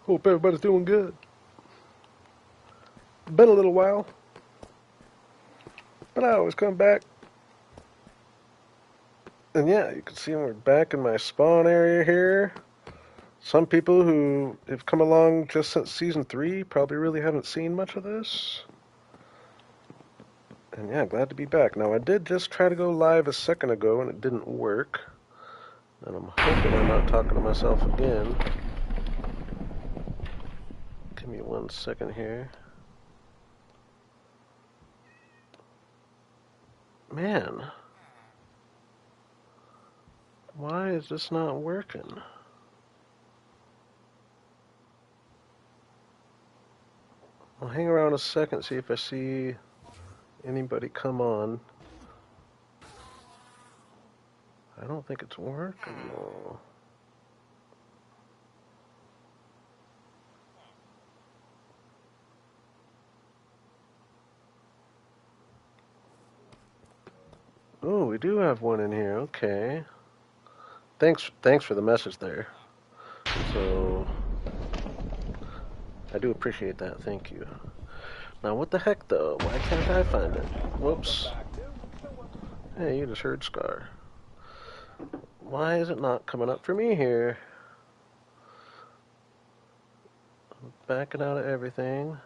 Hope everybody's doing good. Been a little while, but I always come back. And yeah, you can see we're back in my spawn area here. Some people who have come along just since Season 3 probably really haven't seen much of this. And yeah, glad to be back. Now, I did just try to go live a second ago and it didn't work. And I'm hoping I'm not talking to myself again. Give me 1 second here. Man. Why is this not working? I'll hang around a second, see if I see anybody come on. I don't think it's working though. Oh, we do have one in here. Okay. Thanks for the message there. So, I do appreciate that. Thank you. Now, what the heck, though? Why can't I find it? Whoops. Hey, you just heard Scar. Why is it not coming up for me here? I'm backing out of everything.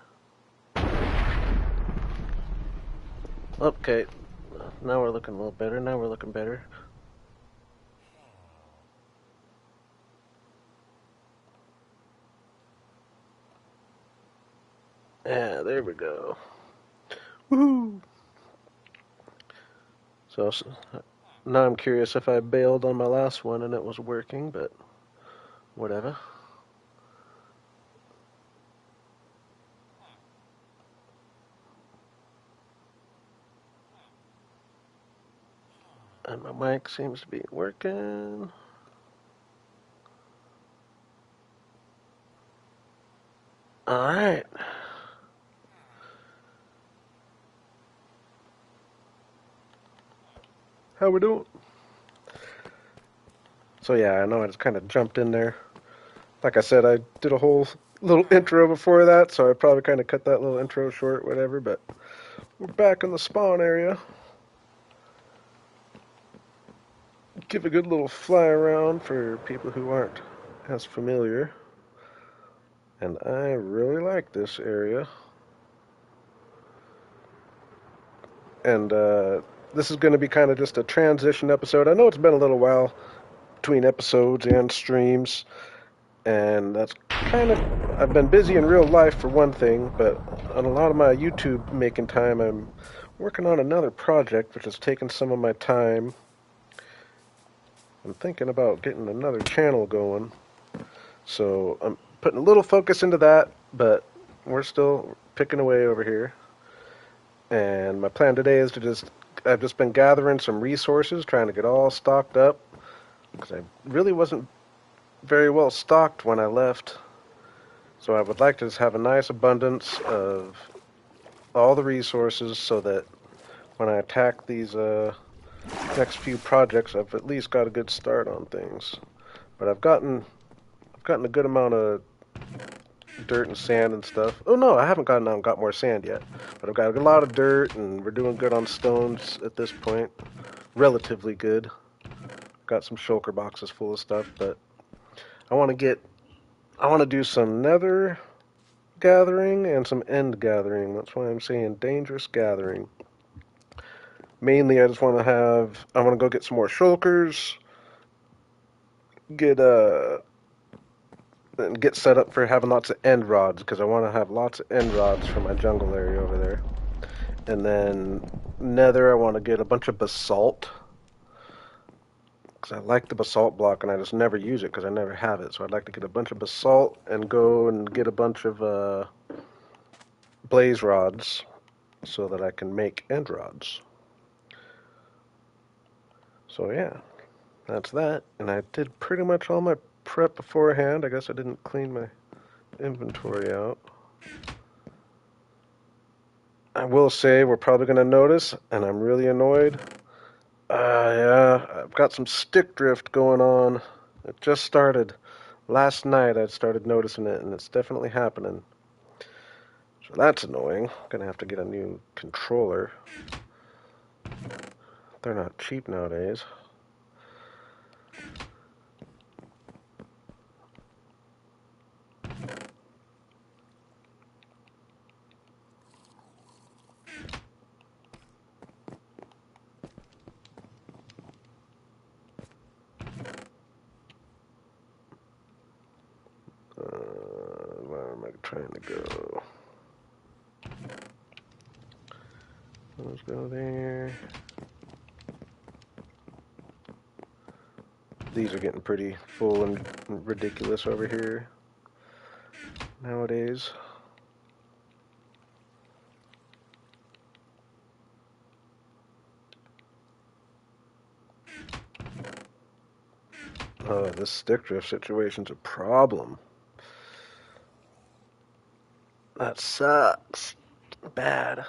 Okay. Now we're looking a little better. Now we're looking better. Yeah, there we go. Woohoo! So now I'm curious if I bailed on my last one and it was working, but whatever. And my mic seems to be working. Alright. How we doing? So yeah, I know I just kind of jumped in there. Like I said, I did a whole little intro before that, so I probably kind of cut that little intro short, whatever, but we're back in the spawn area. Give a good little fly around for people who aren't as familiar. And I really like this area. And this is going to be kind of just a transition episode. I know it's been a little while between episodes and streams, and that's kind of, I've been busy in real life for one thing, but on a lot of my YouTube making time, I'm working on another project which has taken some of my time. I'm thinking about getting another channel going, so I'm putting a little focus into that, but we're still picking away over here. And my plan today is to I've just been gathering some resources, trying to get all stocked up, because I really wasn't very well stocked when I left. So I would like to just have a nice abundance of all the resources so that when I attack these next few projects, I've at least got a good start on things. But I've gotten a good amount of dirt and sand and stuff. Oh no, I haven't got more sand yet. But I've got a lot of dirt, and we're doing good on stones at this point. Relatively good. Got some shulker boxes full of stuff, but I want to do some nether gathering and some end gathering. That's why I'm saying dangerous gathering. Mainly, I want to go get some more shulkers, get set up for having lots of end rods, because I want to have lots of end rods for my jungle area over there. And then nether, I want to get a bunch of basalt, because I like the basalt block and I just never use it because I never have it. So I'd like to get a bunch of basalt and go and get a bunch of blaze rods so that I can make end rods. So yeah, that's that. And I did pretty much all my prep beforehand. I guess I didn't clean my inventory out. I will say we're probably going to notice, and I'm really annoyed. Yeah, I've got some stick drift going on. It just started. Last night I started noticing it, and it's definitely happening. So that's annoying. Gonna have to get a new controller. They're not cheap nowadays. Where am I trying to go? Let's go there. These are getting pretty full and ridiculous over here nowadays. Oh, this stick drift situation's a problem. That sucks. Bad.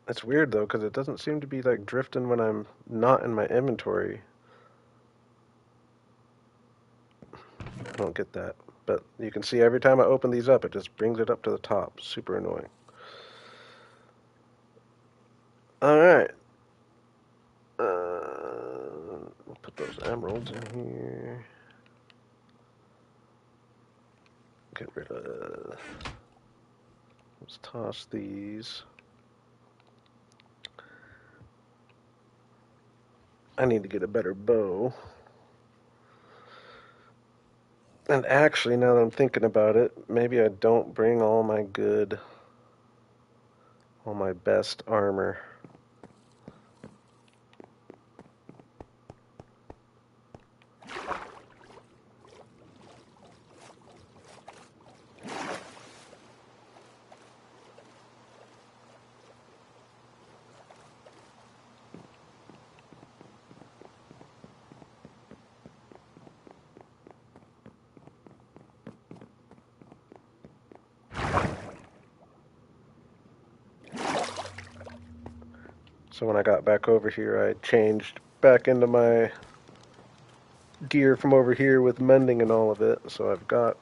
It's weird though, because it doesn't seem to be like drifting when I'm not in my inventory. I don't get that. But you can see every time I open these up, it just brings it up to the top. Super annoying. Alright. We'll put those emeralds in here. Get rid of... Let's toss these. I need to get a better bow. And actually, now that I'm thinking about it, maybe I don't bring all my best armor. So when I got back over here, I changed back into my gear from over here with mending and all of it. So I've got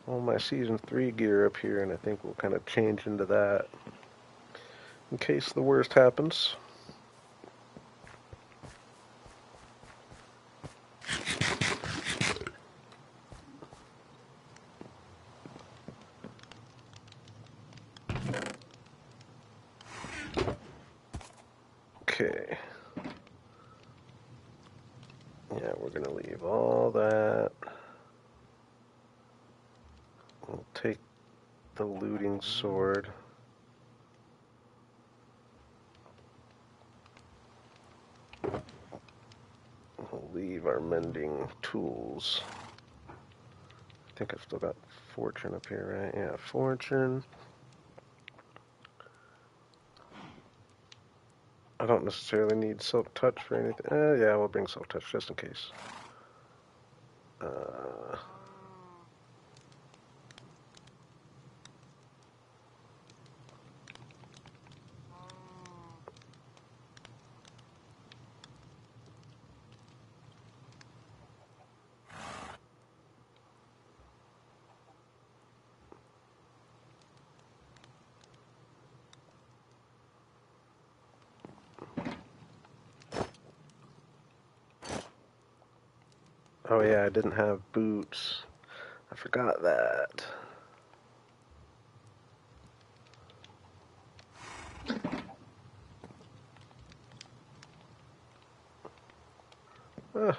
all my Season 3 gear up here, and I think we'll kind of change into that in case the worst happens. Okay. Yeah, we're going to leave all that. We'll take the looting sword. We'll leave our mending tools. I think I've still got fortune up here, right? Yeah, fortune. I don't necessarily need silk touch for anything. Yeah, we'll bring silk touch just in case. Oh yeah, I didn't have boots. I forgot that. Oh,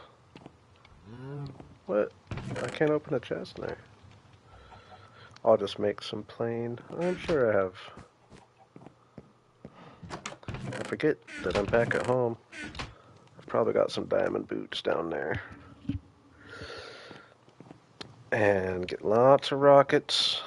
what? I can't open a chest now. I'll just make some plain. I'm sure I have. I forget that I'm back at home. I've probably got some diamond boots down there. And get lots of rockets.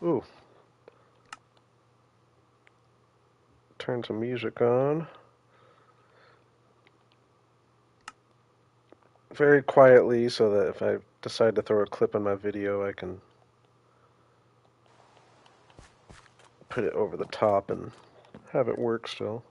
Ooh. turn some music on. Very quietly so that if I decide to throw a clip in my video, I can put it over the top and have it work still.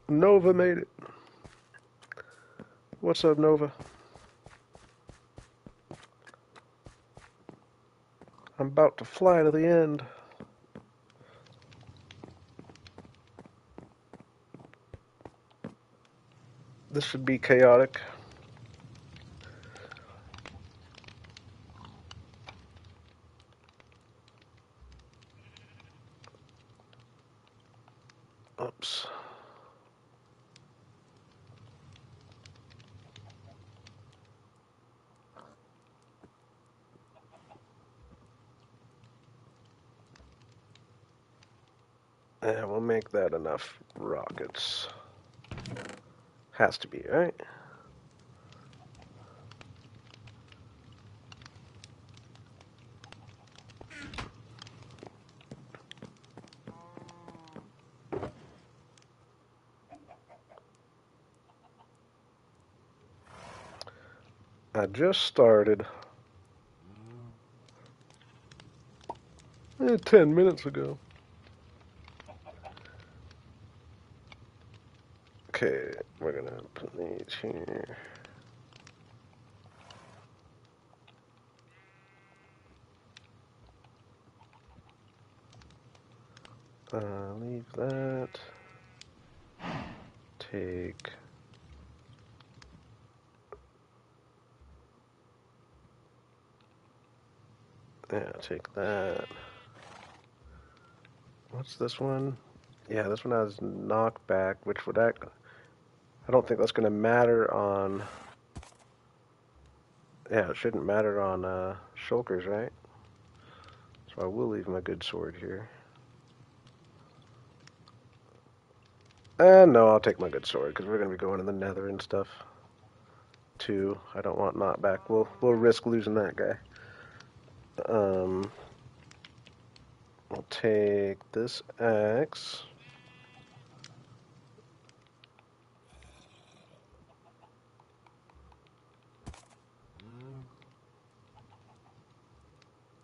Nova made it. What's up, Nova? I'm about to fly to the end. This should be chaotic. Oops. Yeah, we'll make that enough rockets. Has to be, right? I just started 10 minutes ago. Okay, we're gonna put these here. Leave that. Take. Yeah, take that. What's this one? Yeah, this one has knockback, which would act. I don't think that's gonna matter on. Yeah, it shouldn't matter on shulkers, right? So I will leave my good sword here. No, I'll take my good sword because we're gonna be going to the Nether and stuff too. I don't want knockback. We'll risk losing that guy. I'll take this axe.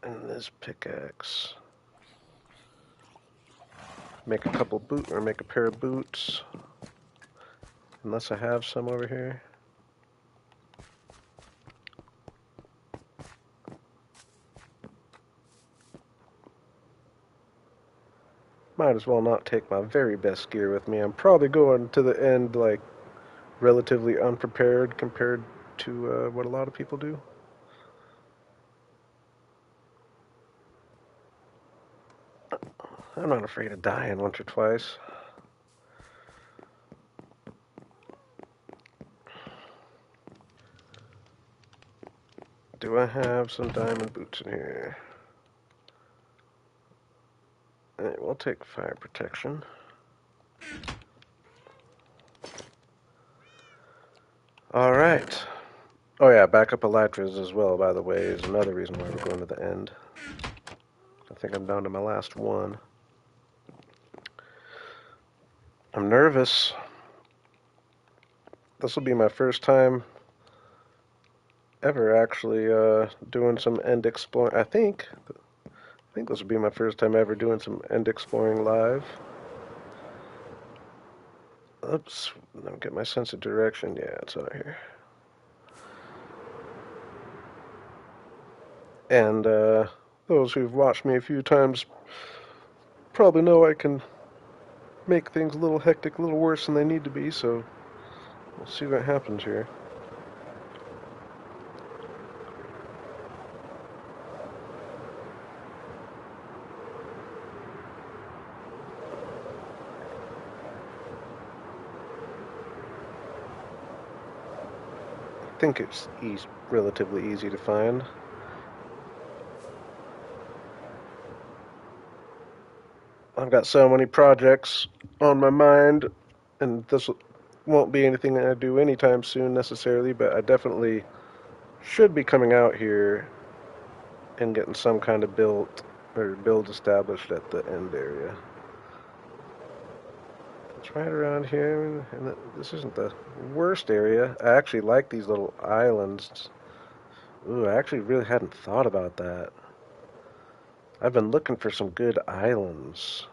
And this pickaxe. Make a couple make a pair of boots. Unless I have some over here. Might as well not take my very best gear with me. I'm probably going to the end like relatively unprepared compared to what a lot of people do. I'm not afraid of dying once or twice. Do I have some diamond boots in here? Alright, we'll take fire protection. Alright. Oh yeah, backup elytras as well, by the way, is another reason why we're going to the end. I think I'm down to my last one. I'm nervous. This will be my first time ever actually doing some end exploring. I think this will be my first time ever doing some end exploring live. Oops, let me get my sense of direction. Yeah, it's out here. And those who've watched me a few times probably know I can make things a little hectic, a little worse than they need to be, so we'll see what happens here. I think it's relatively easy to find. I've got so many projects on my mind, and this won't be anything that I do anytime soon necessarily, but I definitely should be coming out here and getting some kind of build established at the end area. It's right around here, and this isn't the worst area. I actually like these little islands. Ooh, I actually really hadn't thought about that. I've been looking for some good islands.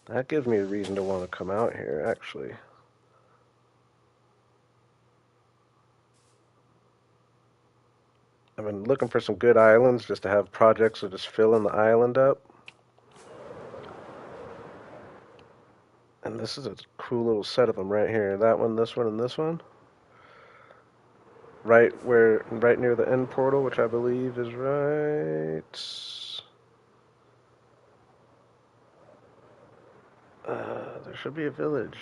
That gives me a reason to want to come out here, actually. I've been looking for some good islands just to have projects that just fill in the island up. And this is a cool little set of them right here. That one, this one, and this one. Right near the end portal, which I believe is right. There should be a village.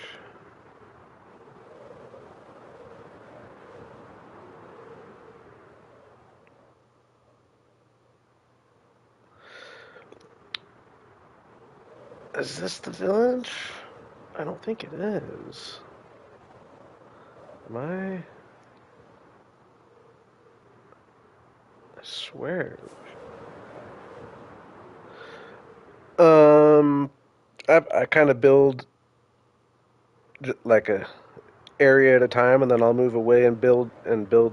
Is this the village? I don't think it is. Am I? I swear. Um, I kind of build like a area at a time, and then I'll move away and build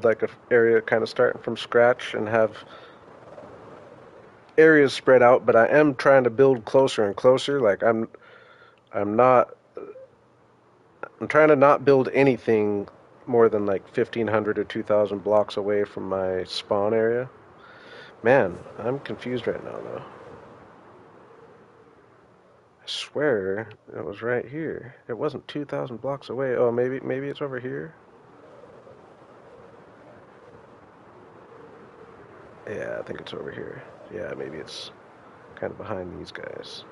like a area kind of starting from scratch and have areas spread out. But I am trying to build closer and closer. Like I'm not. I'm trying to not build anything more than like 1,500 or 2,000 blocks away from my spawn area. Man, I'm confused right now though. I swear it was right here. It wasn't 2,000 blocks away. Oh, maybe it's over here. Yeah, I think it's over here. Yeah, maybe it's kind of behind these guys.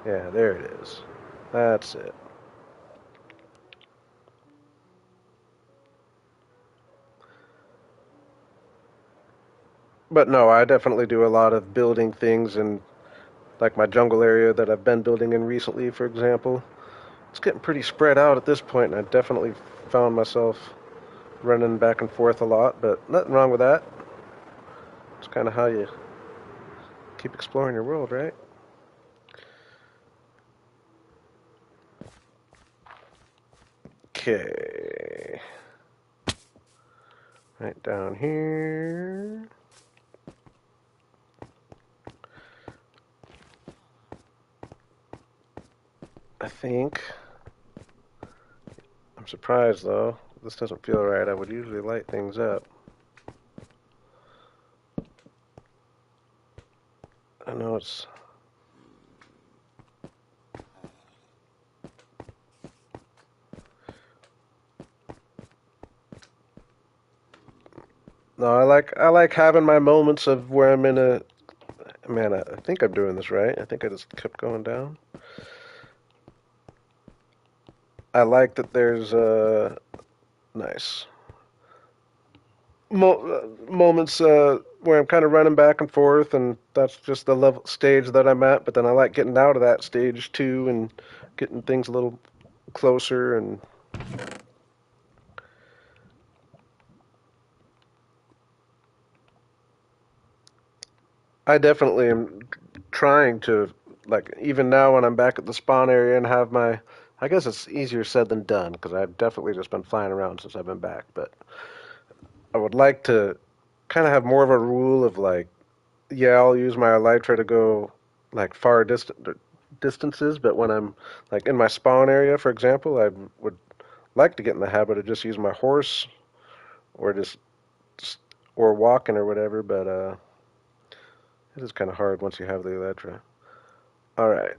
Yeah, there it is. That's it. But no, I definitely do a lot of building things in like my jungle area that I've been building in recently, for example. It's getting pretty spread out at this point, and I definitely found myself running back and forth a lot, but nothing wrong with that. It's kind of how you keep exploring your world, right? Okay. Right down here. I think. I'm surprised though. This doesn't feel right. I would usually light things up. I know it's. No, I like having my moments of where I'm in a. Man, I think I'm doing this right. I think I just kept going down. I like that there's nice moments where I'm kind of running back and forth, and that's just the level stage that I'm at. But then I like getting out of that stage too, and getting things a little closer. And I definitely am trying to, like, even now when I'm back at the spawn area and have my. I guess it's easier said than done because I've definitely just been flying around since I've been back. But I would like to kind of have more of a rule of like, yeah, I'll use my elytra to go like far distances, but when I'm like in my spawn area, for example, I would like to get in the habit of just using my horse or just or walking or whatever, but it is kind of hard once you have the Elytra. All right.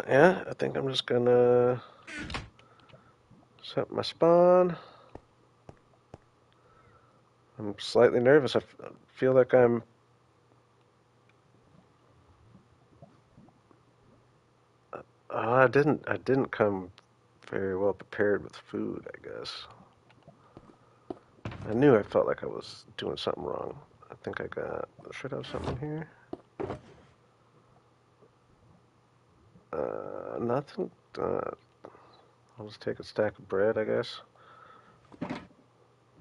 Yeah, I think I'm just gonna set my spawn. I'm slightly nervous. I feel like I'm. I didn't come very well prepared with food, I guess. I knew I felt like I was doing something wrong. I think I got. Should have something here. Nothing. I'll just take a stack of bread, I guess.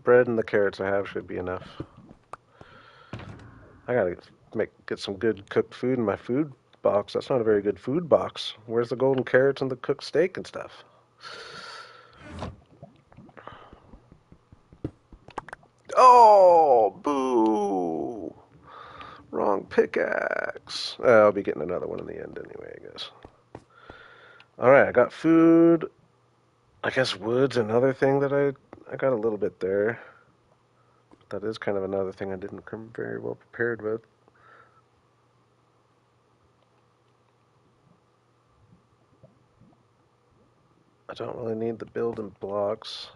Bread and the carrots I have should be enough. I gotta get some good cooked food in my food box. That's not a very good food box. Where's the golden carrots and the cooked steak and stuff? Oh, boo! Wrong pickaxe. I'll be getting another one in the end anyway, I guess. Alright, I got food. I guess wood's another thing that I got a little bit there. That is kind of another thing I didn't come very well prepared with. I don't really need the building blocks.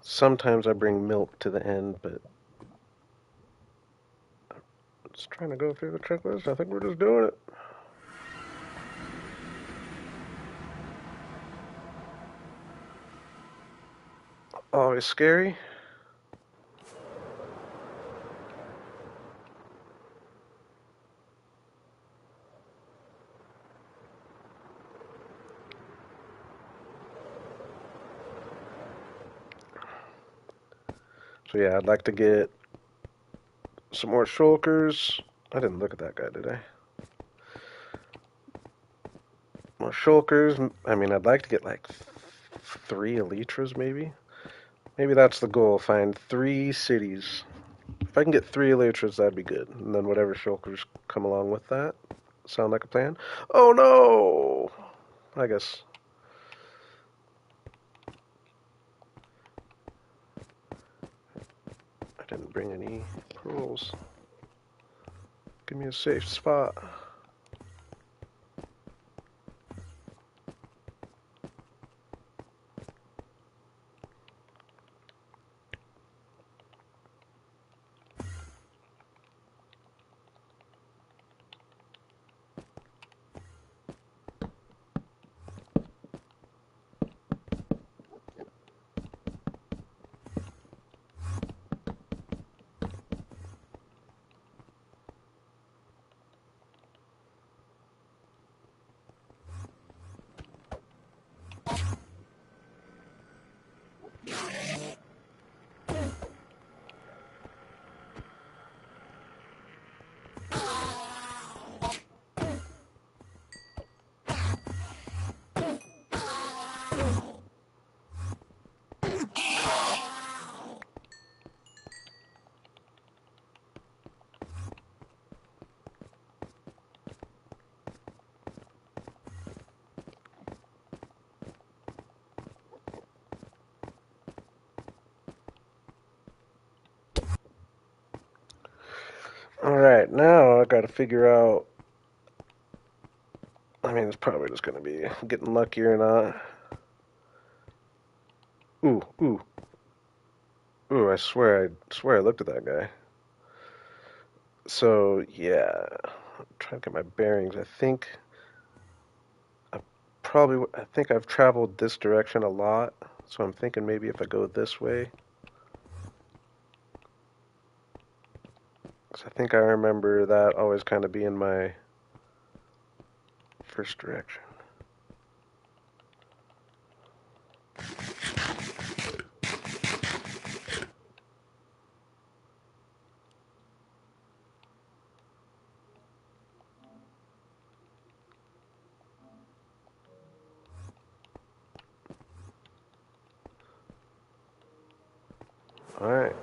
Sometimes I bring milk to the end, but I'm just trying to go through the checklist. I think we're just doing it. Always scary. So yeah, I'd like to get some more shulkers. I didn't look at that guy, did I? More shulkers. I mean, I'd like to get like 3 elytras, maybe. Maybe that's the goal. Find 3 cities. If I can get 3 elytras, that'd be good. And then whatever shulkers come along with that. Sound like a plan? Oh no! I guess. I didn't bring any pearls. Give me a safe spot. Alright, now I gotta figure out. I mean, it's probably just gonna be getting lucky or not. Ooh, ooh, ooh, I swear I looked at that guy. So, yeah. I'm trying to get my bearings. I think I've traveled this direction a lot. So I'm thinking maybe if I go this way. 'Cause I think I remember that always kind of being my first direction. Alright.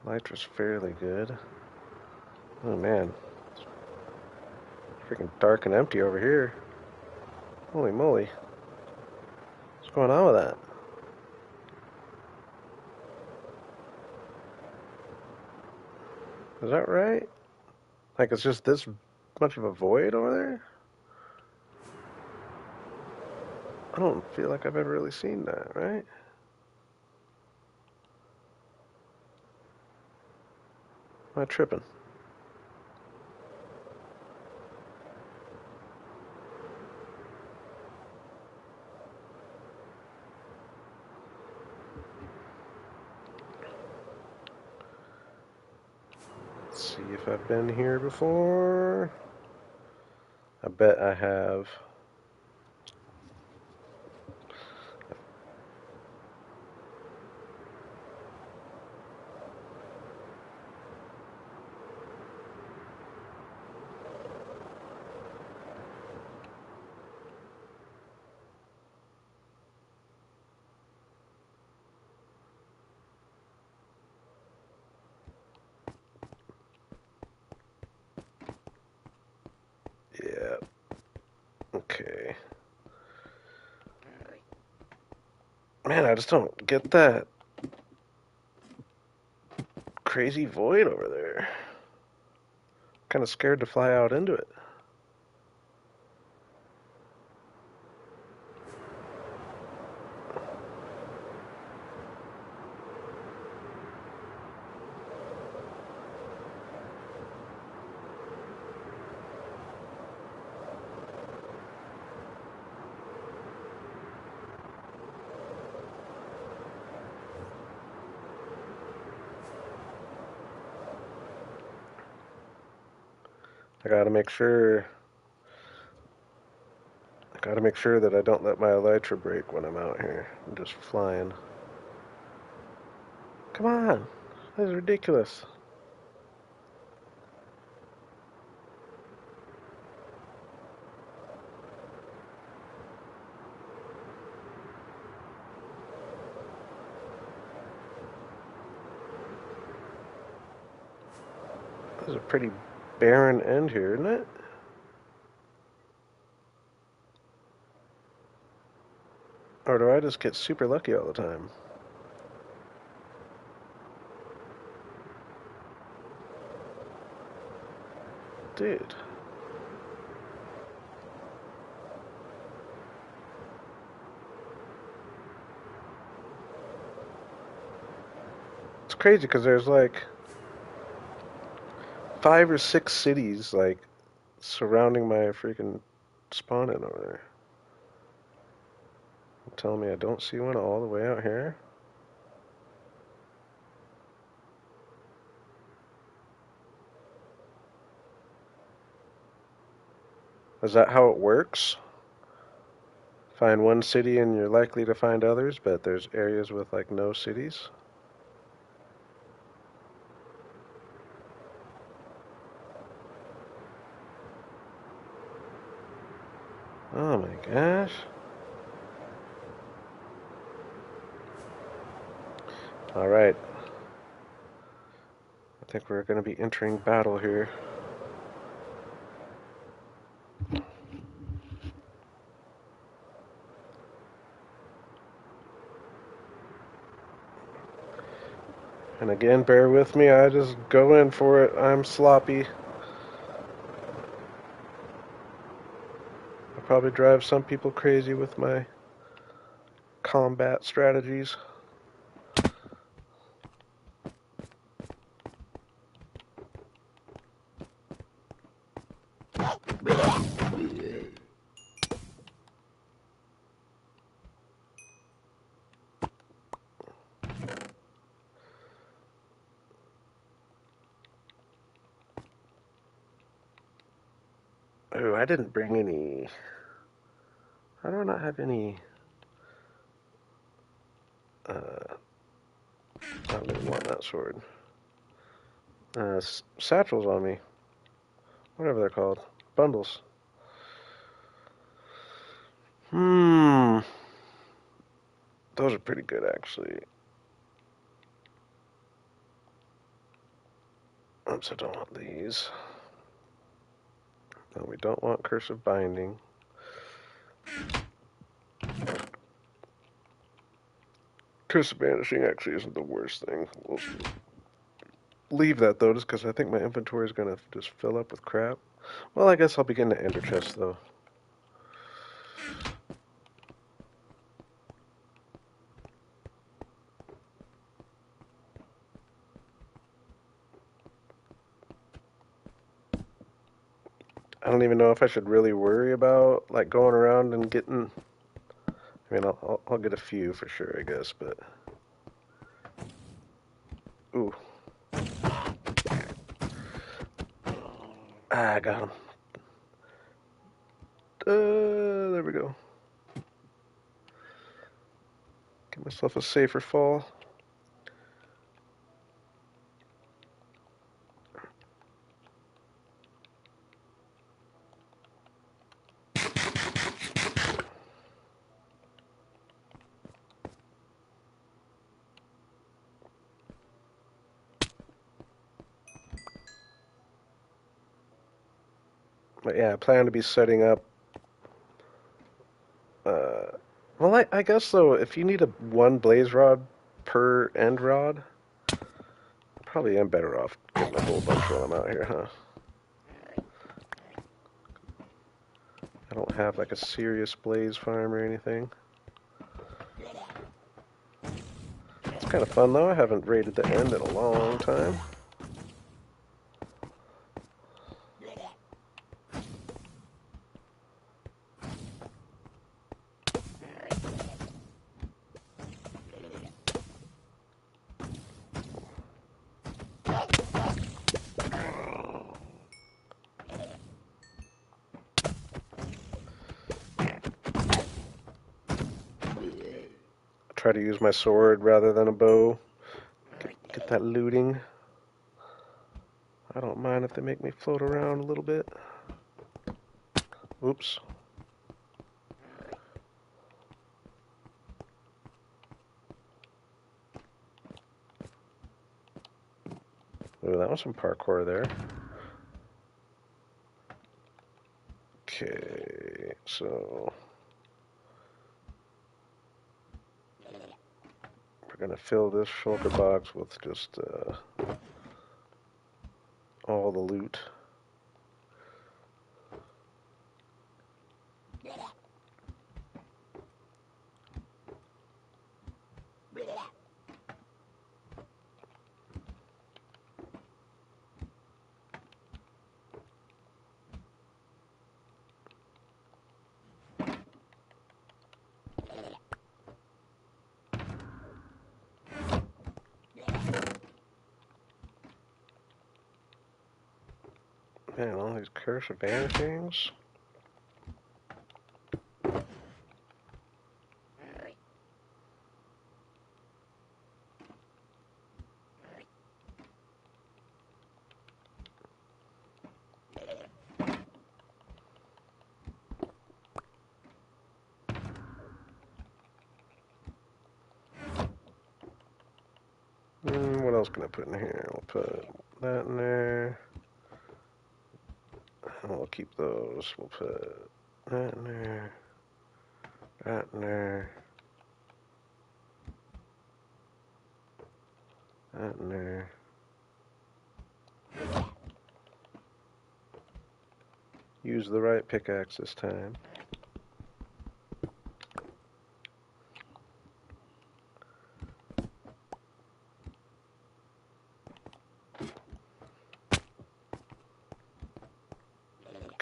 My nitro's fairly good. Oh man. Freaking dark and empty over here. Holy moly. What's going on with that? Is that right? Like it's just this much of a void over there? I don't feel like I've ever really seen that, right? Am I tripping? Let's see if I've been here before. I bet I have. Yeah. Okay. Man, I just don't get that crazy void over there. Kind of scared to fly out into it. I gotta make sure. I gotta make sure that I don't let my elytra break when I'm out here. I'm just flying. Come on! This is ridiculous. This is a pretty barren end here, isn't it? Or do I just get super lucky all the time? Dude. It's crazy because there's like 5 or 6 cities like surrounding my freaking spawn in over there. You're telling me I don't see one all the way out here? Is that how it works? Find one city and you're likely to find others, but there's areas with like no cities? Oh my gosh. Alright. I think we're going to be entering battle here. And again, bear with me, I just go in for it. I'm sloppy. I probably drive some people crazy with my combat strategies. Oh, I didn't bring any. How do I not have any? I don't even want that sword. Satchels on me. Whatever they're called. Bundles. Hmm. Those are pretty good, actually. Oops, I don't want these. No, we don't want cursive binding. Cursive banishing actually isn't the worst thing. We'll leave that though, just because I think my inventory is going to just fill up with crap. Well, I guess I'll begin to ender chest though. I don't even know if I should really worry about like going around and getting. I mean, I'll get a few for sure, I guess, but ooh, I got him. There we go. Give myself a safer fall. But yeah, I plan to be setting up. Well, I guess though, if you need a one blaze rod per end rod, probably am better off getting a whole bunch while I'm out here, huh? I don't have like a serious blaze farm or anything. It's kind of fun though. I haven't raided the end in a long time. Try to use my sword rather than a bow. Get that looting. I don't mind if they make me float around a little bit. Oops. Ooh, that was some parkour there. Okay, so we're gonna fill this shulker box with just all the loot. Man, all these cursive vanishings. What else can I put in here? We'll put that in there. We'll keep those. We'll put that in there. That in there. That in there. Use the right pickaxe this time.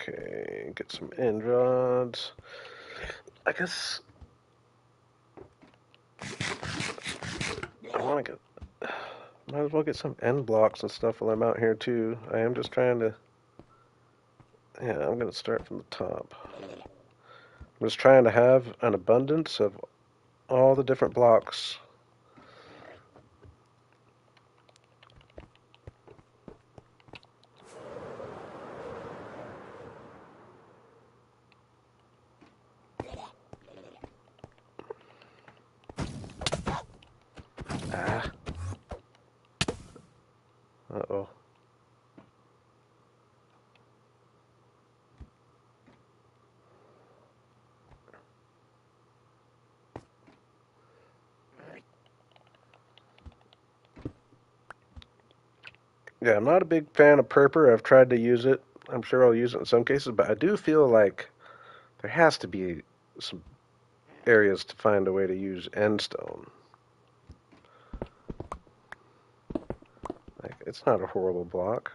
Okay, get some end rods. I guess I want to get. Might as well get some end blocks and stuff while I'm out here too. I am just trying to. Yeah, I'm gonna start from the top. I'm just trying to have an abundance of all the different blocks. Ah. Uh-oh. Yeah, I'm not a big fan of purpur. I've tried to use it. I'm sure I'll use it in some cases, but I do feel like there has to be some areas to find a way to use end stone. Like, it's not a horrible block.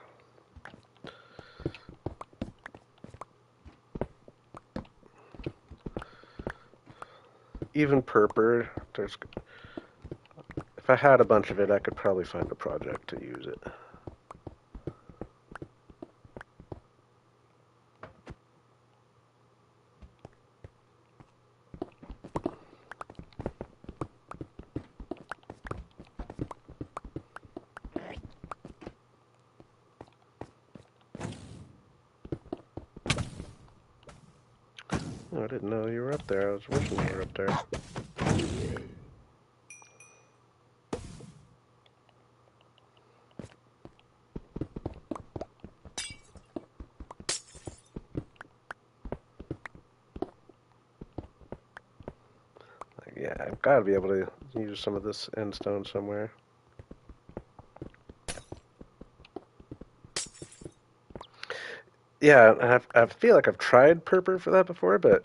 Even purpur, if I had a bunch of it, I could probably find a project to use it. Oh, I didn't know you were up there. I was wishing you were up there. Yeah, I've got to be able to use some of this end stone somewhere. Yeah, and I feel like I've tried purpur for that before, but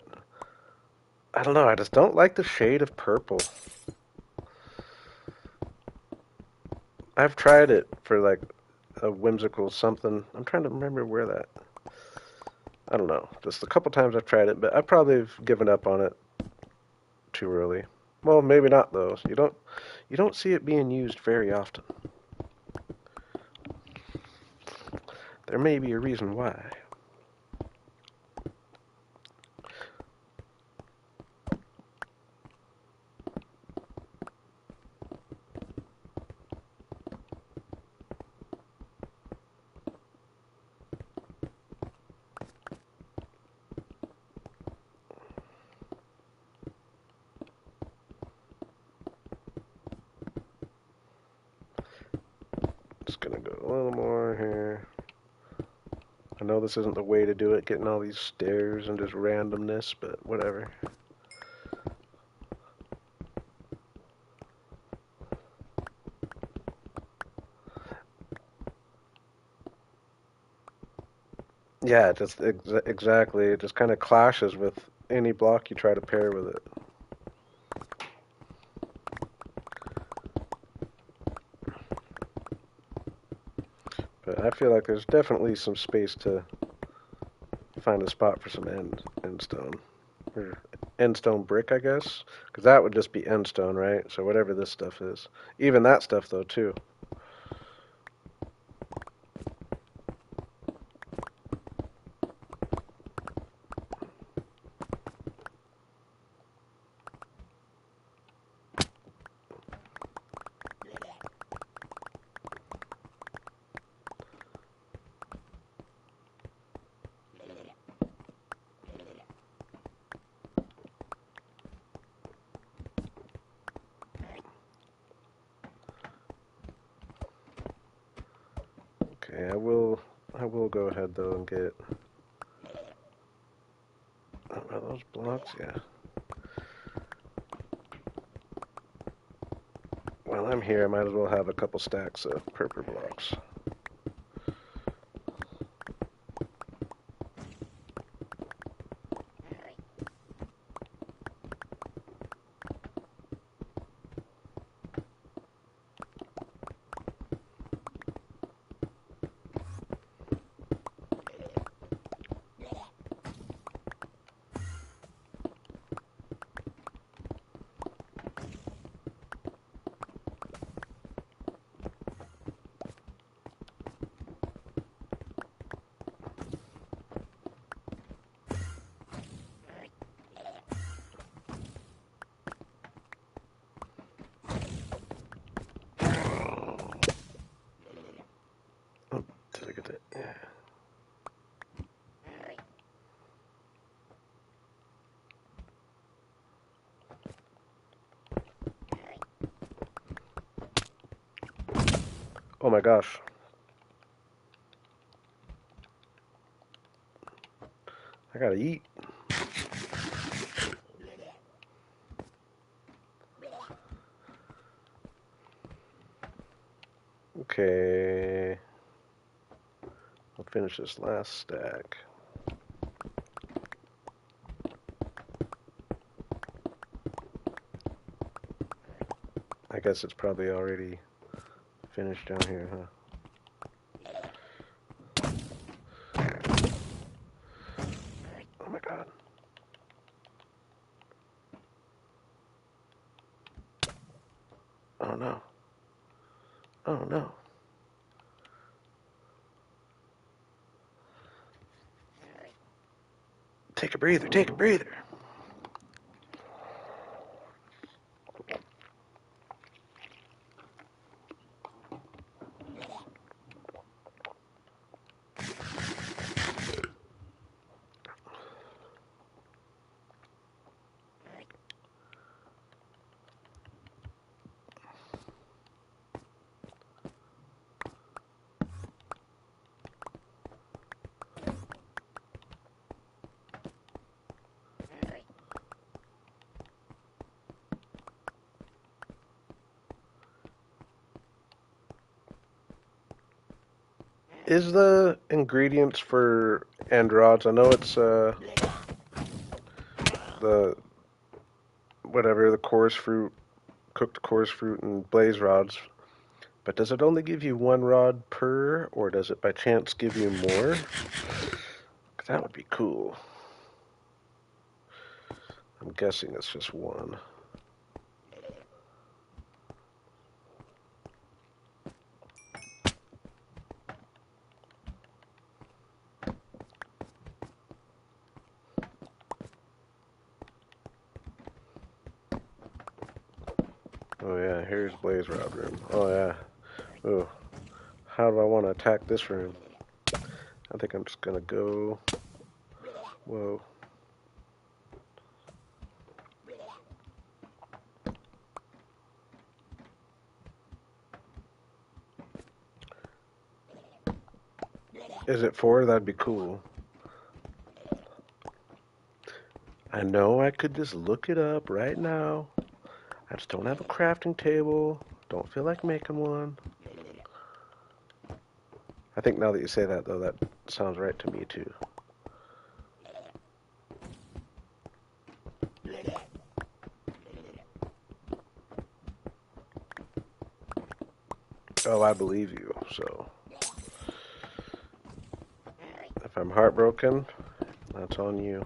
I don't know. I just don't like the shade of purple. I've tried it for like a whimsical something. I'm trying to remember where that. I don't know. Just a couple times I've tried it, but I probably have given up on it too early. Well, maybe not though. You don't see it being used very often. There may be a reason why. Just gonna go a little more here. I know this isn't the way to do it, getting all these stairs and just randomness, but whatever. Yeah, just exactly. It just kind of clashes with any block you try to pair with it. But I feel like there's definitely some space to find a spot for some end stone or end stone brick, I guess, because that would just be end stone, right? So whatever this stuff is, even that stuff though too. Okay, I will go ahead though and get. Are those blocks? Yeah. While I'm here, I might as well have a couple stacks of purple blocks. Oh, did I get that? Yeah. Oh my gosh. I gotta eat. Okay. finish this last stack. I guess it's probably already finished down here, huh? Oh my god. Oh no. Oh no. Take a breather, take a breather. Is the ingredients for end rods? I know it's the whatever the coarse fruit, cooked coarse fruit, and blaze rods. But does it only give you one rod per, or does it by chance give you more? 'Cause that would be cool. I'm guessing it's just one. Oh yeah, here's blaze rod room. Oh yeah. Oh, how do I want to attack this room? I think I'm just gonna go. Whoa. Is it 4? That'd be cool. I know I could just look it up right now. I just don't have a crafting table. Don't feel like making one. I think now that you say that, though, that sounds right to me, too. Oh, I believe you, so. If I'm heartbroken, that's on you.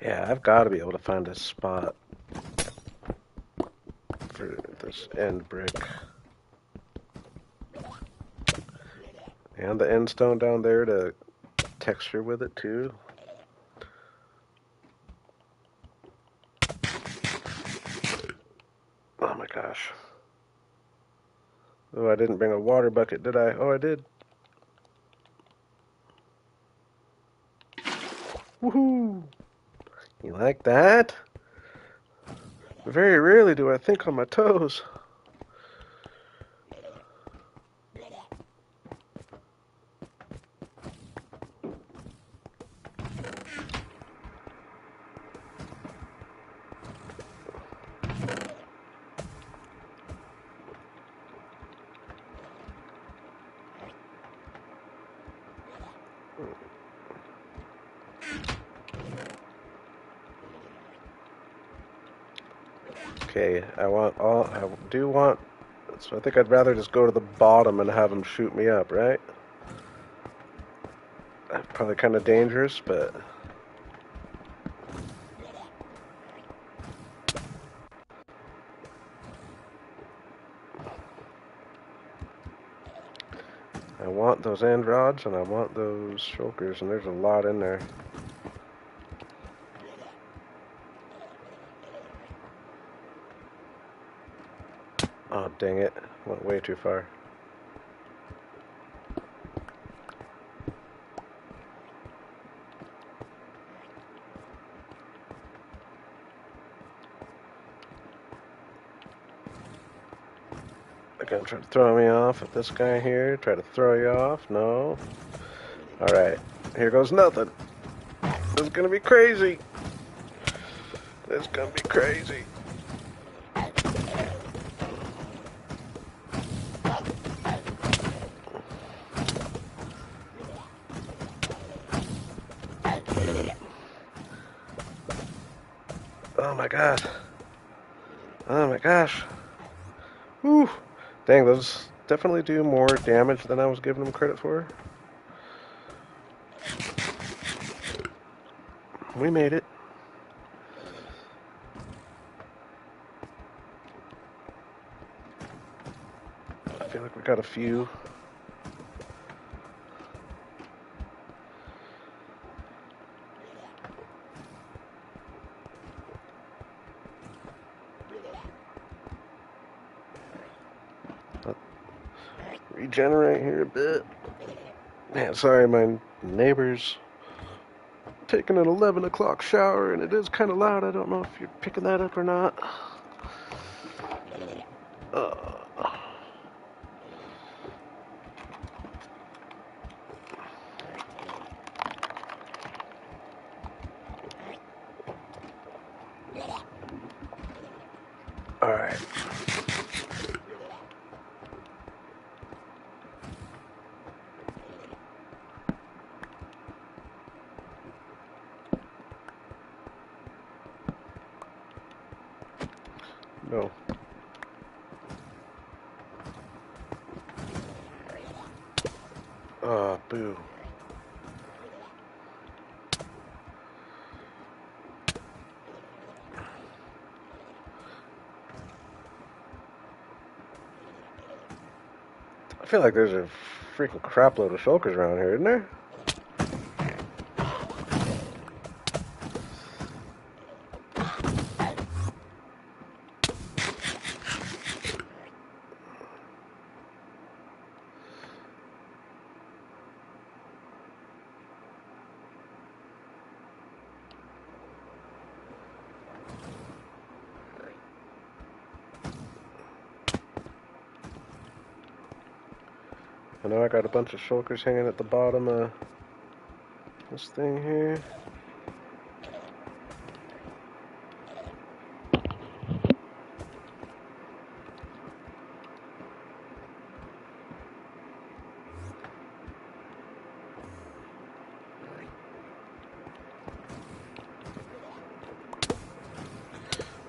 Yeah, I've got to be able to find a spot for this end brick. And the end stone down there to texture with it, too. Oh my gosh. Oh, I didn't bring a water bucket, did I? Oh, I did. Woohoo! You like that? Very rarely do I think on my toes. Okay, I do want, so I think I'd rather just go to the bottom and have them shoot me up, right? Probably kind of dangerous, but... I want those end rods and I want those shulkers, and there's a lot in there. Oh, dang it. Went way too far. They're gonna try to throw me off with this guy here. Try to throw you off. No. Alright. Here goes nothing. This is gonna be crazy. This is gonna be crazy. Oh my god. Oh my gosh. Whew. Dang, those definitely do more damage than I was giving them credit for. We made it. I feel like we got a few. Regenerate here a bit. Man, sorry, my neighbor's taking an 11 o'clock shower, and it is kind of loud. I don't know if you're picking that up or not. Uh, Alright. No. Boo. I feel like there's a freaking crapload of shulkers around here, isn't there? I know I got a bunch of shulkers hanging at the bottom of this thing here.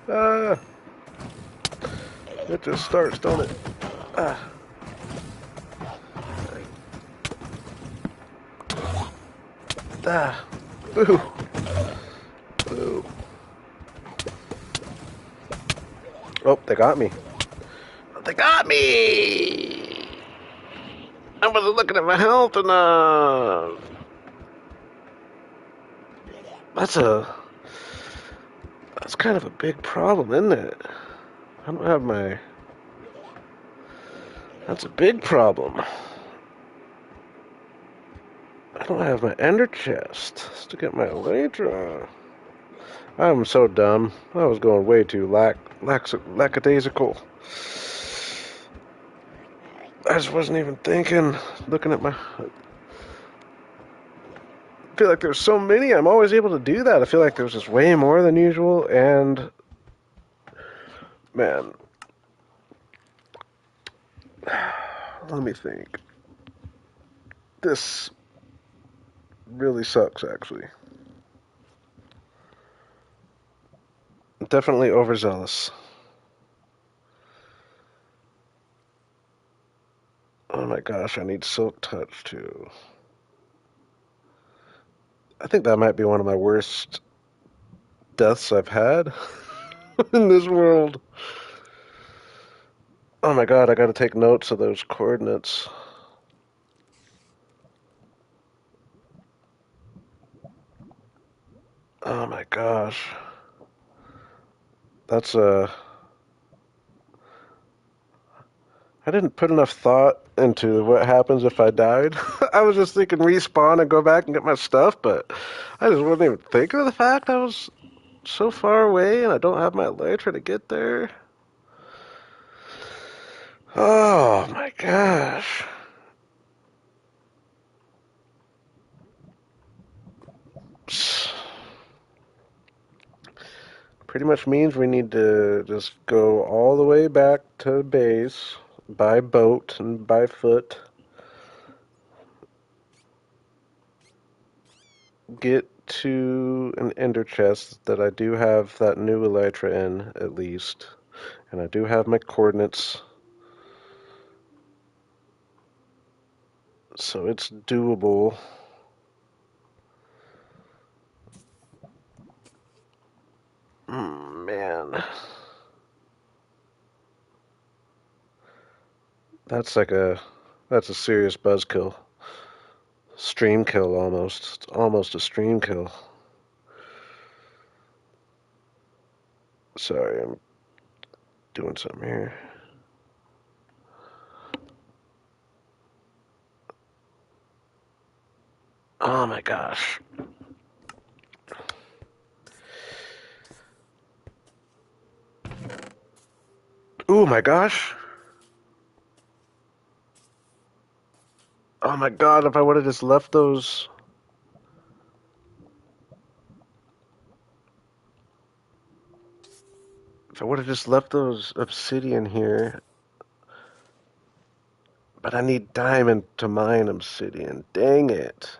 Ah! It just starts, don't it? Ah. Ah. Boo. Boo. Oh, they got me. They got me! I wasn't looking at my health enough. That's kind of a big problem, isn't it? I don't have my... That's a big problem. I don't have my ender chest to get my elytra. I'm so dumb. I was going way too lackadaisical. I just wasn't even thinking, looking at my... I feel like there's so many. I'm always able to do that. I feel like there's just way more than usual, and... Man. Let me think. This really sucks, actually. Definitely overzealous. Oh my gosh, I need Silk Touch too. I think that might be one of my worst deaths I've had in this world. Oh my god, I gotta take notes of those coordinates. Oh my gosh. That's I didn't put enough thought into what happens if I died. I was just thinking respawn and go back and get my stuff, but I just wasn't even thinking of the fact I was so far away and I don't have my elytra to get there. Oh my gosh. Pretty much means we need to just go all the way back to base by boat and by foot. Get to an ender chest that I do have that new elytra in, at least. And I do have my coordinates. So it's doable. Man. That's a serious buzzkill. Stream kill almost. It's almost a stream kill. Sorry, I'm doing something here. Oh my gosh. Oh my gosh. Oh my god, if I would have just left those. If I would have just left those obsidian here. But I need diamond to mine obsidian. Dang it.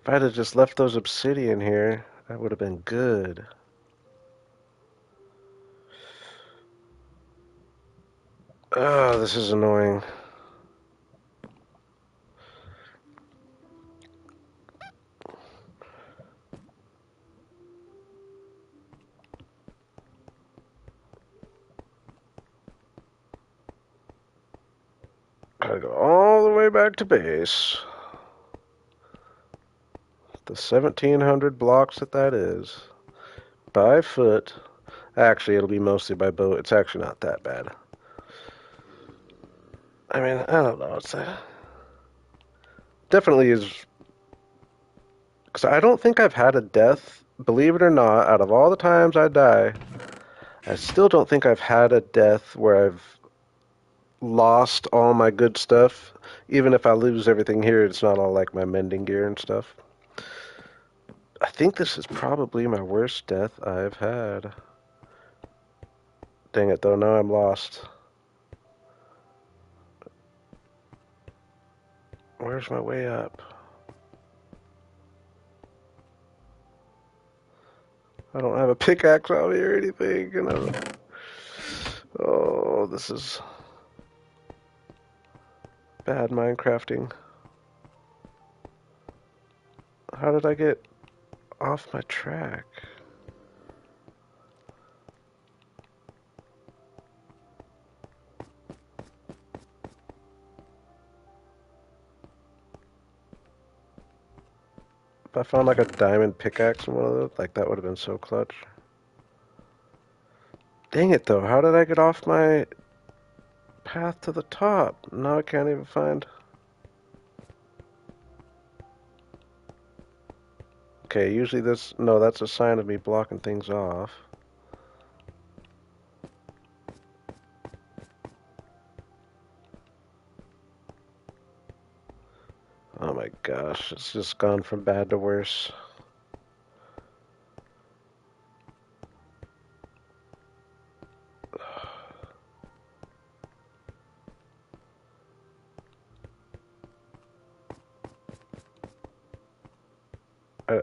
If I'd have just left those obsidian here, that would have been good. Oh, this is annoying. Gotta go all the way back to base. The 1,700 blocks that is. By foot. Actually, it'll be mostly by boat. It's actually not that bad. I mean, I don't know. It's definitely is. Because I don't think I've had a death, believe it or not, out of all the times I die, I still don't think I've had a death where I've lost all my good stuff. Even if I lose everything here, it's not all like my mending gear and stuff. I think this is probably my worst death I've had. Dang it, though. Now I'm lost. Where's my way up? I don't have a pickaxe out here or anything. You know. Oh, this is bad Minecrafting. How did I get off my track? If I found like a diamond pickaxe in one of those, like that would have been so clutch. Dang it though, how did I get off my path to the top? Now I can't even find. Okay, usually this, no, that's a sign of me blocking things off. Oh my gosh, it's just gone from bad to worse. I,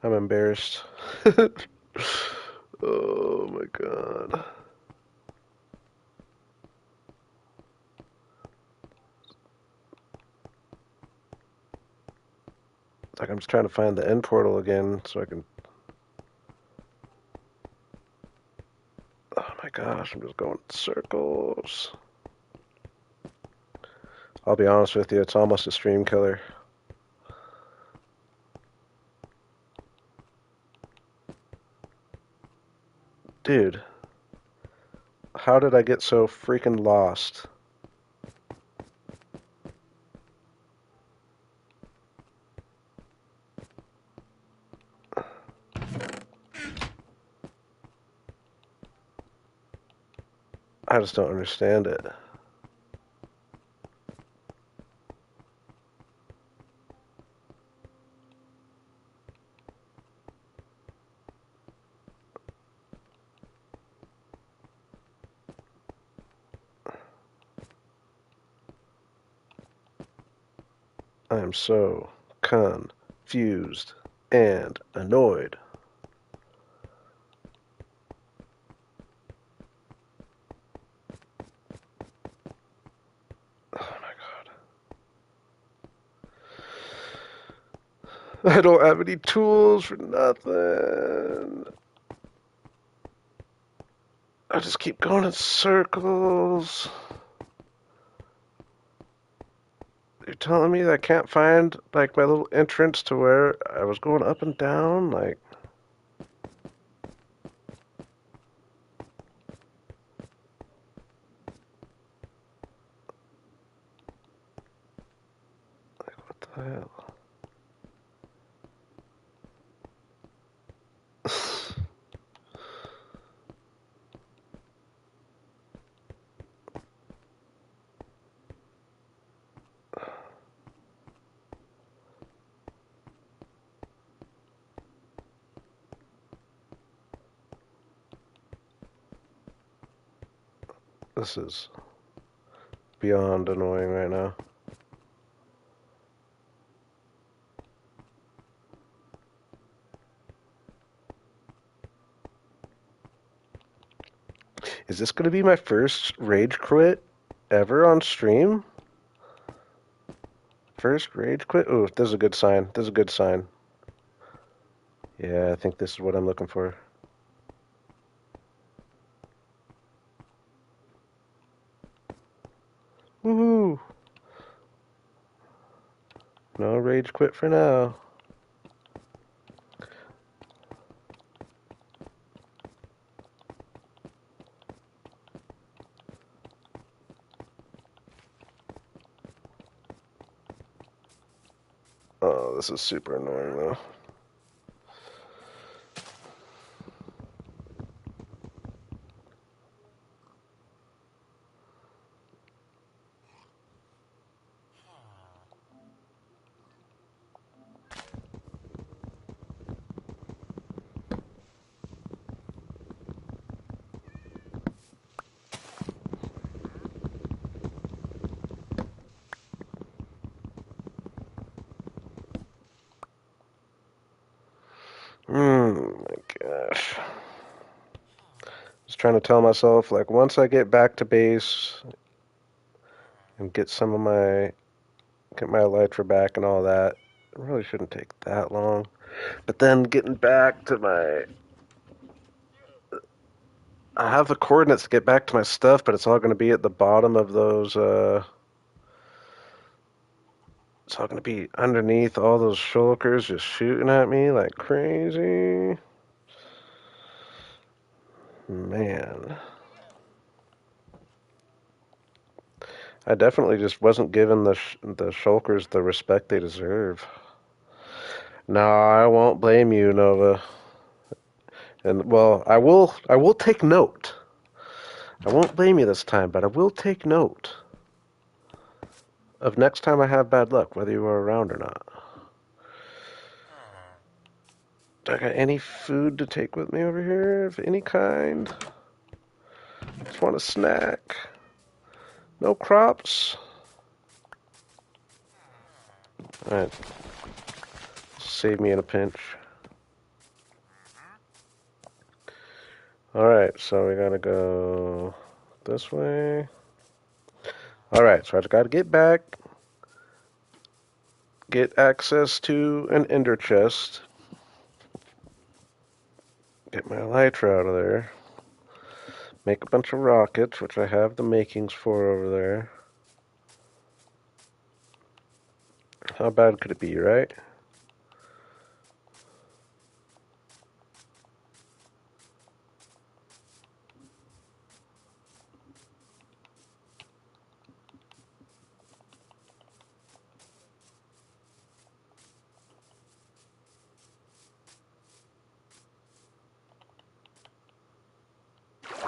I'm embarrassed. Oh my god. It's like I'm just trying to find the end portal again so I can. Oh my gosh, I'm just going in circles. I'll be honest with you, it's almost a stream killer. Dude, how did I get so freaking lost? I just don't understand it. I am so confused. confused, and annoyed. Oh my god. I don't have any tools for nothing. I just keep going in circles. You're telling me that I can't find, like, my little entrance to where I was going up and down? Like what the hell? This is beyond annoying right now. Is this going to be my first rage quit ever on stream? First rage quit? Ooh, this is a good sign. This is a good sign. Yeah, I think this is what I'm looking for. Woohoo! No rage quit for now. Oh, this is super annoying though. My gosh. Just trying to tell myself, like, once I get back to base and get my elytra back and all that, it really shouldn't take that long. But then getting back to I have the coordinates to get back to my stuff, but it's all going to be at the bottom of those, it's all going to be underneath all those shulkers just shooting at me like crazy. Man. I definitely just wasn't giving the shulkers the respect they deserve. No, I won't blame you, Nova. And well, I will take note. I won't blame you this time, but I will take note of next time I have bad luck, whether you are around or not. Do I got any food to take with me over here of any kind? Just want a snack. No crops. Alright. Save me in a pinch. Alright, so we gotta go this way. Alright, so I just gotta get back, get access to an ender chest, get my elytra out of there, make a bunch of rockets, which I have the makings for over there. How bad could it be, right?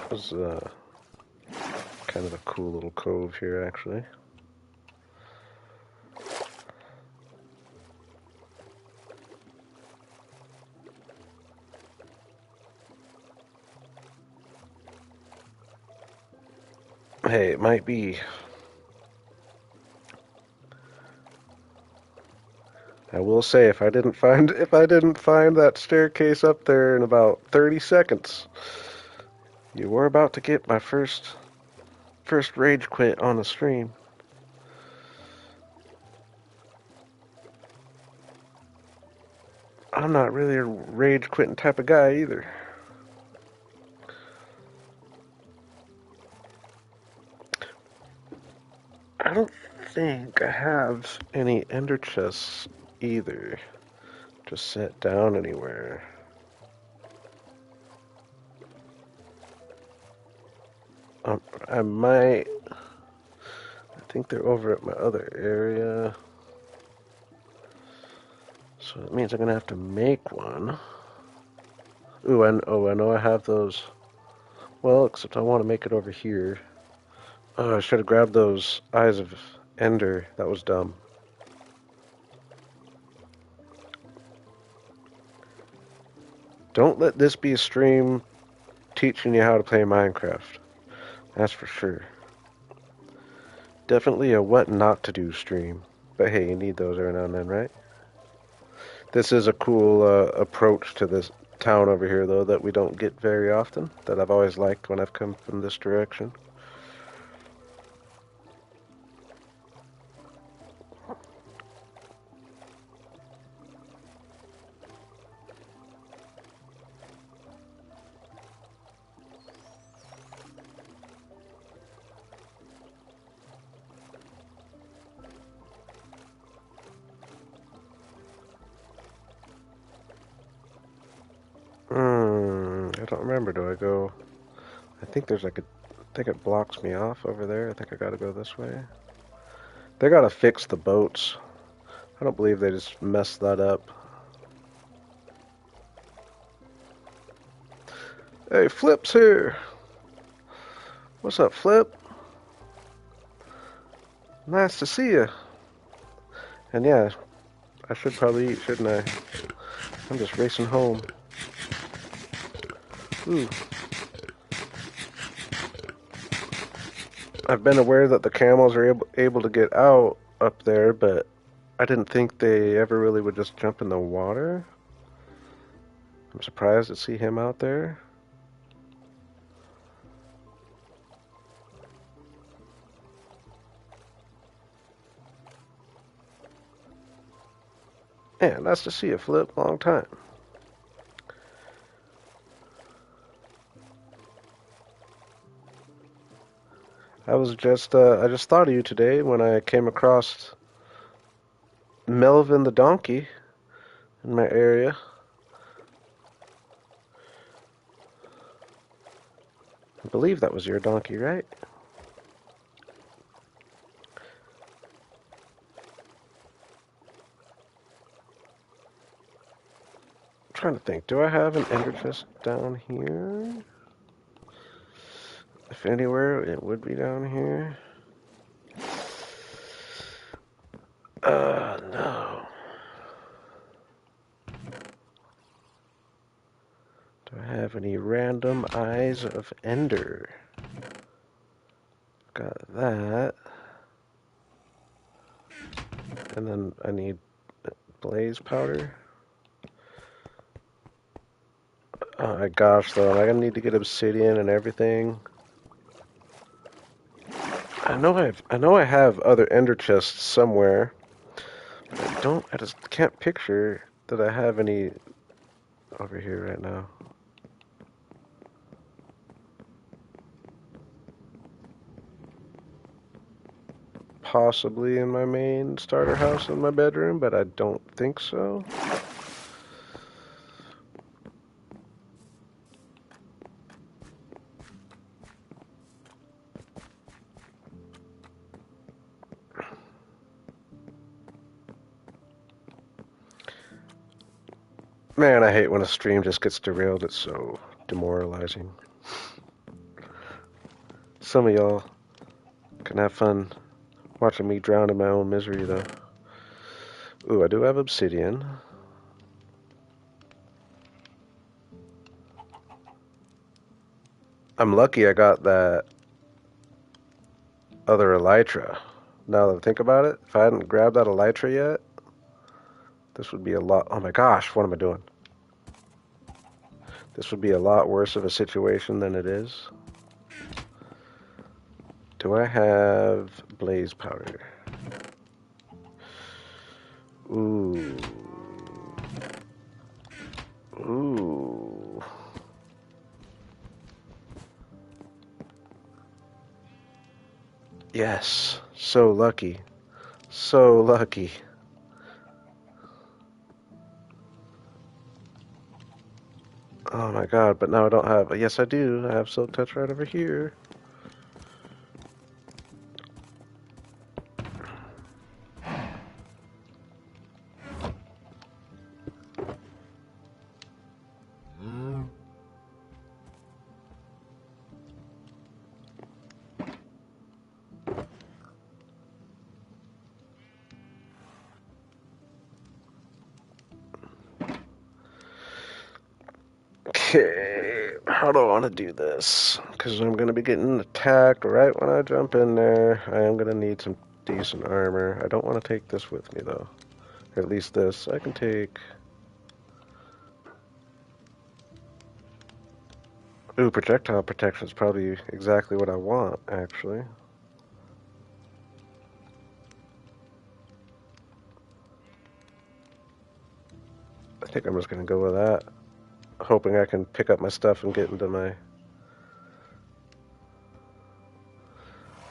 This is kind of a cool little cove here, actually. Hey, it might be I will say, if I didn't find that staircase up there in about 30 seconds, you were about to get my first rage quit on the stream. I'm not really a rage quitting type of guy either. I don't think I have any ender chests either. Just set down anywhere. I might. I think they're over at my other area. So that means I'm gonna have to make one. Ooh, I know I have those. Well, except I want to make it over here. Oh, I should have grabbed those Eyes of Ender. That was dumb. Don't let this be a stream teaching you how to play Minecraft. That's for sure. Definitely a what not to do stream. But hey, you need those every now and then, right? This is a cool approach to this town over here, though, that we don't get very often, that I've always liked when I've come from this direction. I don't remember. Do I go? I think there's like a. I think it blocks me off over there. I think I gotta go this way. They gotta fix the boats. I don't believe they just messed that up. Hey, Flip's here. What's up, Flip? Nice to see you. And yeah, I should probably eat, shouldn't I? I'm just racing home. Ooh. I've been aware that the camels are able to get out up there, but I didn't think they ever really would just jump in the water. I'm surprised to see him out there. Yeah, nice to see you, Flip. Long time. I just thought of you today when I came across Melvin the donkey in my area. I believe that was your donkey, right? I'm trying to think. Do I have an ender chest down here? If anywhere, it would be down here. No. Do I have any random Eyes of Ender? Got that. And then I need blaze powder. Oh my gosh, though, am I gonna need to get obsidian and everything? I know I have other ender chests somewhere. But I just can't picture that I have any over here right now. Possibly in my main starter house in my bedroom, but I don't think so. Man, I hate when a stream just gets derailed. It's so demoralizing. Some of y'all can have fun watching me drown in my own misery, though. Ooh, I do have obsidian. I'm lucky I got that other elytra. Now that I think about it, if I hadn't grabbed that elytra yet, This would be a lot. Oh my gosh, what am I doing? This would be a lot worse of a situation than it is. Do I have blaze powder? Ooh. Ooh. Yes. So lucky. So lucky. Oh my god, but now I don't have... Yes, I do. I have Silk Touch right over here. Okay, how do I want to do this? Because I'm going to be getting attacked right when I jump in there. I am going to need some decent armor. I don't want to take this with me, though. Or at least this. I can take... Ooh, projectile protection is probably exactly what I want, actually. I think I'm just going to go with that. Hoping I can pick up my stuff and get into my...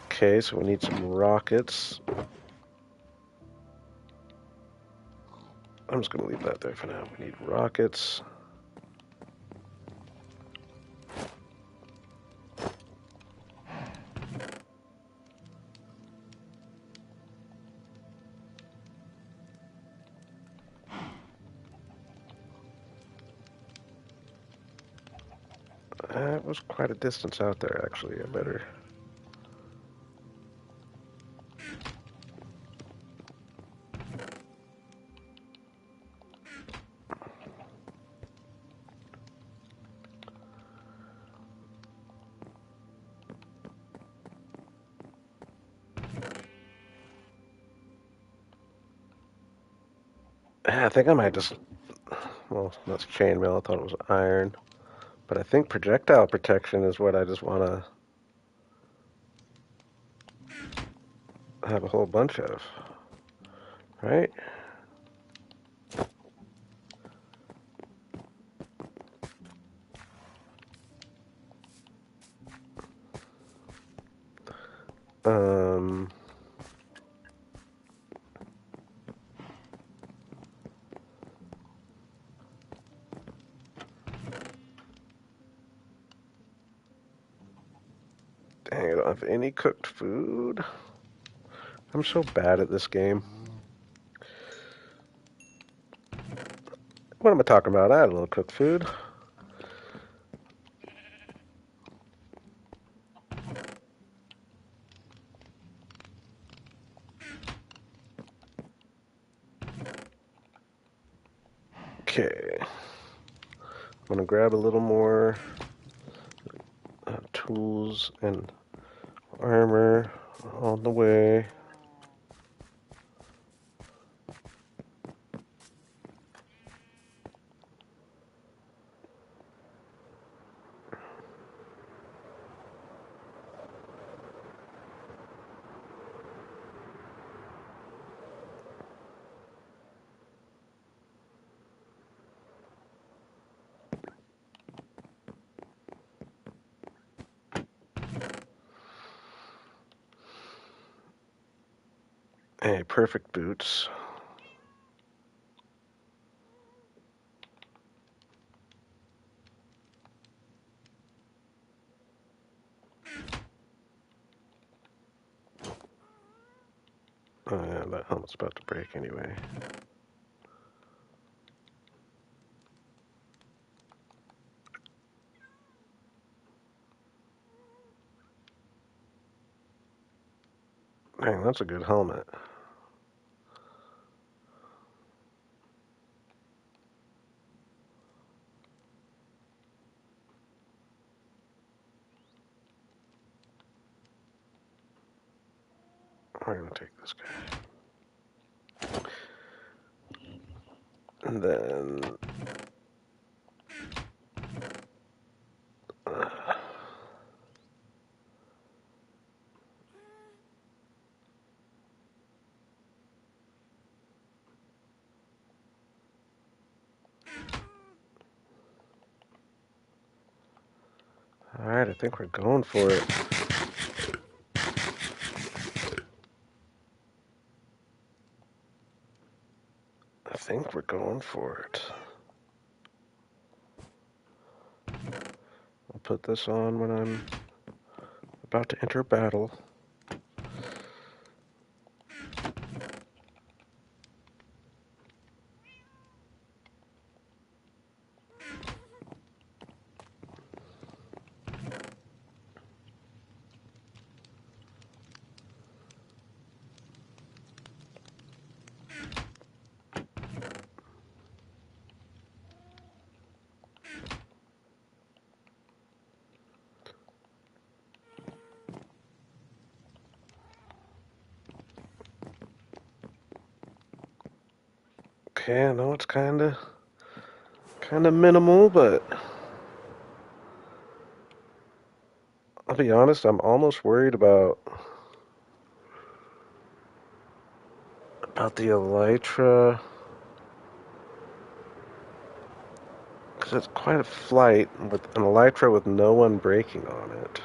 Okay, so we need some rockets. I'm just going to leave that there for now. We need rockets. That was quite a distance out there, actually. I better... I think I might just... Well, that's chainmail. I thought it was iron. But I think projectile protection is what I just want to have a whole bunch of. Right? Um... Dang, I don't have any cooked food. I'm so bad at this game. What am I talking about? I had a little cooked food. Okay. I'm going to grab a little more tools and armor on the way. Hey, perfect boots. Oh yeah, that helmet's about to break anyway. Dang, that's a good helmet. We're gonna take this guy. And then... Alright, I think we're going for it. I think we're going for it. I'll put this on when I'm about to enter battle. Okay, I know it's kinda minimal, but I'll be honest, I'm almost worried about the elytra, because it's quite a flight with an elytra with no one braking on it.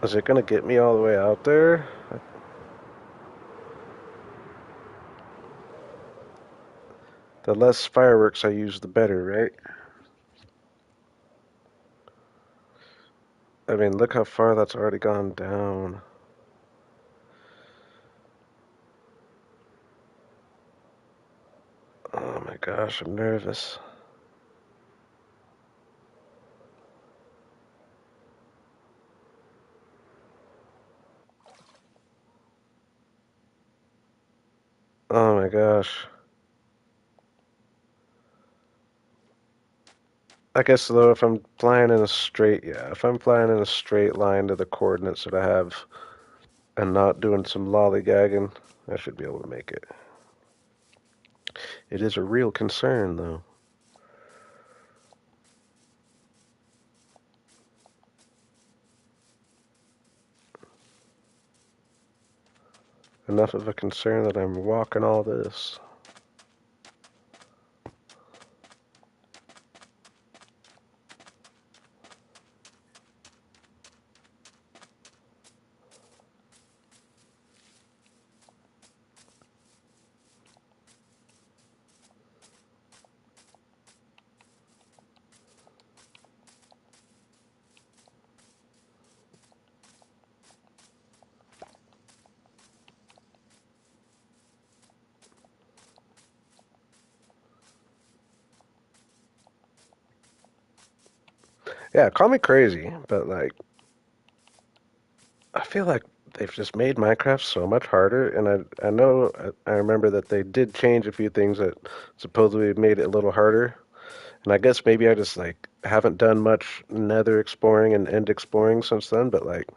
Is it gonna get me all the way out there? The less fireworks I use, the better, right? I mean, look how far that's already gone down. Oh my gosh, I'm nervous. Oh my gosh. I guess though, if I'm flying in a straight, yeah, if I'm flying in a straight line to the coordinates that I have and not doing some lollygagging, I should be able to make it. It is a real concern though. Enough of a concern that I'm walking all this. Yeah, call me crazy, but like, I feel like they've just made Minecraft so much harder, and I know I remember that they did change a few things that supposedly made it a little harder. And I guess maybe I just like haven't done much nether exploring and end exploring since then, but like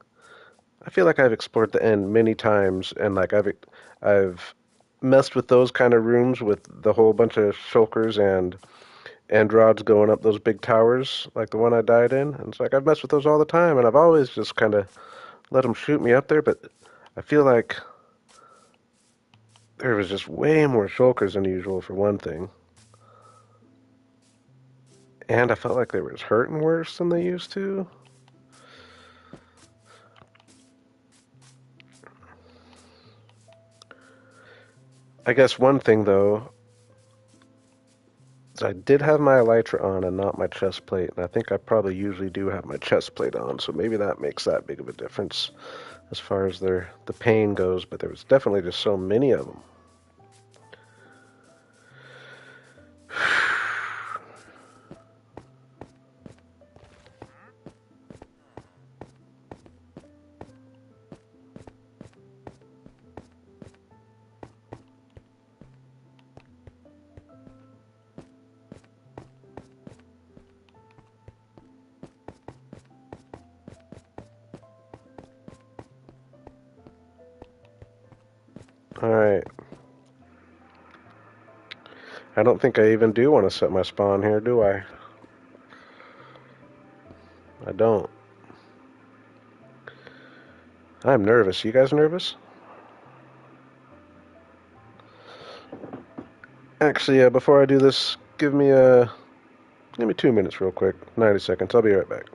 I feel like I've explored the end many times, and like I've messed with those kind of rooms with the whole bunch of shulkers and rods going up those big towers, like the one I died in. And it's like I've messed with those all the time, and I've always just kind of let them shoot me up there. But I feel like there was just way more shulkers than usual for one thing, and I felt like they were just hurting worse than they used to. I guess one thing though, is I did have my elytra on and not my chest plate, and I think I probably usually do have my chest plate on, so maybe that makes that big of a difference as far as the pain goes. But there was definitely just so many of them. Alright. I don't think I even do want to set my spawn here, do I? I don't. I'm nervous. You guys nervous? Actually, before I do this, give me 2 minutes real quick. 90 seconds. I'll be right back.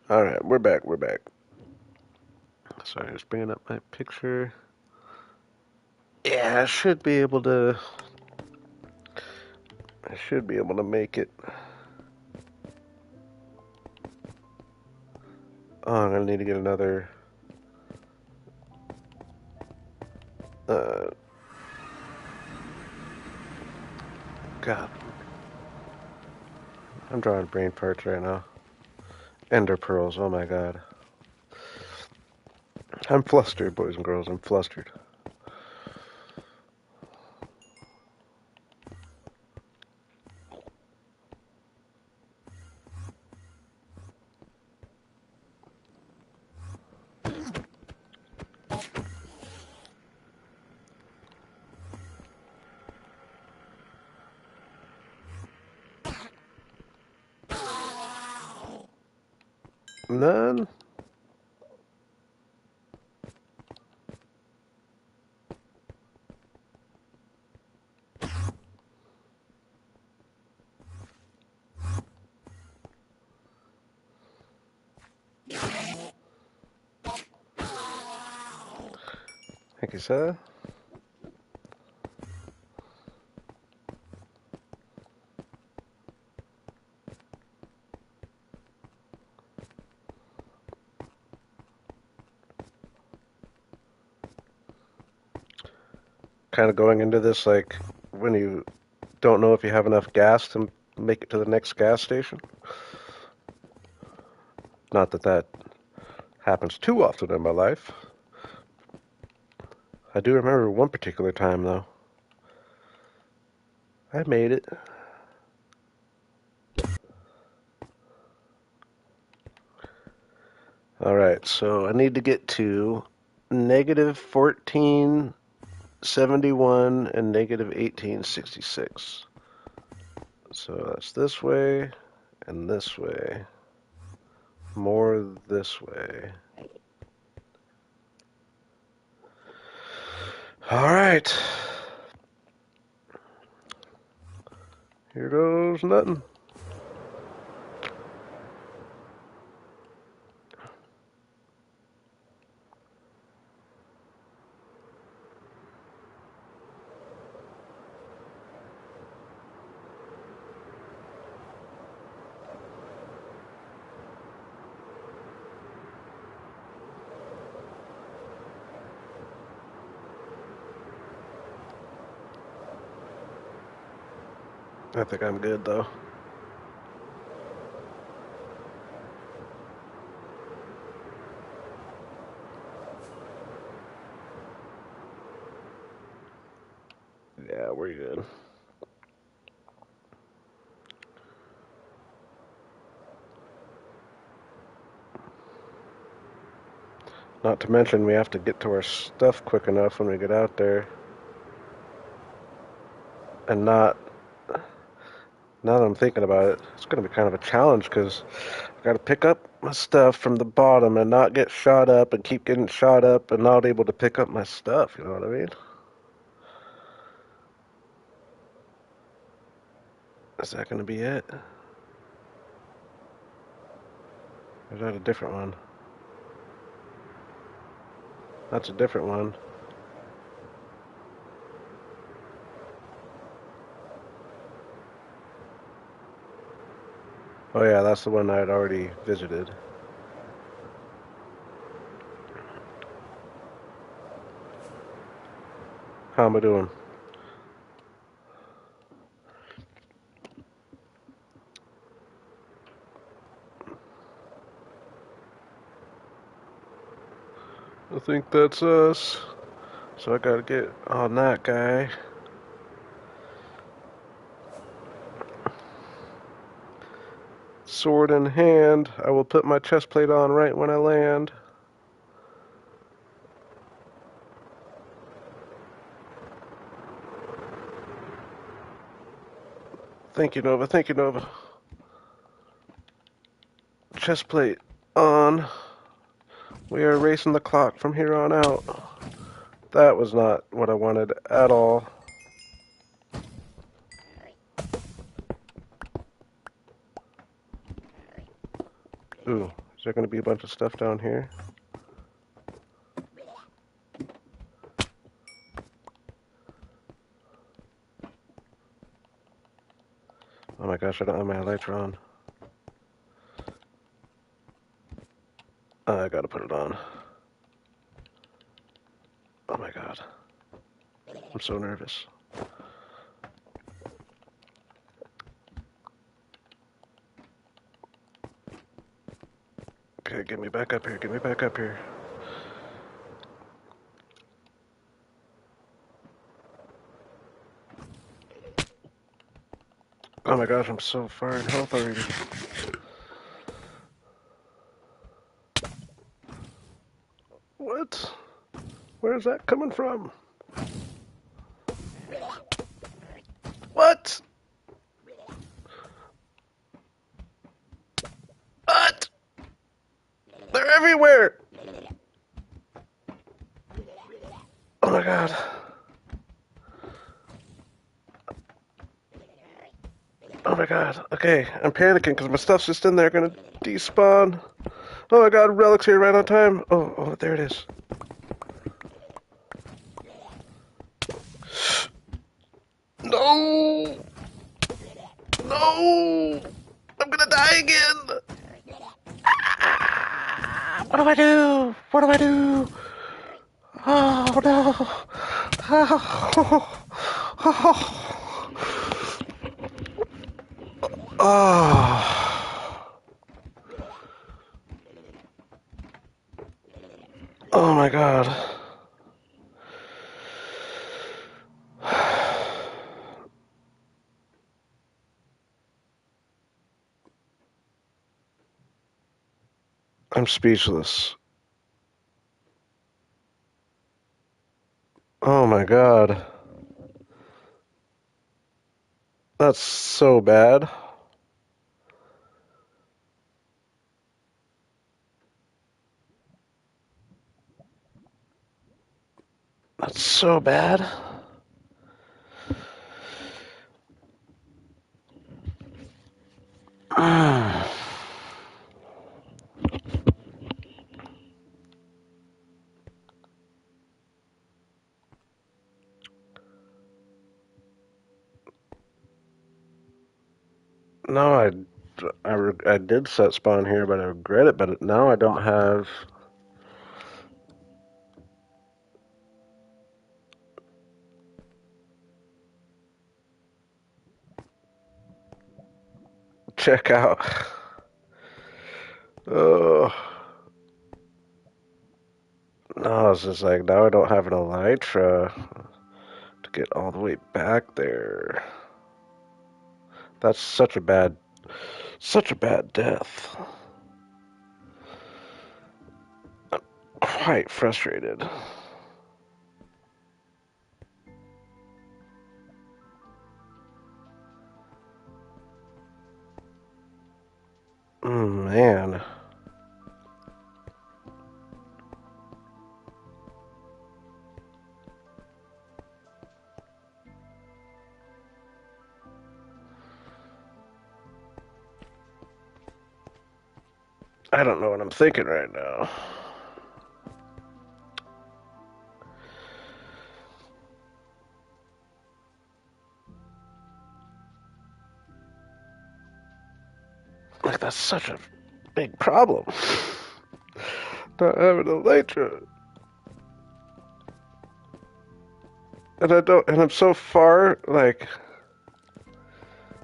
Alright, we're back. We're back. Sorry, just bringing up my picture. Yeah, I should be able to. I should be able to make it. Oh, I'm gonna need to get another. Uh, God, I'm drawing brain parts right now. Ender pearls. Oh my God, I'm flustered, boys and girls. I'm flustered. None. Thank you, sir. Kind of going into this like when you don't know if you have enough gas to make it to the next gas station. Not that that happens too often in my life. I do remember one particular time, though. I made it. Alright, so I need to get to negative 1471 and negative 1866. So that's this way and this way. More this way. Alright. Here goes nothing. I think I'm good though. Yeah, we're good. Not to mention we have to get to our stuff quick enough when we get out there. And not, now that I'm thinking about it, it's going to be kind of a challenge because I got to pick up my stuff from the bottom and not get shot up and keep getting shot up and not able to pick up my stuff. You know what I mean? Is that going to be it? Or is that a different one? That's a different one. Oh yeah, that's the one I had already visited. How am I doing? I think that's us. So I gotta get on that guy. Sword in hand. I will put my chest plate on right when I land. Thank you, Nova. Thank you, Nova. Chest plate on. We are racing the clock from here on out. That was not what I wanted at all. Ooh, is there going to be a bunch of stuff down here? Oh my gosh, I don't have my lights on. I gotta put it on. Oh my god. I'm so nervous. Okay, get me back up here. Get me back up here. Oh my gosh, I'm so far in health already. What? Where's that coming from? What? What? They're everywhere! Oh my god. Oh my god. Okay, I'm panicking because my stuff's just in there gonna despawn. Oh my god, relics here right on time. Oh, there it is. No! No! I'm gonna die again! What do I do? What do I do? Oh no! Oh, oh, oh my god. I'm speechless. Oh my god. That's so bad. That's so bad. No, I did set spawn here, but I regret it. But now I don't have. check out. Oh, no, it's just like now I don't have an elytra to get all the way back there. That's such a bad death. I'm quite frustrated. Man. I don't know what I'm thinking right now. Like, that's such a big problem. Not having a elytra. And I'm so far, like,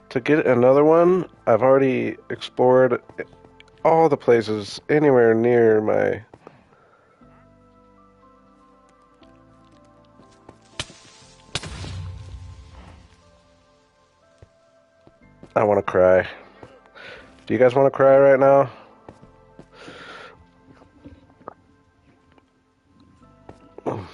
to get another one, I've already explored all the places anywhere near my... I want to cry. Do you guys want to cry right now? I'm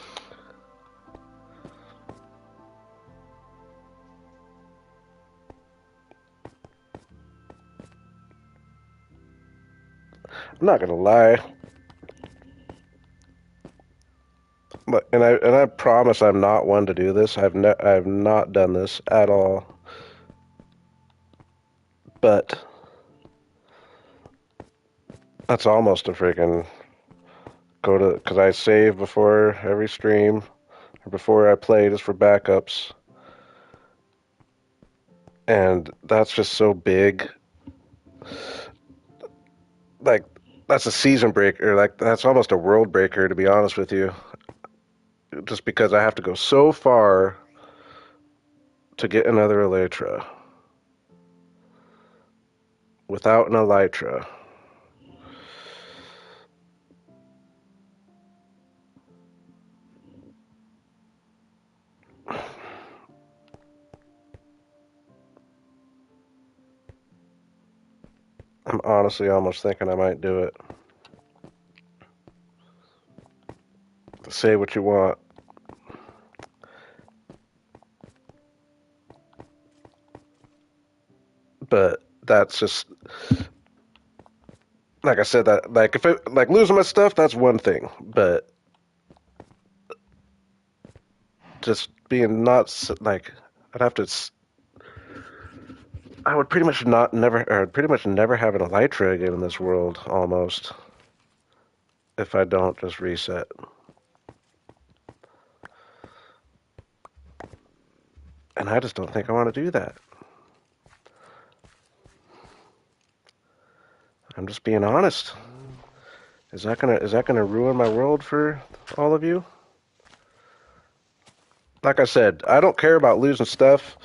not gonna lie, but and I promise I'm not one to do this. I've not done this at all. But that's almost a freaking go to because I save before every stream or before I play just for backups, and that's just so big. Like that's a season breaker. Like that's almost a world breaker to be honest with you. Just because I have to go so far to get another elytra without an elytra. I'm honestly almost thinking I might do it. Say what you want. But that's just like I said that like if it like losing my stuff that's one thing, but just being not like I'd have to I would pretty much not never or pretty much never have an elytra again in this world almost if I don't just reset. And I just don't think I want to do that. I'm just being honest. Is that gonna ruin my world for all of you? Like I said, I don't care about losing stuff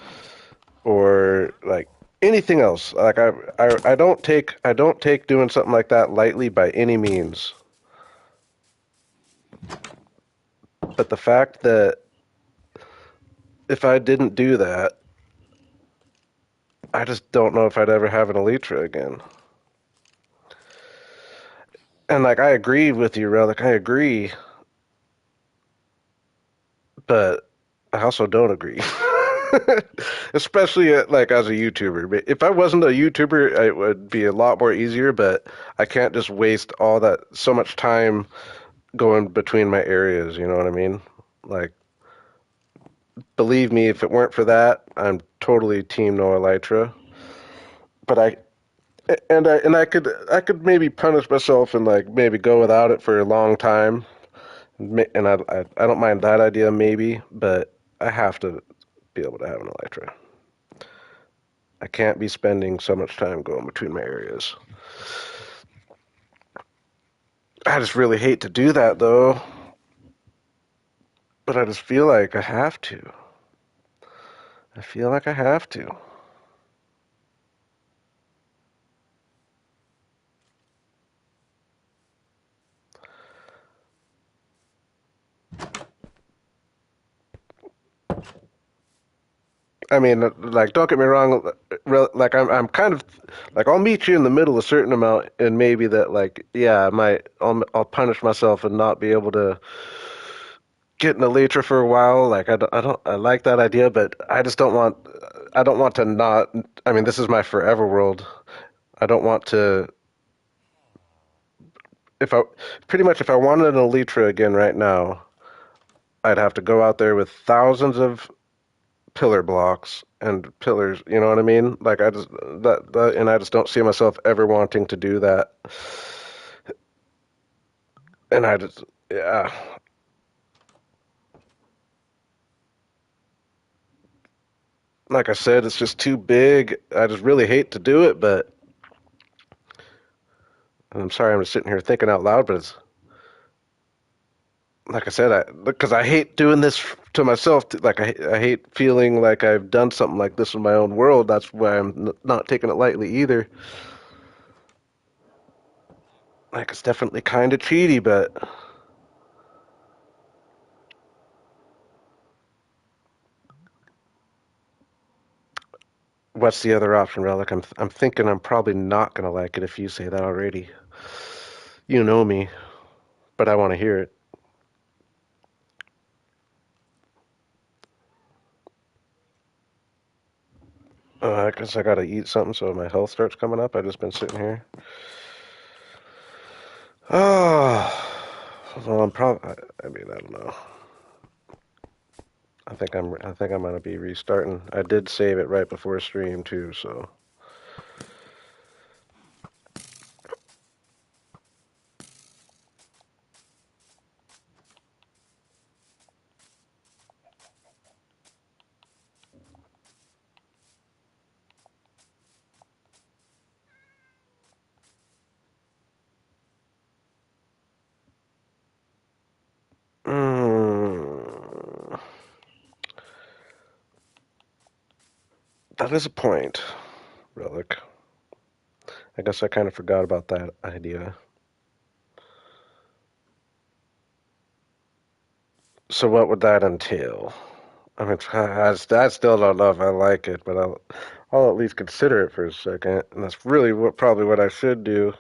or like anything else. Like I don't take doing something like that lightly by any means. But the fact that if I didn't do that, I just don't know if I'd ever have an elytra again. And like I agree with you, Relic. I agree, but I also don't agree. Especially like as a YouTuber. But if I wasn't a YouTuber, it would be a lot more easier. But I can't just waste all that so much time going between my areas. You know what I mean? Like, believe me, if it weren't for that, I'm totally team no elytra. But I could maybe punish myself and like maybe go without it for a long time, and I don't mind that idea maybe, but I have to be able to have an elytra. I can't be spending so much time going between my areas. I just really hate to do that though, but I just feel like I have to. I feel like I have to. I mean, like, don't get me wrong. Like, I'm kind of like I'll meet you in the middle a certain amount, and maybe that, like, yeah, I'll punish myself and not be able to get in Elytra for a while. Like, I like that idea, but I don't want to not. I mean, this is my forever world. I don't want to. If I pretty much if I wanted an Elytra again right now, I'd have to go out there with thousands of pillar blocks and pillars. You know what I mean? Like and I just don't see myself ever wanting to do that. And I just, yeah, like I said, it's just too big. I just really hate to do it, but I'm sorry, I'm just sitting here thinking out loud. But it's like I said, because I hate doing this to myself. Like I hate feeling like I've done something like this in my own world. That's why I'm not taking it lightly either. Like it's definitely kind of cheaty, but what's the other option, Relic? I'm thinking I'm probably not gonna like it if you say that already. You know me, but I want to hear it. I guess I gotta eat something so my health starts coming up. I've just been sitting here. Oh, well, I'm probably. I mean, I don't know. I think I'm gonna be restarting. I did save it right before stream too, so. Mm, that is a point, Relic. I guess I kind of forgot about that idea. So what would that entail? I mean, I still don't know if I like it, but I'll at least consider it for a second. And that's really probably what I should do.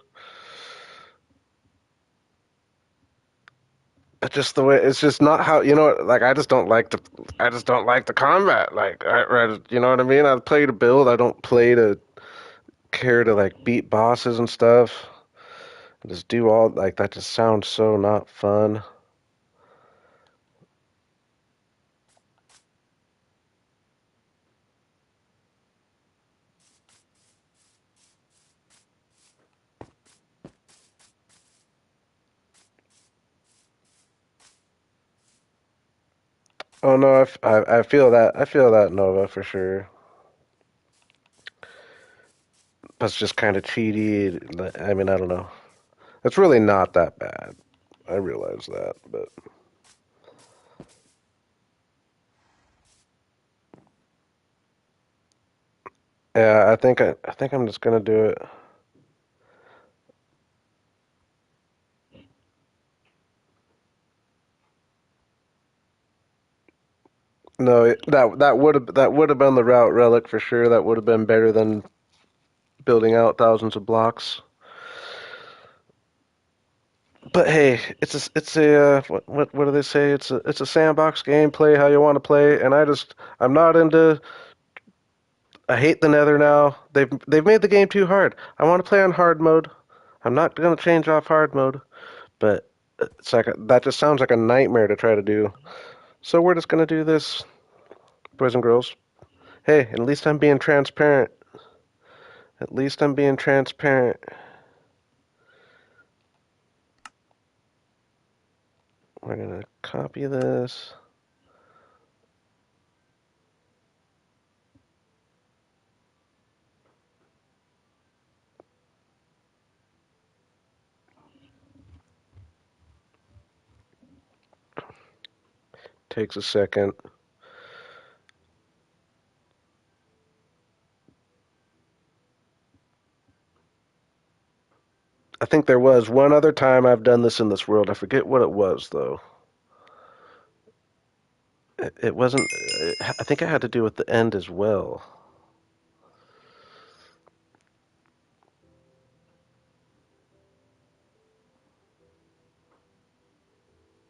It's just the way. It's just not how Like I just don't like the combat. Like you know what I mean. I play to build. I don't play to care to like beat bosses and stuff. I just do all like that. Just sounds so not fun. Oh no, I feel that. I feel that Nova for sure. That's just kind of cheaty. I mean, I don't know. It's really not that bad. I realize that, but yeah, I think I'm just gonna do it. No, that would have been the route, Relic, for sure. That would have been better than building out thousands of blocks. But hey, it's a what do they say? It's a sandbox game. Play how you want to play, and I'm not into. I hate the Nether now. They've made the game too hard. I want to play on hard mode. I'm not gonna change off hard mode, but that just sounds like a nightmare to try to do. So we're just gonna do this, boys and girls. Hey, at least I'm being transparent. At least I'm being transparent. We're gonna copy this. Takes a second. I think there was one other time I've done this in this world. I forget what it was though. It wasn't. I think it had to do with the end as well.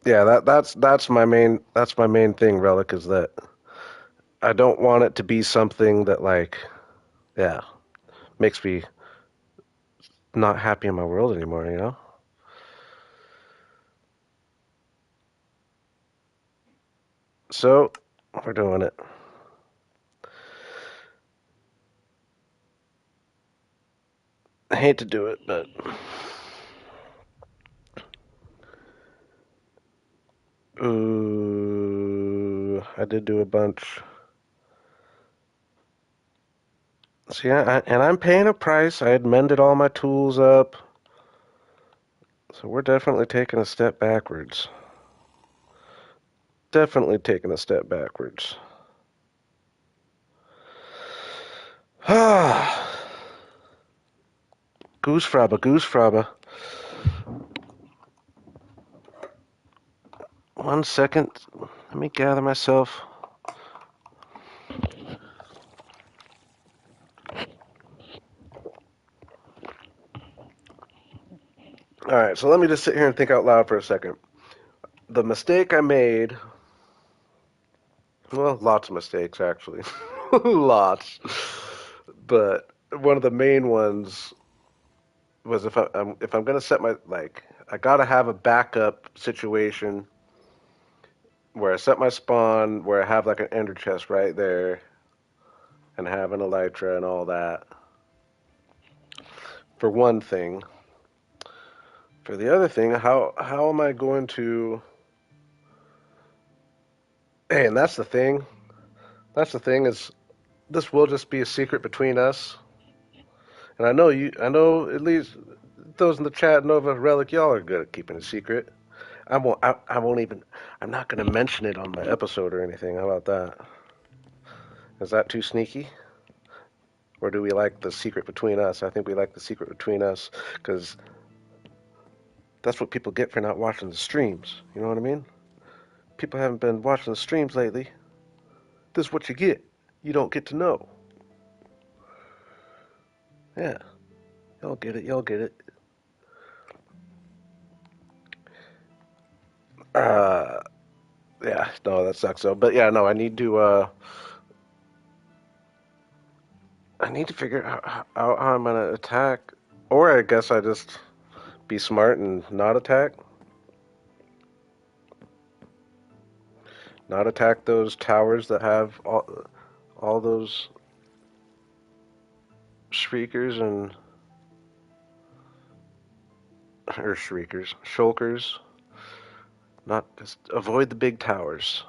Yeah, that's my main thing, Relic, is that I don't want it to be something that like, yeah, makes me not happy in my world anymore, you know? So, we're doing it. I hate to do it, but ooh, I did do a bunch. So yeah, and I'm paying a price. I had mended all my tools up. So we're definitely taking a step backwards. Definitely taking a step backwards. Ah, goosefrabber, goosefrabber. 1 second. Let me gather myself. All right, so let me just sit here and think out loud for a second. The mistake I made, well, lots of mistakes actually, lots, but one of the main ones was if I'm gonna set my like I gotta have a backup situation where I set my spawn where I have like an ender chest right there and have an elytra and all that for one thing. For the other thing, how am I going to? Hey, and that's the thing. That's the thing is this will just be a secret between us. And I know at least those in the chat, Nova, Relic, y'all are good at keeping a secret. I won't even, I'm not going to mention it on my episode or anything. How about that? Is that too sneaky? Or do we like the secret between us? I think we like the secret between us because that's what people get for not watching the streams. You know what I mean? People haven't been watching the streams lately. This is what you get. You don't get to know. Yeah, y'all get it. Y'all get it. Uh, yeah, no, that sucks though. But yeah, no, I need to figure out how I'm gonna attack, or I guess I just be smart and not attack, not attack those towers that have all those shriekers and or shriekers, shulkers. Not just avoid the big towers.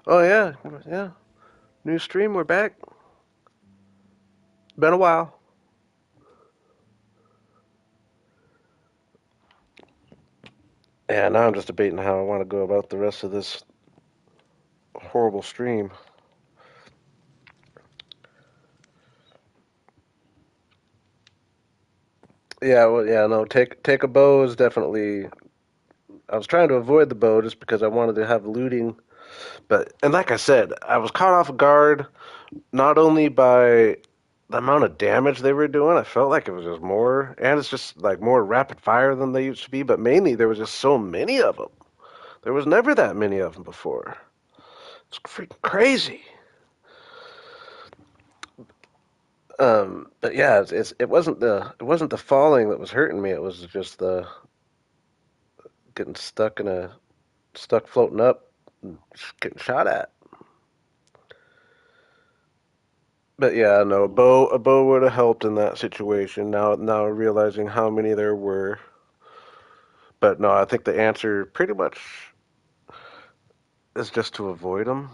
Oh yeah, yeah. New stream, we're back. Been a while. Yeah, now I'm just debating how I want to go about the rest of this horrible stream. Yeah, well, yeah, no. Take a bow is definitely. I was trying to avoid the bow just because I wanted to have looting, but and like I said, I was caught off guard not only by the amount of damage they were doing. I felt like it was just more, and it's just like more rapid fire than they used to be. But mainly, there was just so many of them. There was never that many of them before. It's freaking crazy. But yeah, it wasn't the falling that was hurting me. It was just the getting stuck floating up, and getting shot at. But yeah, no, a bow would have helped in that situation. Now realizing how many there were. But no, I think the answer pretty much is just to avoid them.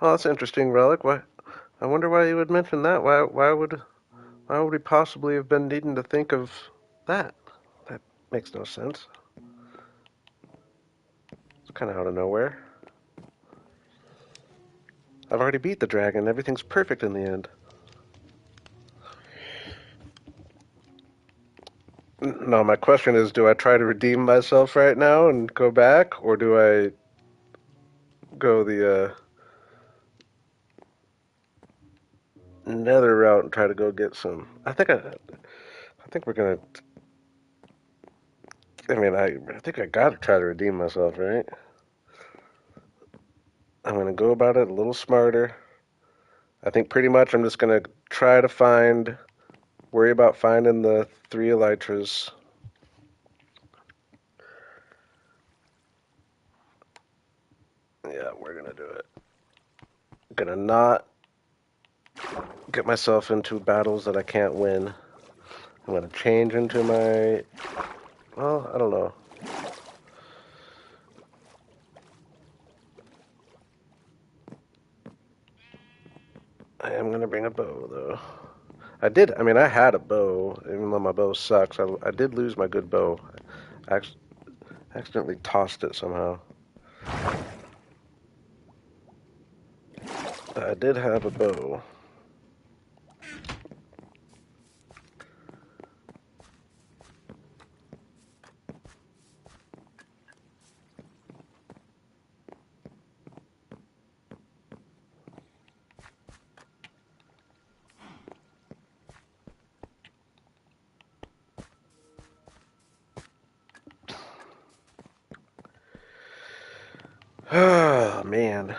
Oh, that's interesting, Relic. Why? I wonder why you would mention that. Why would we possibly have been needing to think of that? That makes no sense. It's kind of out of nowhere. I've already beat the dragon. Everything's perfect in the end. No, my question is, do I try to redeem myself right now and go back, or do I go the nether route and try to go get some? I think we're gonna. I think I gotta try to redeem myself, right? I'm gonna go about it a little smarter. I think pretty much I'm just gonna try to worry about finding the 3 elytras. Yeah, we're gonna do it. Gonna not get myself into battles that I can't win. I'm gonna change into my. Well, I don't know. I am gonna bring a bow though. I had a bow, even though my bow sucks. I did lose my good bow. I accidentally tossed it somehow. I did have a bow. Oh, man.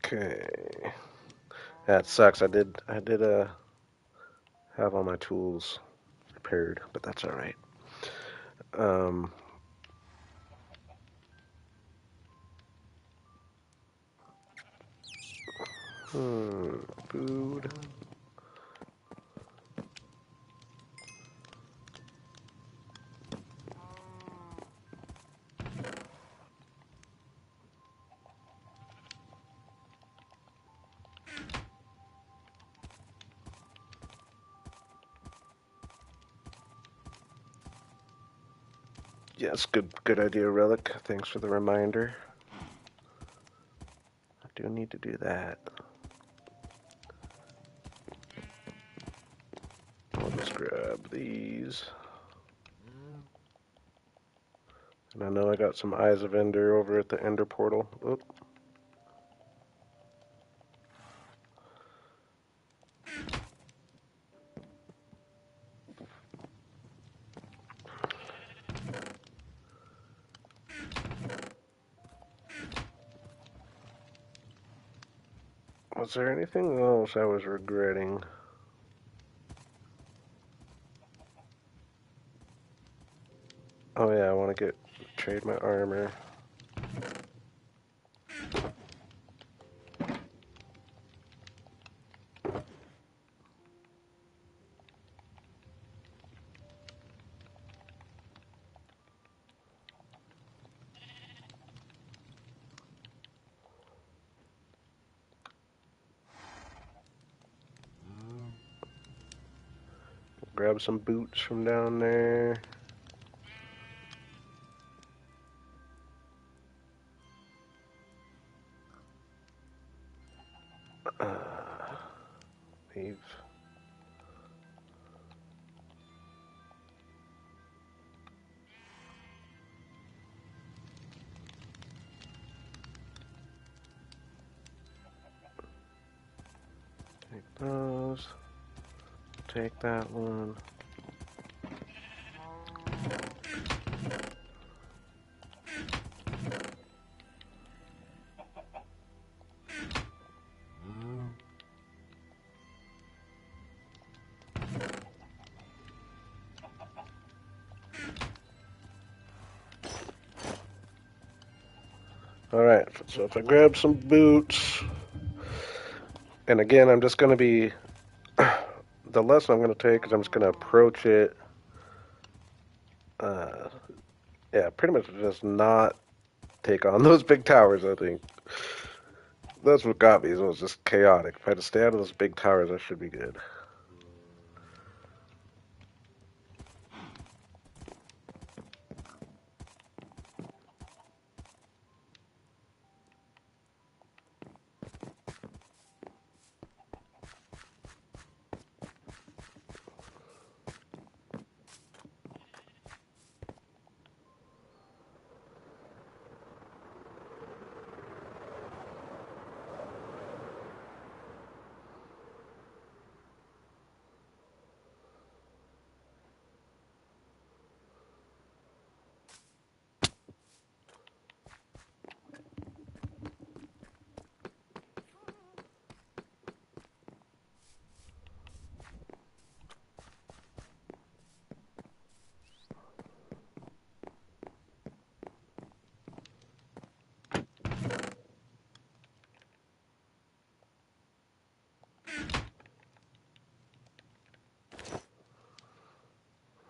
Okay. That sucks. I did have all my tools prepared, but that's all right. Um, Food. Yes, good idea, Relic. Thanks for the reminder. I do need to do that. I'll just grab these. And I know I got some Eyes of Ender over at the Ender portal. Oop. Was there anything else I was regretting? Oh yeah, I want to trade my armor. Grab some boots from down there. Leave. Take those. Take that one. Alright, so if I grab some boots, and again, I'm just going to be, the lesson I'm going to take is I'm just going to approach it, yeah, pretty much just not take on those big towers, I think. That's what got me. It was just chaotic. If I had to stay out of those big towers, I should be good.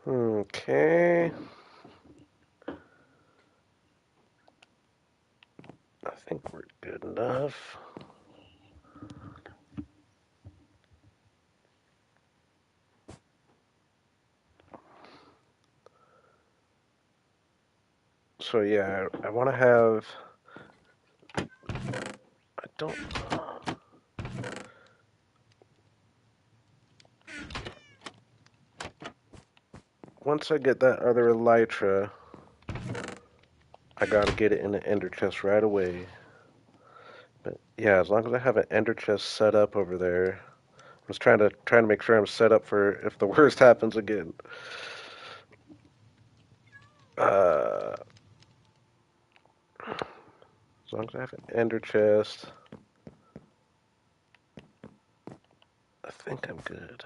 Okay. I think we're good enough. So yeah, I want to have. I don't. Once I get that other elytra, I gotta get it in the ender chest right away. But yeah, as long as I have an ender chest set up over there, I was trying to make sure I'm set up for if the worst happens again. Uh, as long as I have an ender chest, I think I'm good.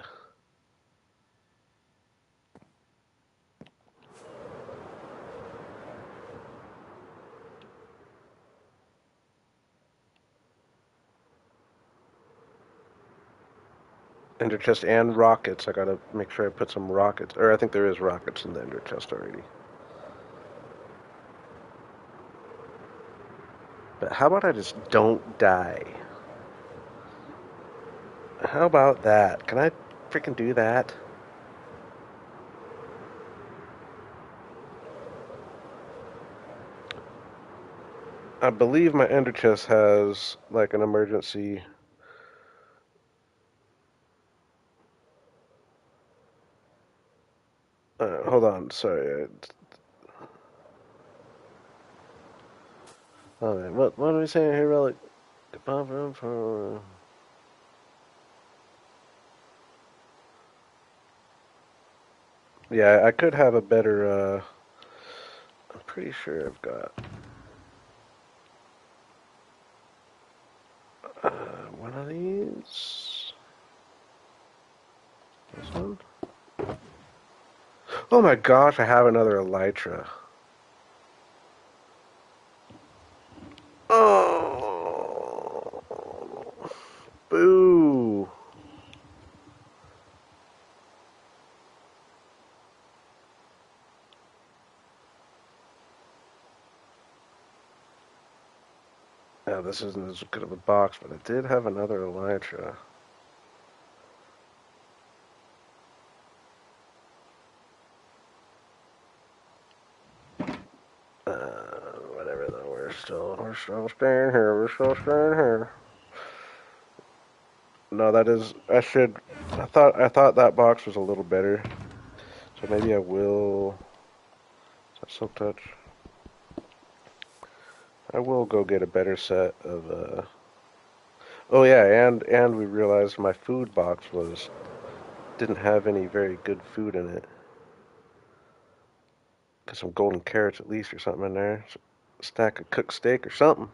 Ender chest and rockets. I gotta make sure I put some rockets, or I think there is rockets in the ender chest already. But how about I just don't die? How about that? Can I freaking do that? I believe my ender chest has like an emergency. Hold on, sorry. Oh, man. What are we saying here, relic? Yeah, I could have a better. I'm pretty sure I've got uh, one of these. This one. Oh my gosh, I have another elytra. Oh, boo. Yeah, this isn't as good of a box, but I did have another elytra. Whatever though, we're still staying here. We're still staying here. No, that is. I should. I thought that box was a little better, so maybe I will. Is that silk touch? I will go get a better set of. Oh yeah, and we realized my food box was didn't have any very good food in it. Got some golden carrots at least or something in there. A stack of cooked steak or something.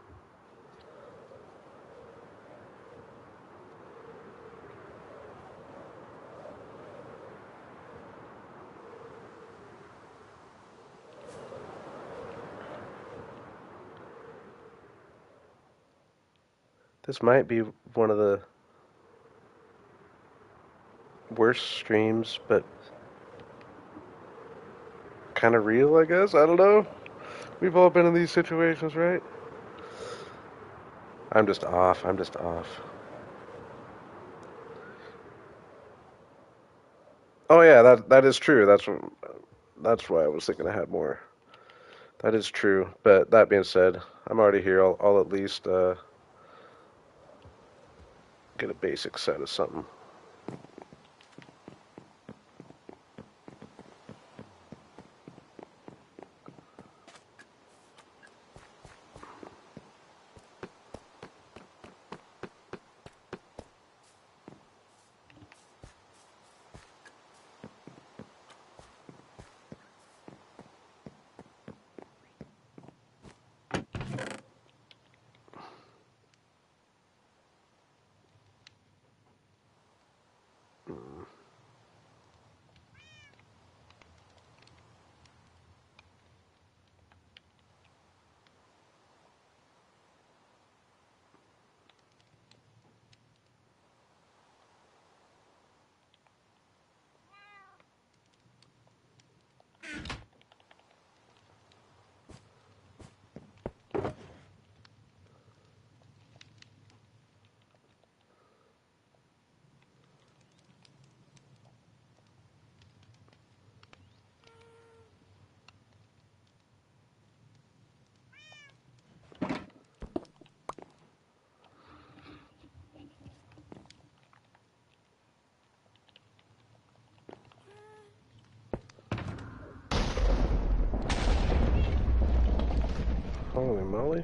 This might be one of the worst streams, but kind of real, I guess. I don't know. We've all been in these situations, right? I'm just off. I'm just off. Oh yeah, that is true. That's why I was thinking I had more. That is true. But that being said, I'm already here. I'll at least get a basic set of something. Holy moly.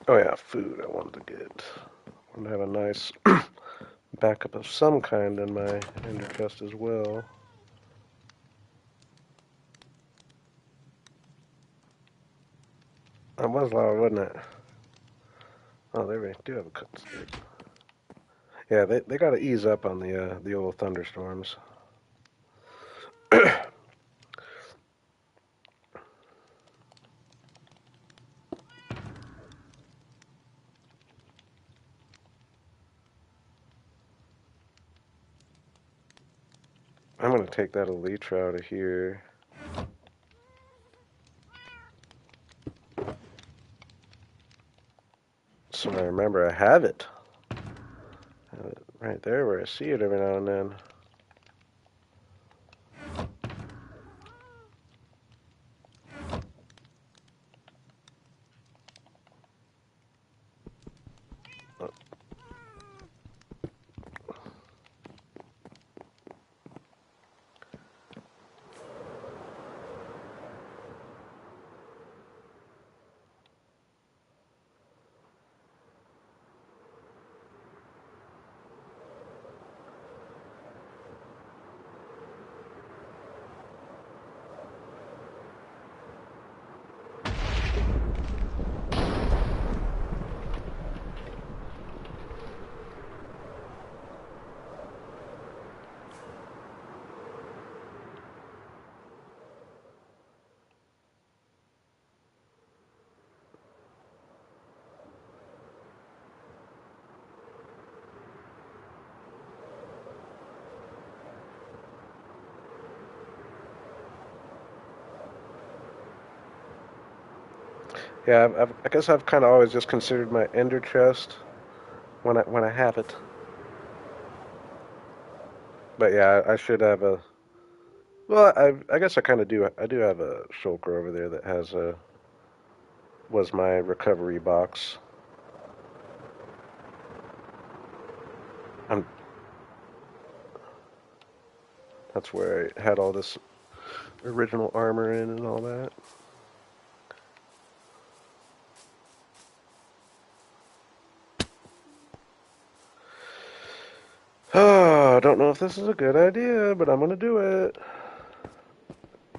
Oh yeah, food I wanted to get. I want to have a nice backup of some kind in my ender chest as well. That was loud, wasn't it? Oh, there we do have a cut stick. Yeah, they got to ease up on the old thunderstorms. I'm gonna take that elytra out of here. So I remember I have it. Have it right there where I see it every now and then. Yeah, I guess I've kind of always just considered my ender chest when I have it. But yeah, I should have a. Well, I guess I kind of do. I do have a shulker over there that has a was my recovery box. I'm That's where I had all this original armor in and all that. Oh, I don't know if this is a good idea, but I'm gonna do it.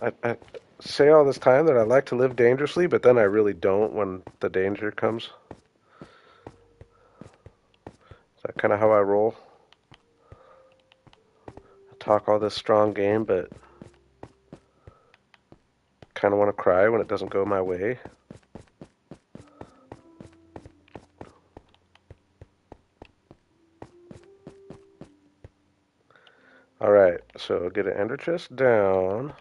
I say all this time that I like to live dangerously, but then I really don't when the danger comes. Is that kind of how I roll? I talk all this strong game, but Kind of want to cry when it doesn't go my way. Alright, so get an ender chest down.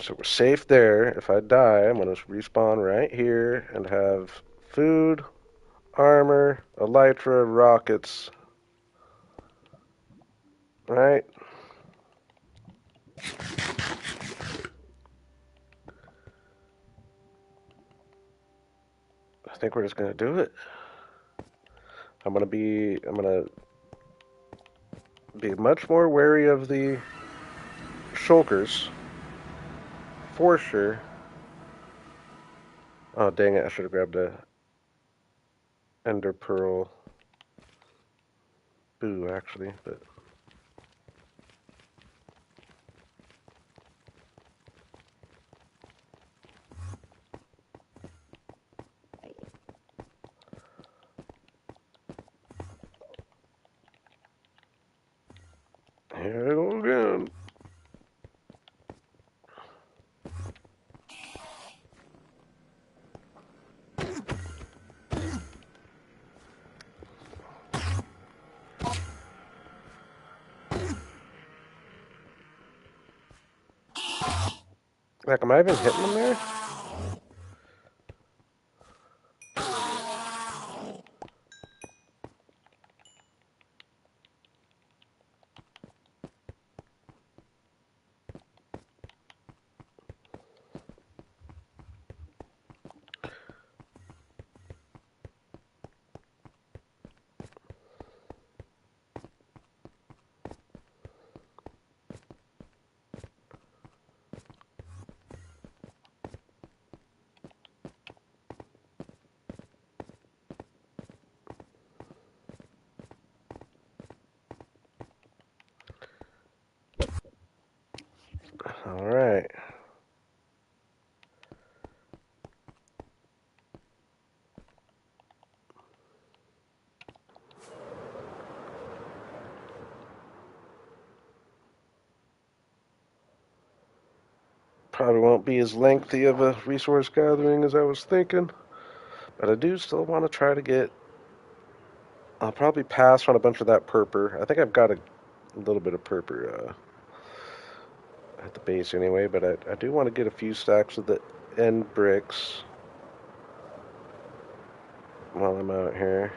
So we're safe there. If I die, I'm going to respawn right here and have food, armor, elytra, rockets. Right? I think we're just going to do it. I'm going to be much more wary of the shulkers. For sure. Oh, dang it. I should have grabbed a ender pearl. Boo, actually, but here I go again. Like, am I even hitting them there? Alright. Probably won't be as lengthy of a resource gathering as I was thinking, but I do still want to try to get. I'll probably pass on a bunch of that purple. I think I've got a little bit of purple at the base anyway, but I do want to get a few stacks of the end bricks while I'm out here.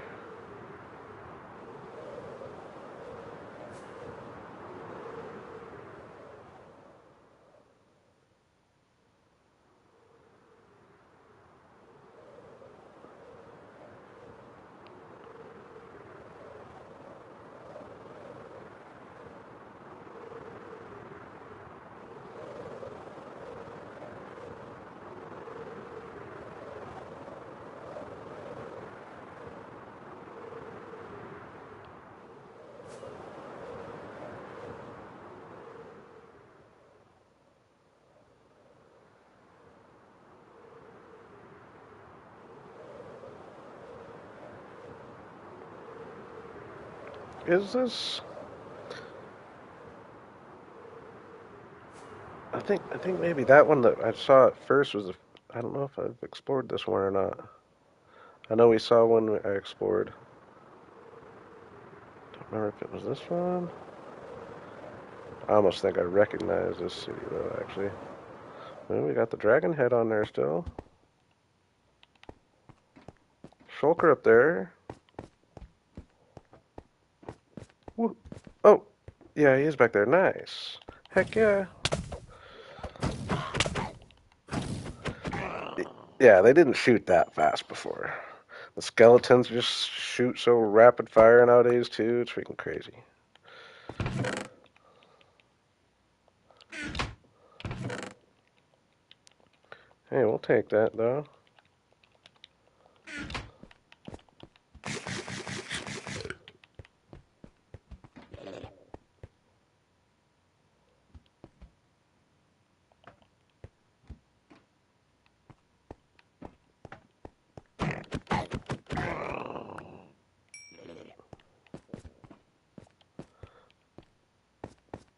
Is this? I think maybe that one that I saw at first was. I don't know if I've explored this one or not. I know we saw one I explored. Don't remember if it was this one. I almost think I recognize this city though. Actually, well, we got the dragon head on there still. Shulker up there. Woo. Oh, yeah, he is back there. Nice. Heck yeah. Yeah, they didn't shoot that fast before. The skeletons just shoot so rapid fire nowadays too. It's freaking crazy. Hey, we'll take that though.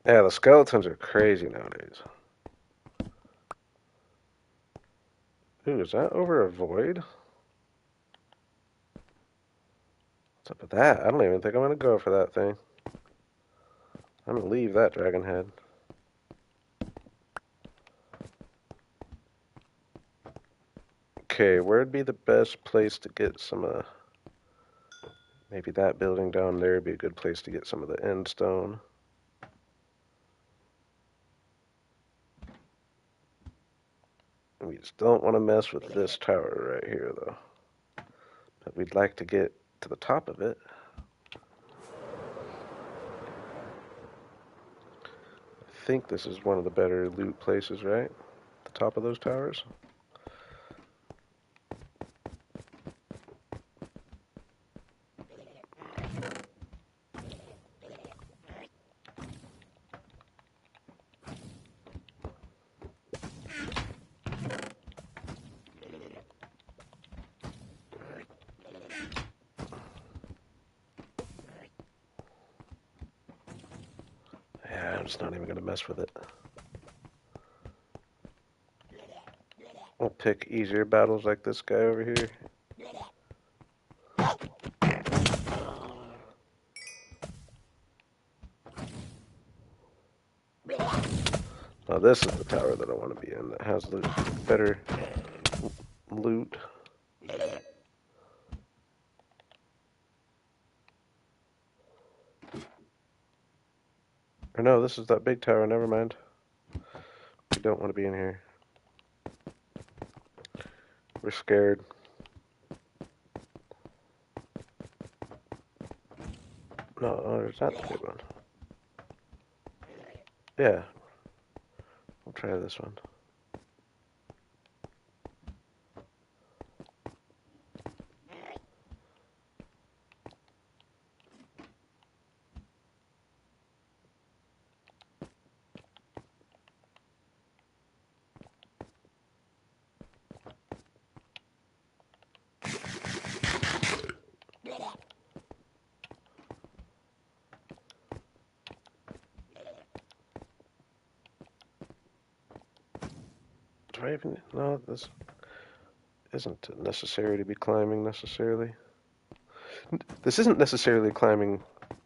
Yeah, the skeletons are crazy nowadays. Ooh, is that over a void? What's up with that? I don't even think I'm gonna go for that thing. I'm gonna leave that dragon head. Okay, where'd be the best place to get some, maybe that building down there would be a good place to get some of the end stone. We just don't want to mess with this tower right here, though. But we'd like to get to the top of it. I think this is one of the better loot places, right? The top of those towers. Yeah, I'm just not even going to mess with it. We'll pick easier battles like this guy over here. Now this is the tower that I want to be in that has the better loot. Or no, this is that big tower, never mind. We don't want to be in here. We're scared. No, oh, there's that big one. Yeah. We'll try this one. Do I even... No, this isn't necessary to be climbing necessarily. This isn't necessarily climbing...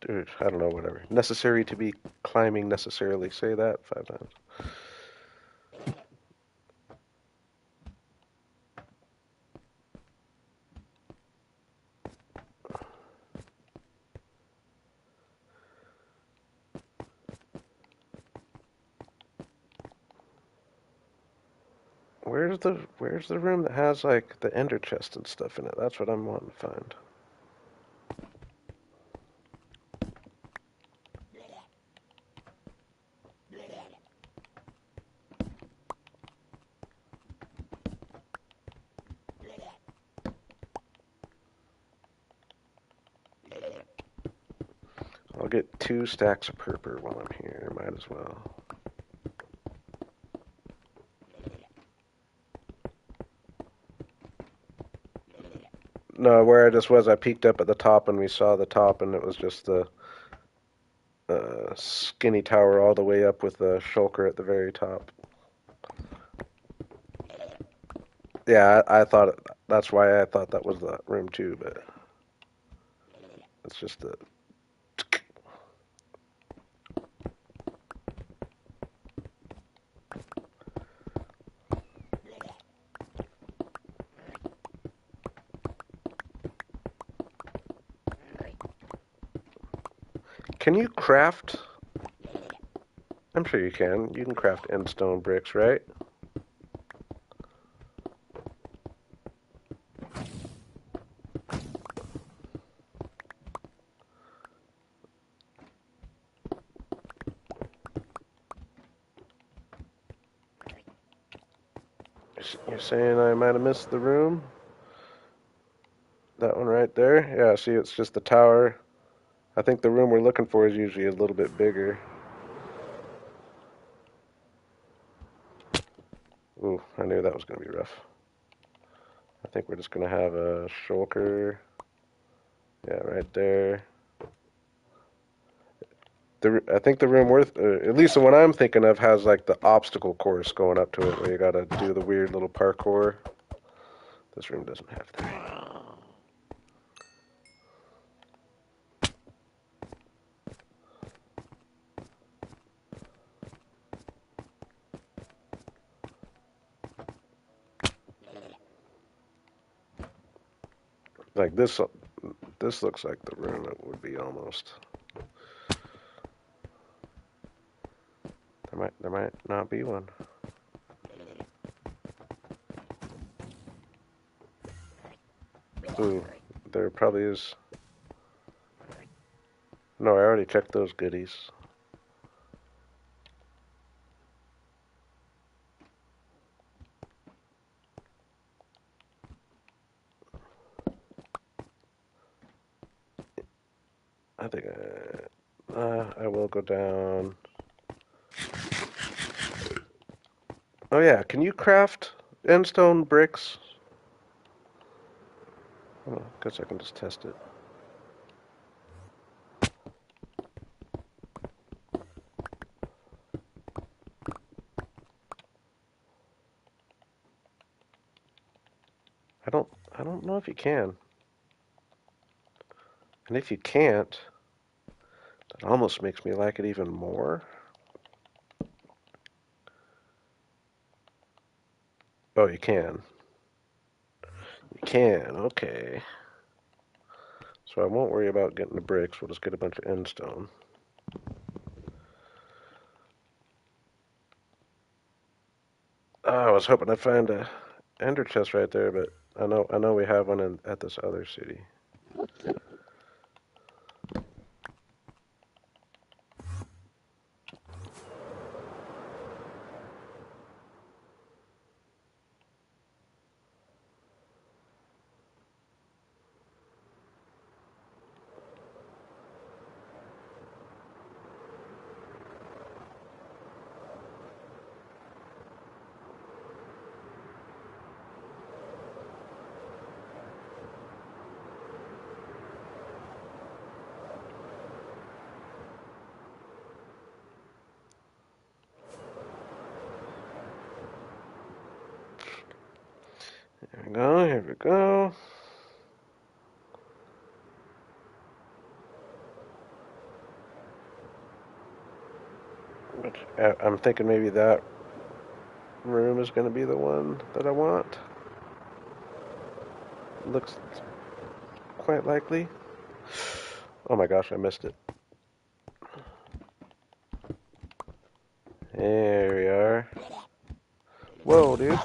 I don't know, whatever. Necessary to be climbing necessarily. Say that 5 times. Where's the room that has like the ender chest and stuff in it? That's what I'm wanting to find. I'll get 2 stacks of purple while I'm here. Might as well. No, where I just was, I peeked up at the top and we saw the top, and it was just the skinny tower all the way up with the shulker at the very top. Yeah, I thought that's why I thought that was the room too, but it's just the. Can you craft? I'm sure you can. You can craft end stone bricks, right? You're saying I might have missed the room? That one right there? Yeah, see, it's just the tower. I think the room we're looking for is usually a little bit bigger. Ooh, I knew that was going to be rough. I think we're just going to have a shulker. Yeah, right there. I think the room worth, at least the one I'm thinking of, has like the obstacle course going up to it, where you gotta do the weird little parkour. This room doesn't have that. Like this looks like the room it would be almost. There might not be one. Ooh, there probably is. No, I already checked those goodies. I think I will go down. Oh yeah, can you craft endstone bricks? Oh, guess I can just test it. I don't know if you can. And if you can't, that almost makes me like it even more. Oh, you can. You can, okay. So I won't worry about getting the bricks. We'll just get a bunch of endstone. Oh, I was hoping I'd find a ender chest right there, but I know we have one at this other city. Here we go, here we go. I'm thinking maybe that room is going to be the one that I want. Looks quite likely. Oh my gosh, I missed it. There we are. Whoa, dude.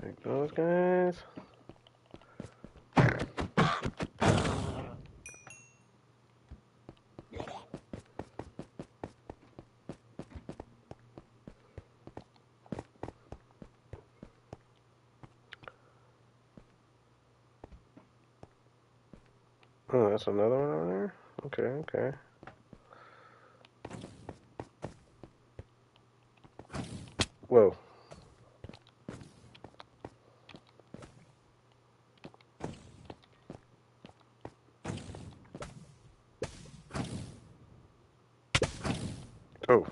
Take those guys. Oh, that's another one over there? Okay, okay. Whoa. Oh.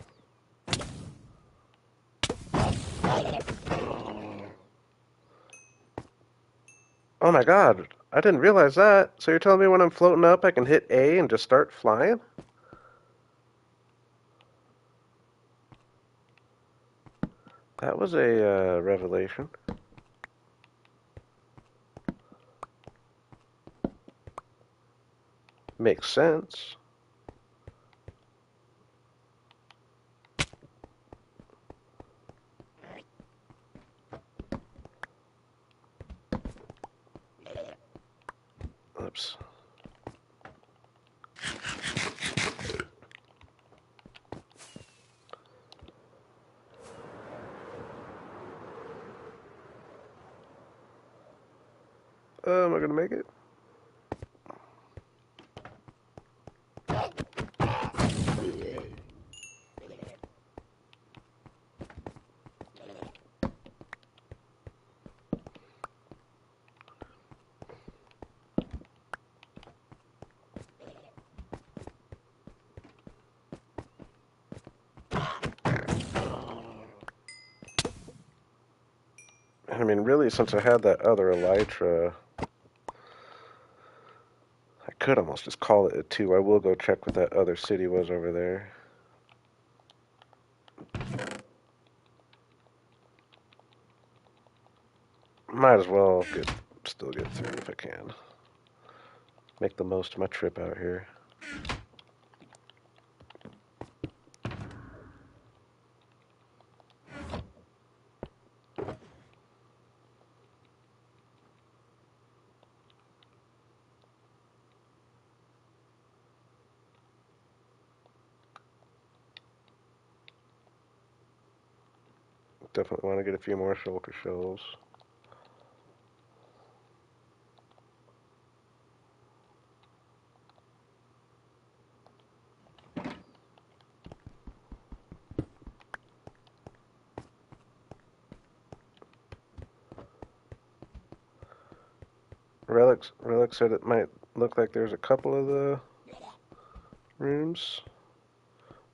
Oh my god. I didn't realize that. So you're telling me when I'm floating up I can hit A and just start flying? That was a revelation. Makes sense. Oops. Am I gonna make it? I mean, really, since I had that other elytra, I could almost just call it a 2. I will go check what that other city was over there. Might as well still get through if I can. Make the most of my trip out here. Definitely want to get a few more shulker shells. Relic said it might look like there's a couple of the rooms.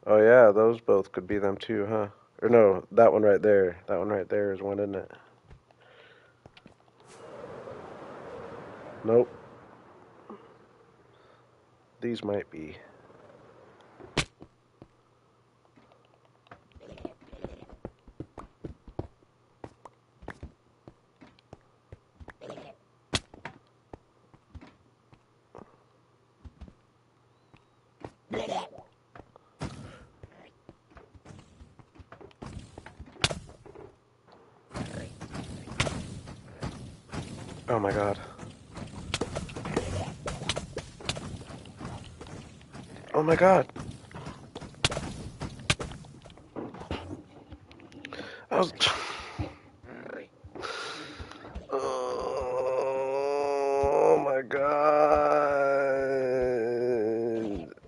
Oh yeah, those both could be them too, huh? Or no, that one right there. That one right there is one, isn't it? Nope. These might be. Oh my god. Oh my god. I was. Oh my god.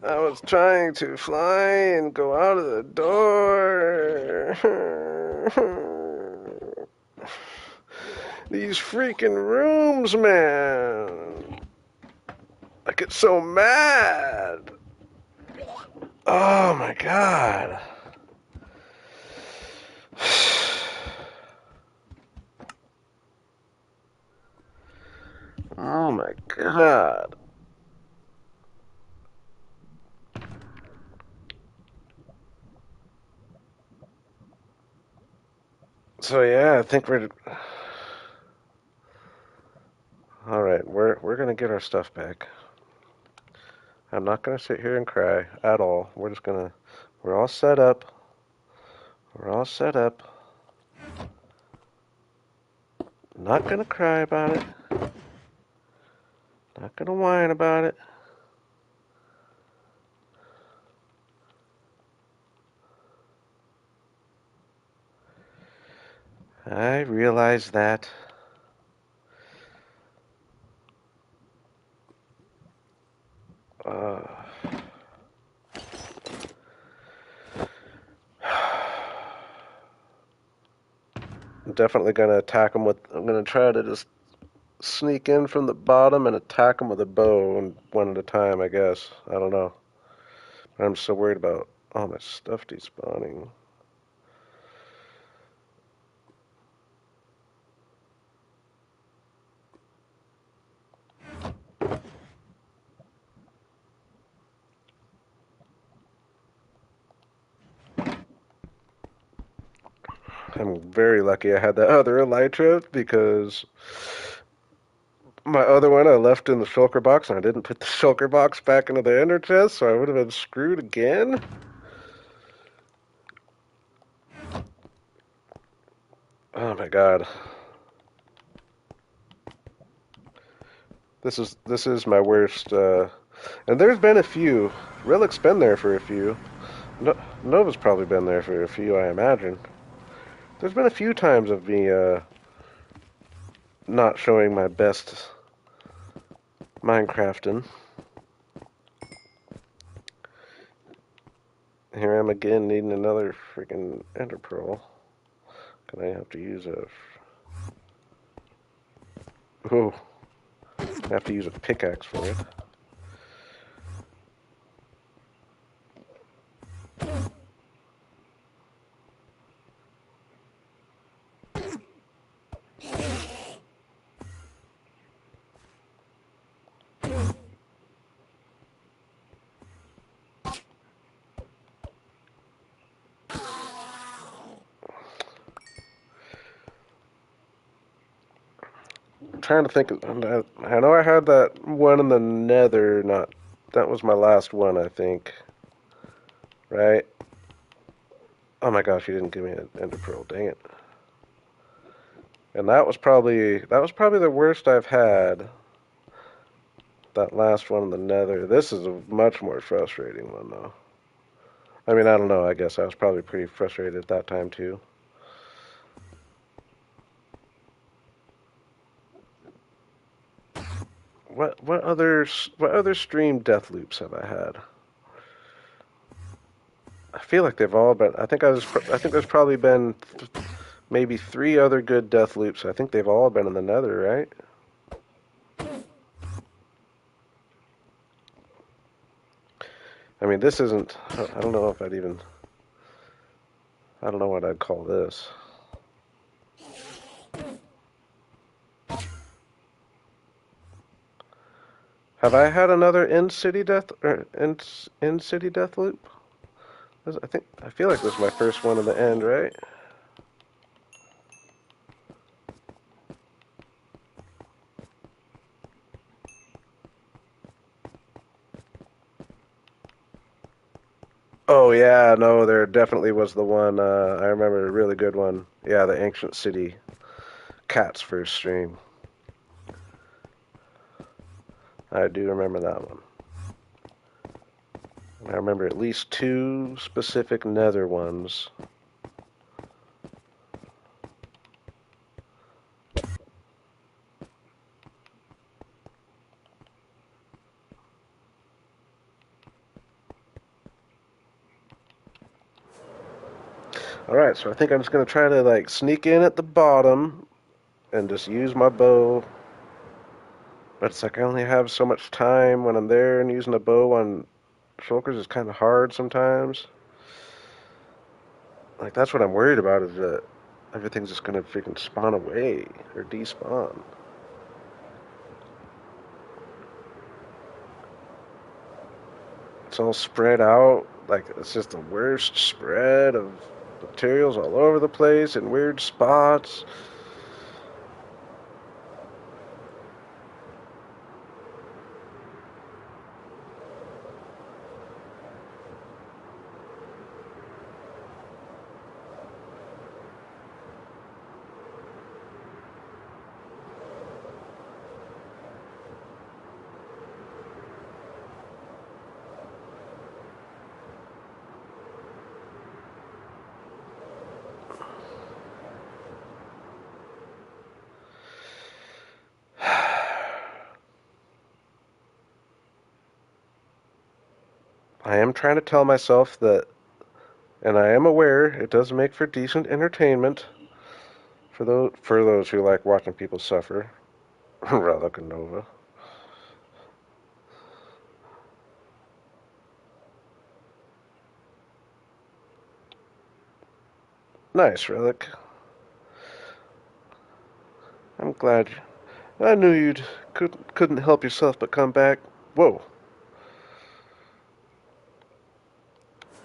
I was trying to fly and go out of the door. These freaking rooms, man. I get so mad. Oh my god. Oh my god. So yeah, I think we're all right. We're gonna get our stuff back. I'm not gonna sit here and cry at all. We're just gonna. We're all set up. We're all set up. Not gonna cry about it. Not gonna whine about it. I realize that. Uh, I'm definitely gonna attack him with. I'm gonna try to just sneak in from the bottom and attack him with a bow, one at a time. I guess. I don't know. But I'm so worried about all my stuff despawning. I'm very lucky I had that other elytra because my other one I left in the shulker box and I didn't put the shulker box back into the ender chest, so I would have been screwed again. Oh my god. This is my worst and there's been a few. Relic's been there for a few. Nova's probably been there for a few, I imagine. There's been a few times of me not showing my best Minecrafting. Here I am again needing another freaking ender pearl. Can I have to use a... Oh, I have to use a pickaxe for it. I'm trying to think. I know I had that one in the nether. Not that was my last one, I think. Right? Oh my gosh, you didn't give me an ender pearl. Dang it. And that was probably the worst I've had. That last one in the nether. This is a much more frustrating one though. I mean, I don't know. I guess I was probably pretty frustrated at that time too. What other stream death loops have I had? I feel like they've all been. I think there's probably been maybe three other good death loops. I think they've all been in the nether, right? I mean, this isn't. I don't know if I'd even. I don't know what I'd call this. Have I had another in-city death or in-city death loop? I feel like this is my first one in the end, right? Oh yeah, no, there definitely was the one. I remember a really good one. Yeah, the ancient city cat's first stream. I do remember that one. I remember at least two specific nether ones. Alright, so I think I'm just going to try to like sneak in at the bottom and just use my bow. But it's like I only have so much time when I'm there, and using a bow on shulkers is kind of hard sometimes. Like that's what I'm worried about is that everything's just going to freaking spawn away or despawn. It's all spread out. Like it's just the worst spread of materials all over the place in weird spots. I am trying to tell myself that, and I am aware it does make for decent entertainment for those who like watching people suffer. Relic and Nova. Nice, Relic. I'm glad. I knew you couldn't help yourself but come back. Whoa.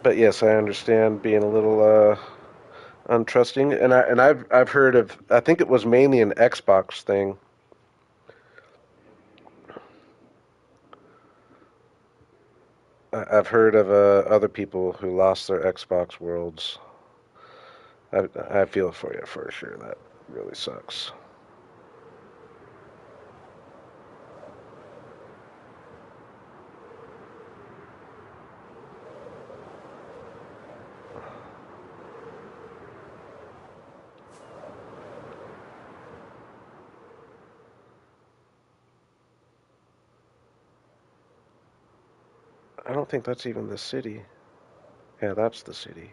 But yes, I understand being a little untrusting, and I've heard of. I think it was mainly an Xbox thing. I've heard of other people who lost their Xbox worlds. I feel for you for sure. That really sucks. I don't think that's even the city. Yeah, that's the city.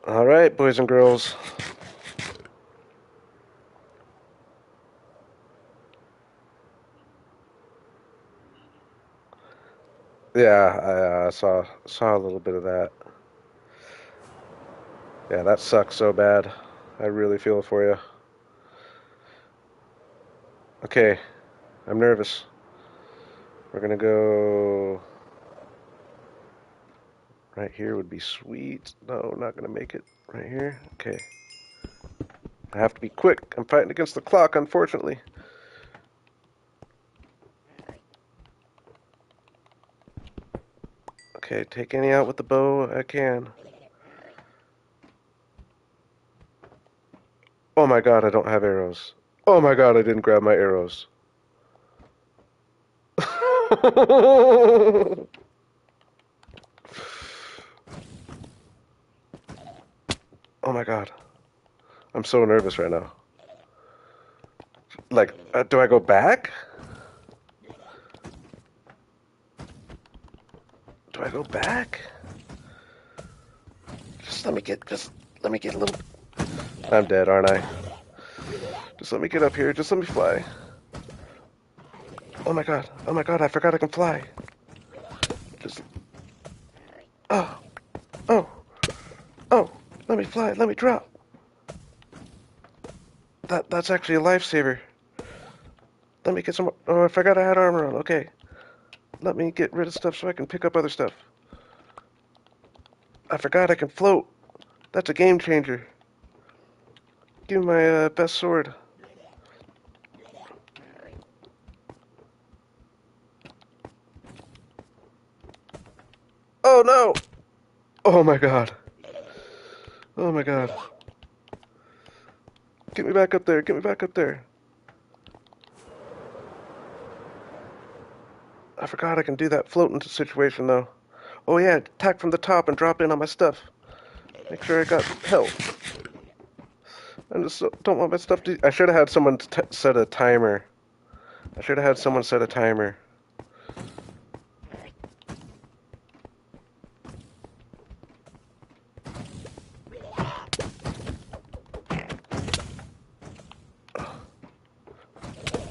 All right, boys and girls. Yeah, I saw a little bit of that. Yeah, that sucks so bad. I really feel for you. Okay, I'm nervous. We're gonna go right here would be sweet. No, not gonna make it. Right here. Okay. I have to be quick. I'm fighting against the clock, unfortunately. Okay, take any out with the bow I can. Oh my god, I don't have arrows. Oh my god, I didn't grab my arrows. Oh my god. I'm so nervous right now. Like, do I go back? Do I go back? Just let me get a little. I'm dead, aren't I? Just let me get up here. Just let me fly. Oh my god. Oh my god, I forgot I can fly. Just. Oh. Oh. Oh. Let me fly. Let me drop. That's actually a lifesaver. Let me get some. Oh, I forgot I had armor on. Okay. Let me get rid of stuff so I can pick up other stuff. I forgot I can float. That's a game changer. Give me my best sword. Oh no! Oh my god. Oh my god. Get me back up there. Get me back up there. I forgot I can do that floating situation though. Oh yeah, attack from the top and drop in on my stuff. Make sure I got health. I just don't want my stuff to. I should have had someone set a timer. I should have had someone set a timer.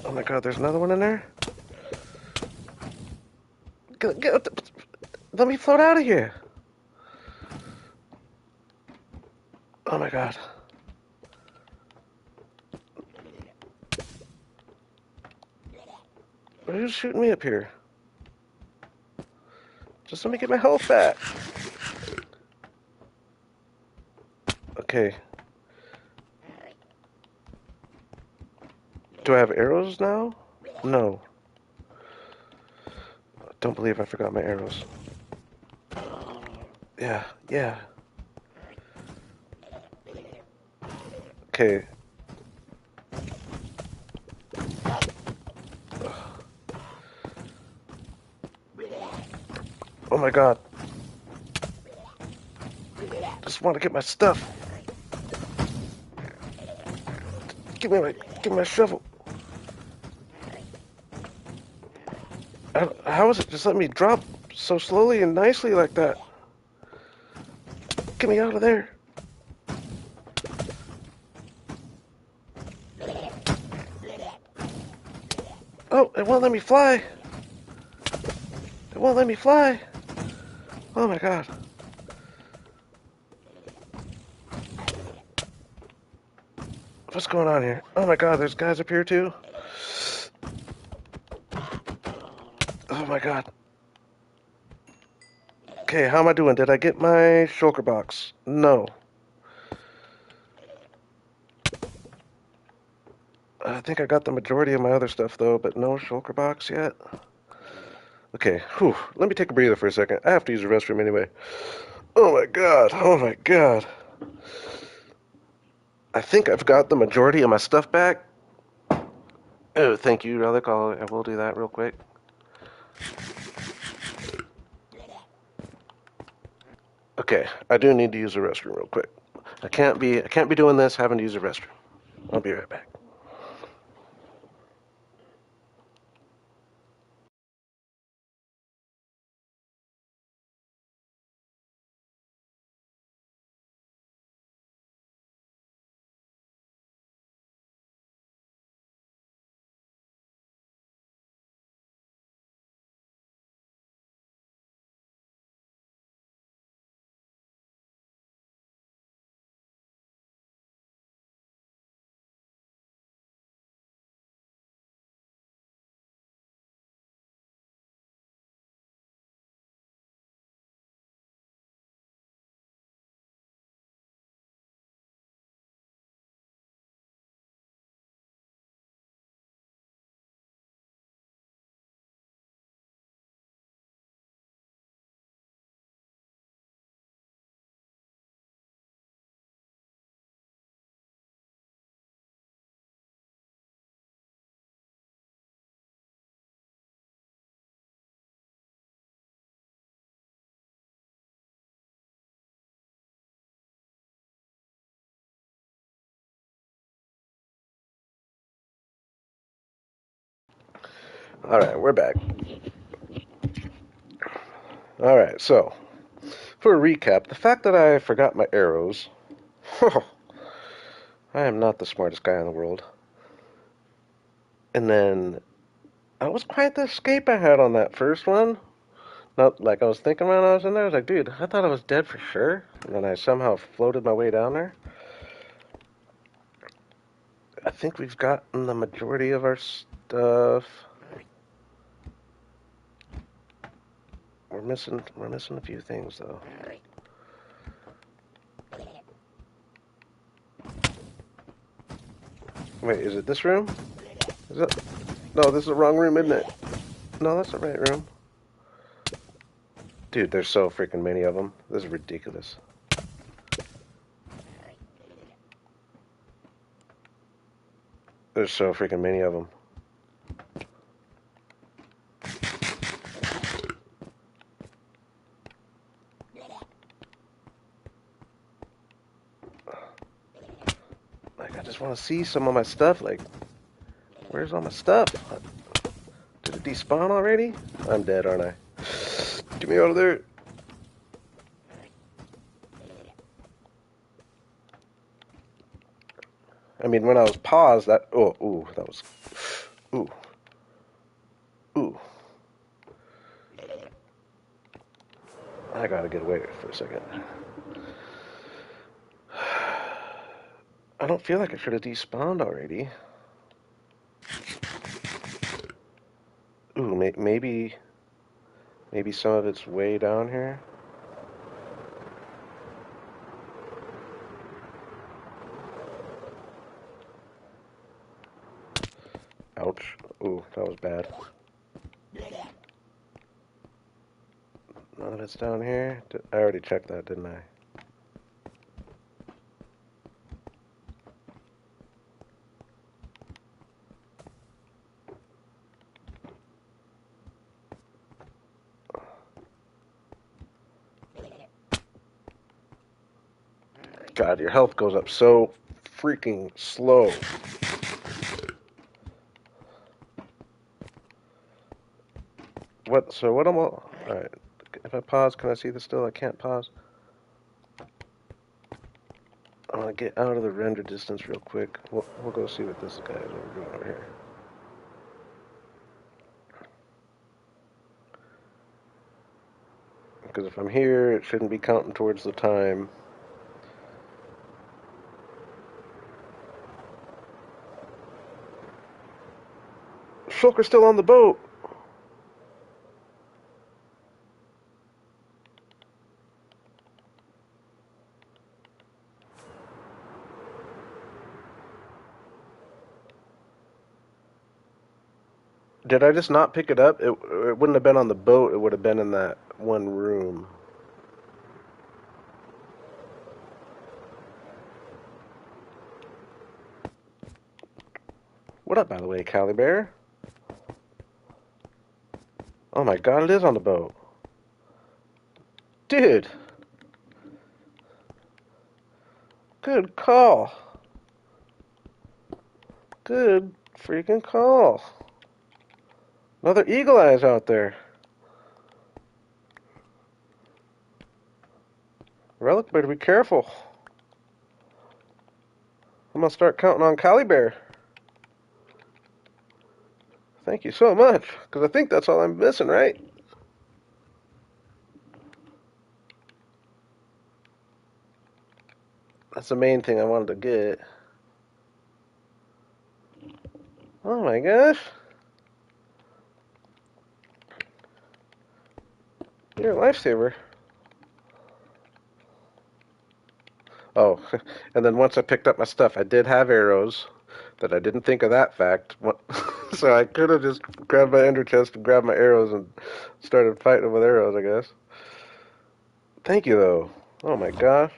Oh my god, there's another one in there? Let me float out of here. Oh my god. Who's shooting me up here? Just let me get my health back. Okay. Do I have arrows now? No. Don't believe I forgot my arrows. Yeah, yeah. Okay. Oh my god. Just want to get my stuff. Give me my shovel. How is it just let me drop so slowly and nicely like that? Get me out of there. Oh, it won't let me fly. It won't let me fly. Oh my god. What's going on here? Oh my god, there's guys up here too. Oh my god. Okay, how am I doing? Did I get my shulker box? No. I think I got the majority of my other stuff though, but no shulker box yet. Okay, whew. Let me take a breather for a second. I have to use the restroom anyway. Oh my god. Oh my god. I think I've got the majority of my stuff back. Oh, thank you, Relic. I will do that real quick. Okay, I do need to use the restroom real quick. I can't be doing this having to use the restroom. I'll be right back. All right, we're back. All right, so for a recap, the fact that I forgot my arrows, I am not the smartest guy in the world. And then that was quite the escape I had on that first one. Not like I was thinking when I was in there. I was like, dude, I thought I was dead for sure. And then I somehow floated my way down there. I think we've gotten the majority of our stuff. We're missing a few things though. Wait, is it this room? Is it? No, this is the wrong room, isn't it? No, that's the right room. Dude, there's so freaking many of them. This is ridiculous. There's so freaking many of them. Like, I just want to see some of my stuff. Like, where's all my stuff? Did it despawn already? I'm dead, aren't I? Get me out of there. I mean, when I was paused, that... Oh, ooh, that was... Ooh. Ooh. I gotta get away for a second. I don't feel like I should have despawned already. Ooh, maybe some of it's way down here. Ouch. Ooh, that was bad. None of it's down here. I already checked that, didn't I? God, your health goes up so freaking slow. what? So what am I? All right. If I pause, can I see this still? I can't pause. I want to get out of the render distance real quick. We'll go see what this guy is doing over here. Because if I'm here, it shouldn't be counting towards the time. Shulker's still on the boat. Did I just not pick it up? It wouldn't have been on the boat. It would have been in that one room. What up, by the way, Cali Bear? Oh my god, it is on the boat. Dude. Good call. Good freaking call. Another eagle eyes out there. Relic, better be careful. I'm gonna start counting on Cali Bear. Thank you so much, because I think that's all I'm missing, right? That's the main thing I wanted to get. Oh my gosh. You're a lifesaver. Oh, and then once I picked up my stuff, I did have arrows that I didn't think of that fact. So I could have just grabbed my ender chest and grabbed my arrows and started fighting with arrows, I guess. Thank you, though. Oh my gosh.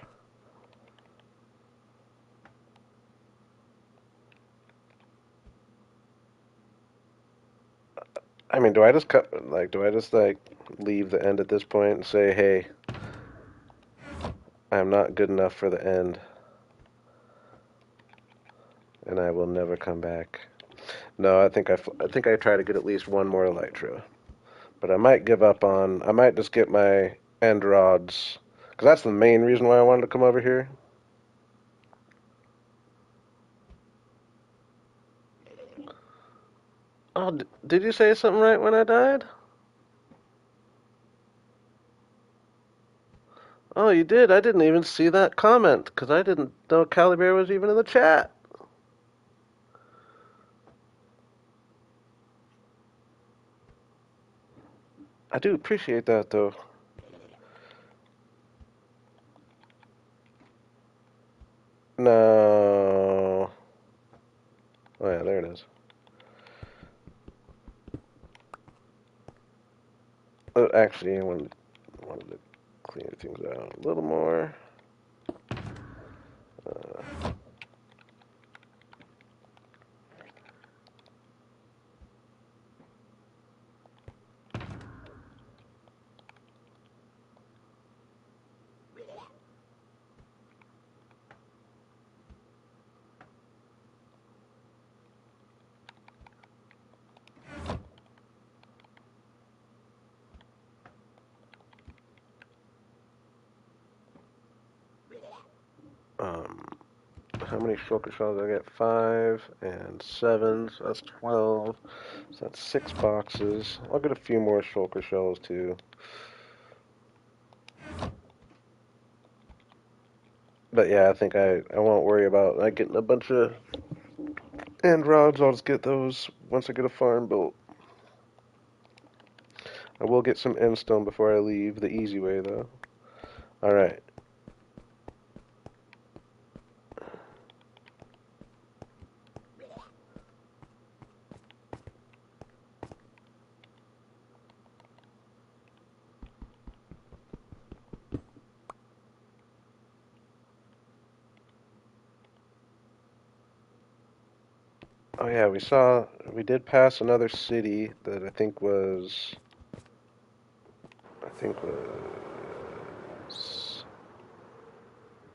I mean, do I just leave the end at this point and say, hey, I'm not good enough for the end, and I will never come back. No, I think I try to get at least one more elytra, but I might give up on. I might just get my end rods, because that's the main reason why I wanted to come over here. Oh, did you say something right when I died? Oh, you did. I didn't even see that comment because I didn't know Caliber was even in the chat. I do appreciate that, though. No. Oh yeah, there it is. Actually, I wanted to clean things out a little more. Uh, um, how many shulker shells did I get? 5 and 7, so that's 12. So that's 6 boxes. I'll get a few more shulker shells too. But yeah, I think I won't worry about like getting a bunch of end rods. I'll just get those once I get a farm built. I will get some end stone before I leave, the easy way though. Alright. Oh yeah, we did pass another city that I think was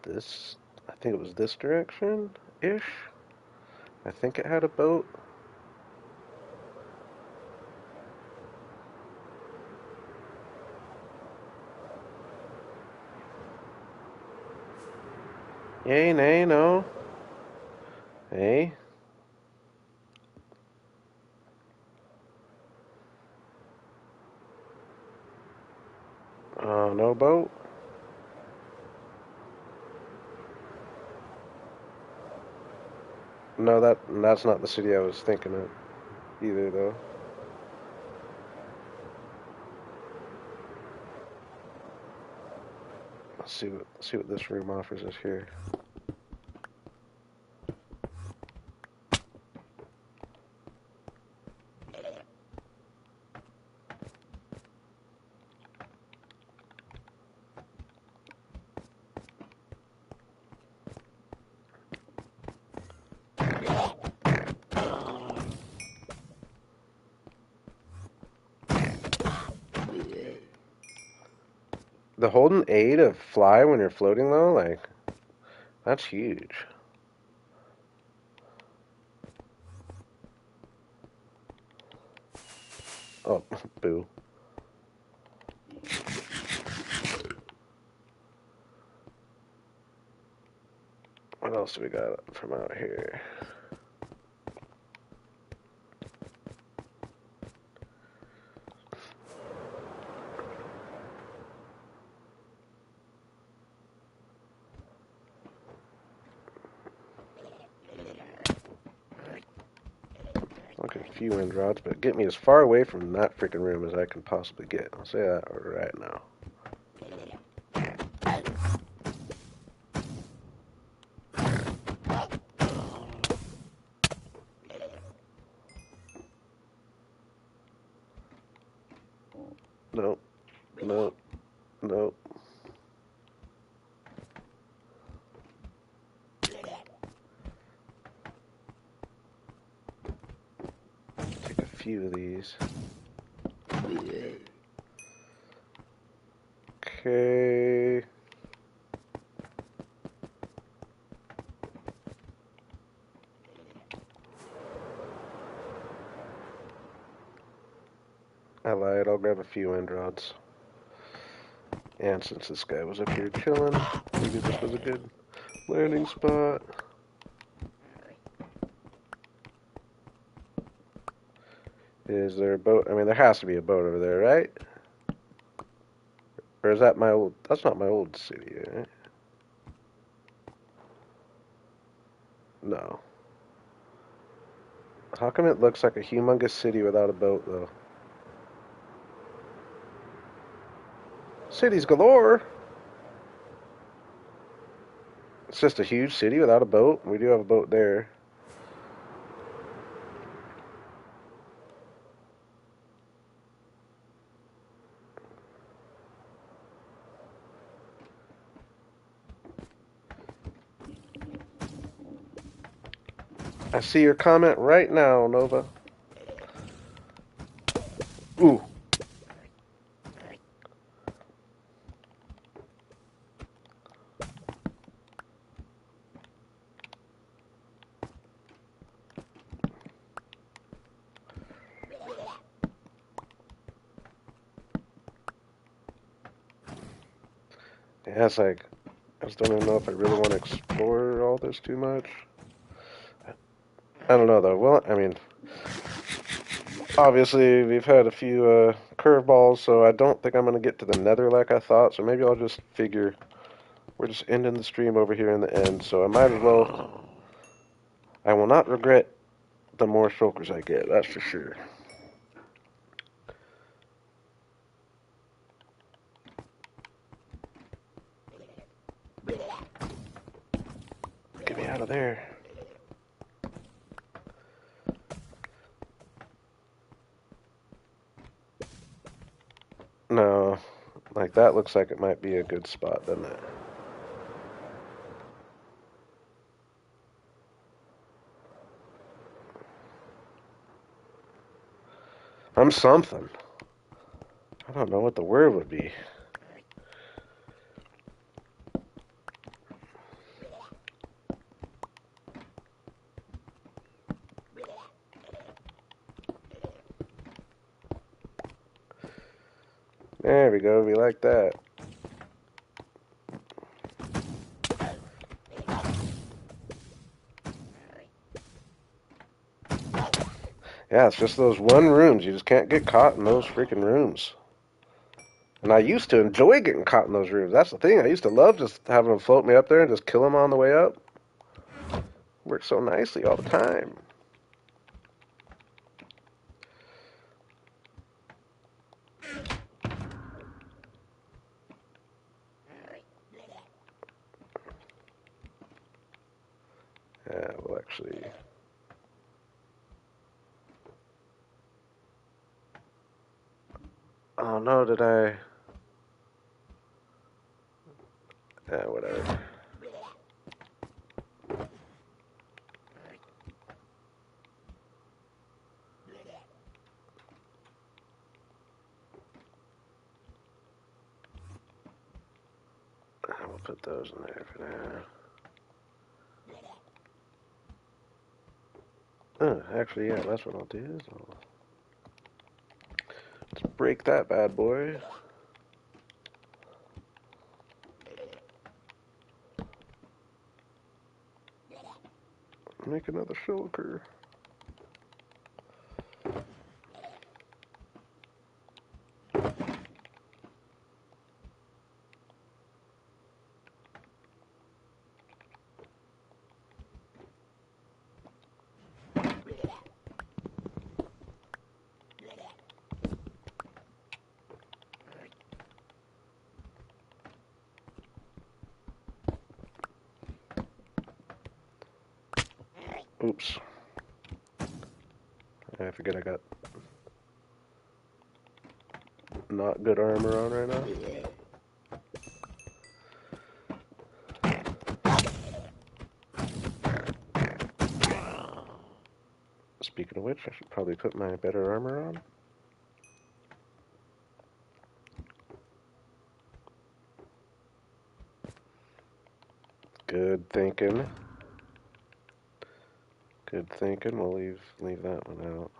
this, I think it was this direction-ish. I think it had a boat. Yay, nay, no. Hey. No boat. No, that's not the city I was thinking of either, though. Let's see what this room offers us here. The holding A to fly when you're floating though, like, that's huge. Oh, boo. What else do we got from out here? Look at a few wind rods, but get me as far away from that freaking room as I can possibly get. I'll say that right now. Nope. Nope. Nope. Take a few of these. Okay. I lied, I'll grab a few end rods. And since this guy was up here chilling, maybe this was a good landing spot. Is there a boat? I mean, there has to be a boat over there, right? Or is that my old... That's not my old city, right? No. How come it looks like a humongous city without a boat, though? Cities galore! It's just a huge city without a boat. We do have a boat there. I see your comment right now, Nova. Ooh. Yeah, it's like, I just don't even know if I really want to explore all this too much. I don't know, though. Well, I mean, obviously, we've had a few curveballs, so I don't think I'm going to get to the nether like I thought, so maybe I'll just figure we're just ending the stream over here in the end, so I might as well... I will not regret the more shulkers I get, that's for sure. Get me out of there. No, like that looks like it might be a good spot, doesn't it? I'm something. I don't know what the word would be. There we go, we like that. Yeah, it's just those one rooms. You just can't get caught in those freaking rooms. And I used to enjoy getting caught in those rooms. That's the thing. I used to love just having them float me up there and just kill them on the way up. Worked so nicely all the time. Yeah, well, actually. Oh no, did I? Yeah, whatever. We'll put those in there for now. Actually, yeah, that's what I'll do. Is let's break that bad boy. Make another shulker. Oops. I forget I got not good armor on right now. Speaking of which, I should probably put my better armor on. Good thinking. Good thinking. We'll leave that one out.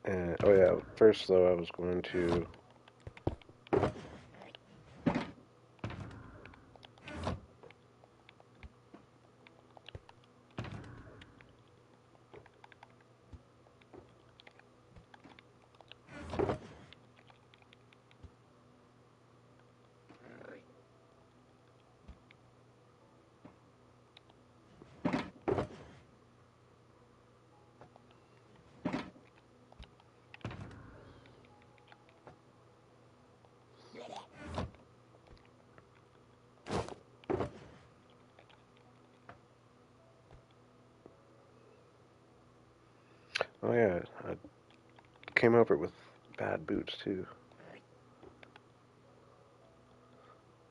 And oh yeah, first though I was going to oh yeah, I came over with bad boots too.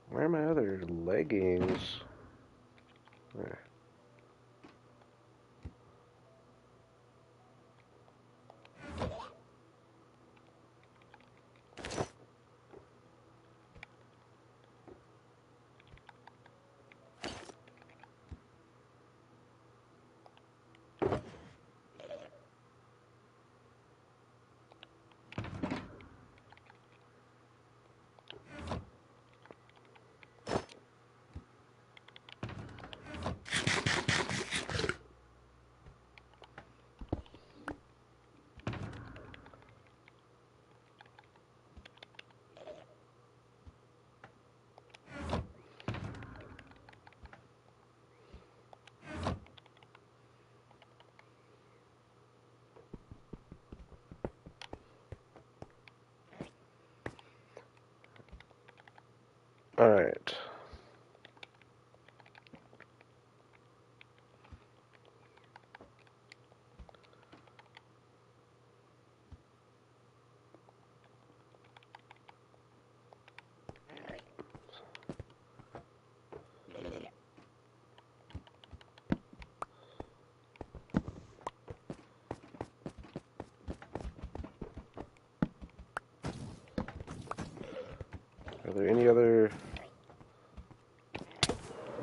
Where are my other leggings? There. All right. Are there any other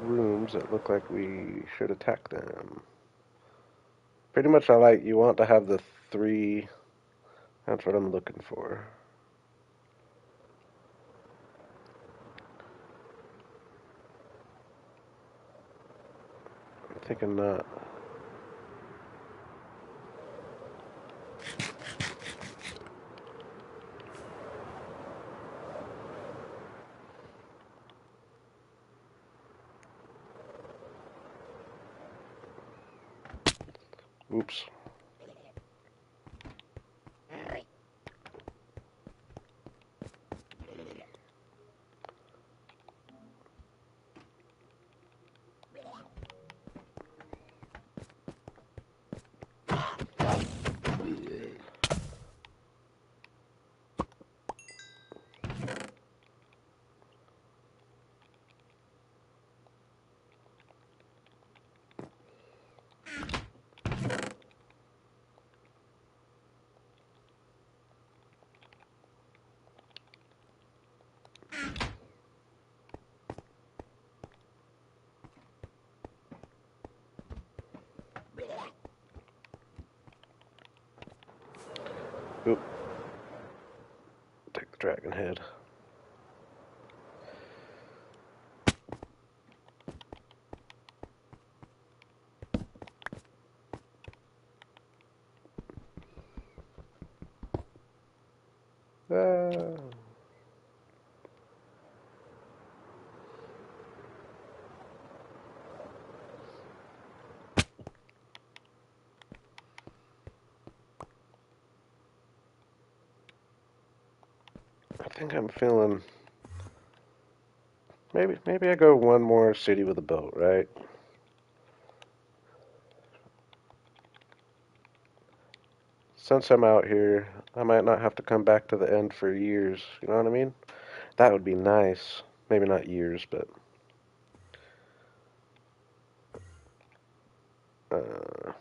rooms that look like we should attack them? Pretty much you want to have the three, that's what I'm looking for. Thinking not. Oops. Oop. Take the dragon head. Ah. I think I'm feeling. Maybe I go one more city with a boat, right? Since I'm out here, I might not have to come back to the end for years. You know what I mean? That would be nice. Maybe not years, but uh,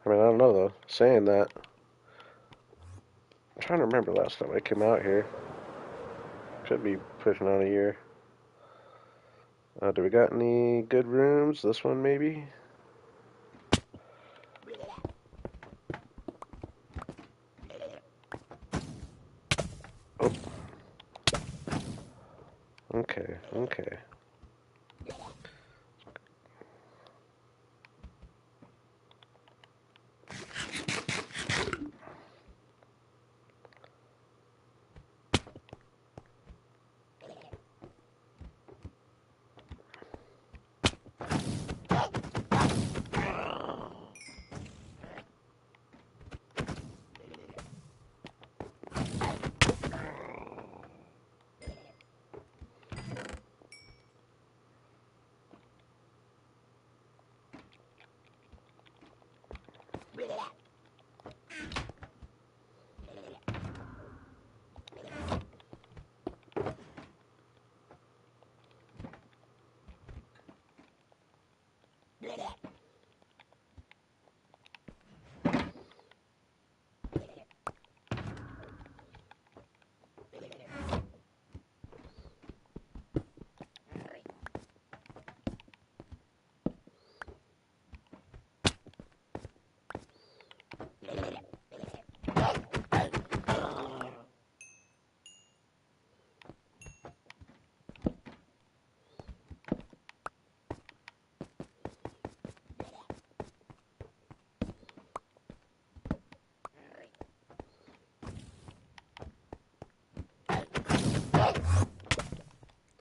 I mean, I don't know though. Saying that, I'm trying to remember last time I came out here. Could be pushing on a year. Do we got any good rooms? This one maybe? Oh, okay, okay.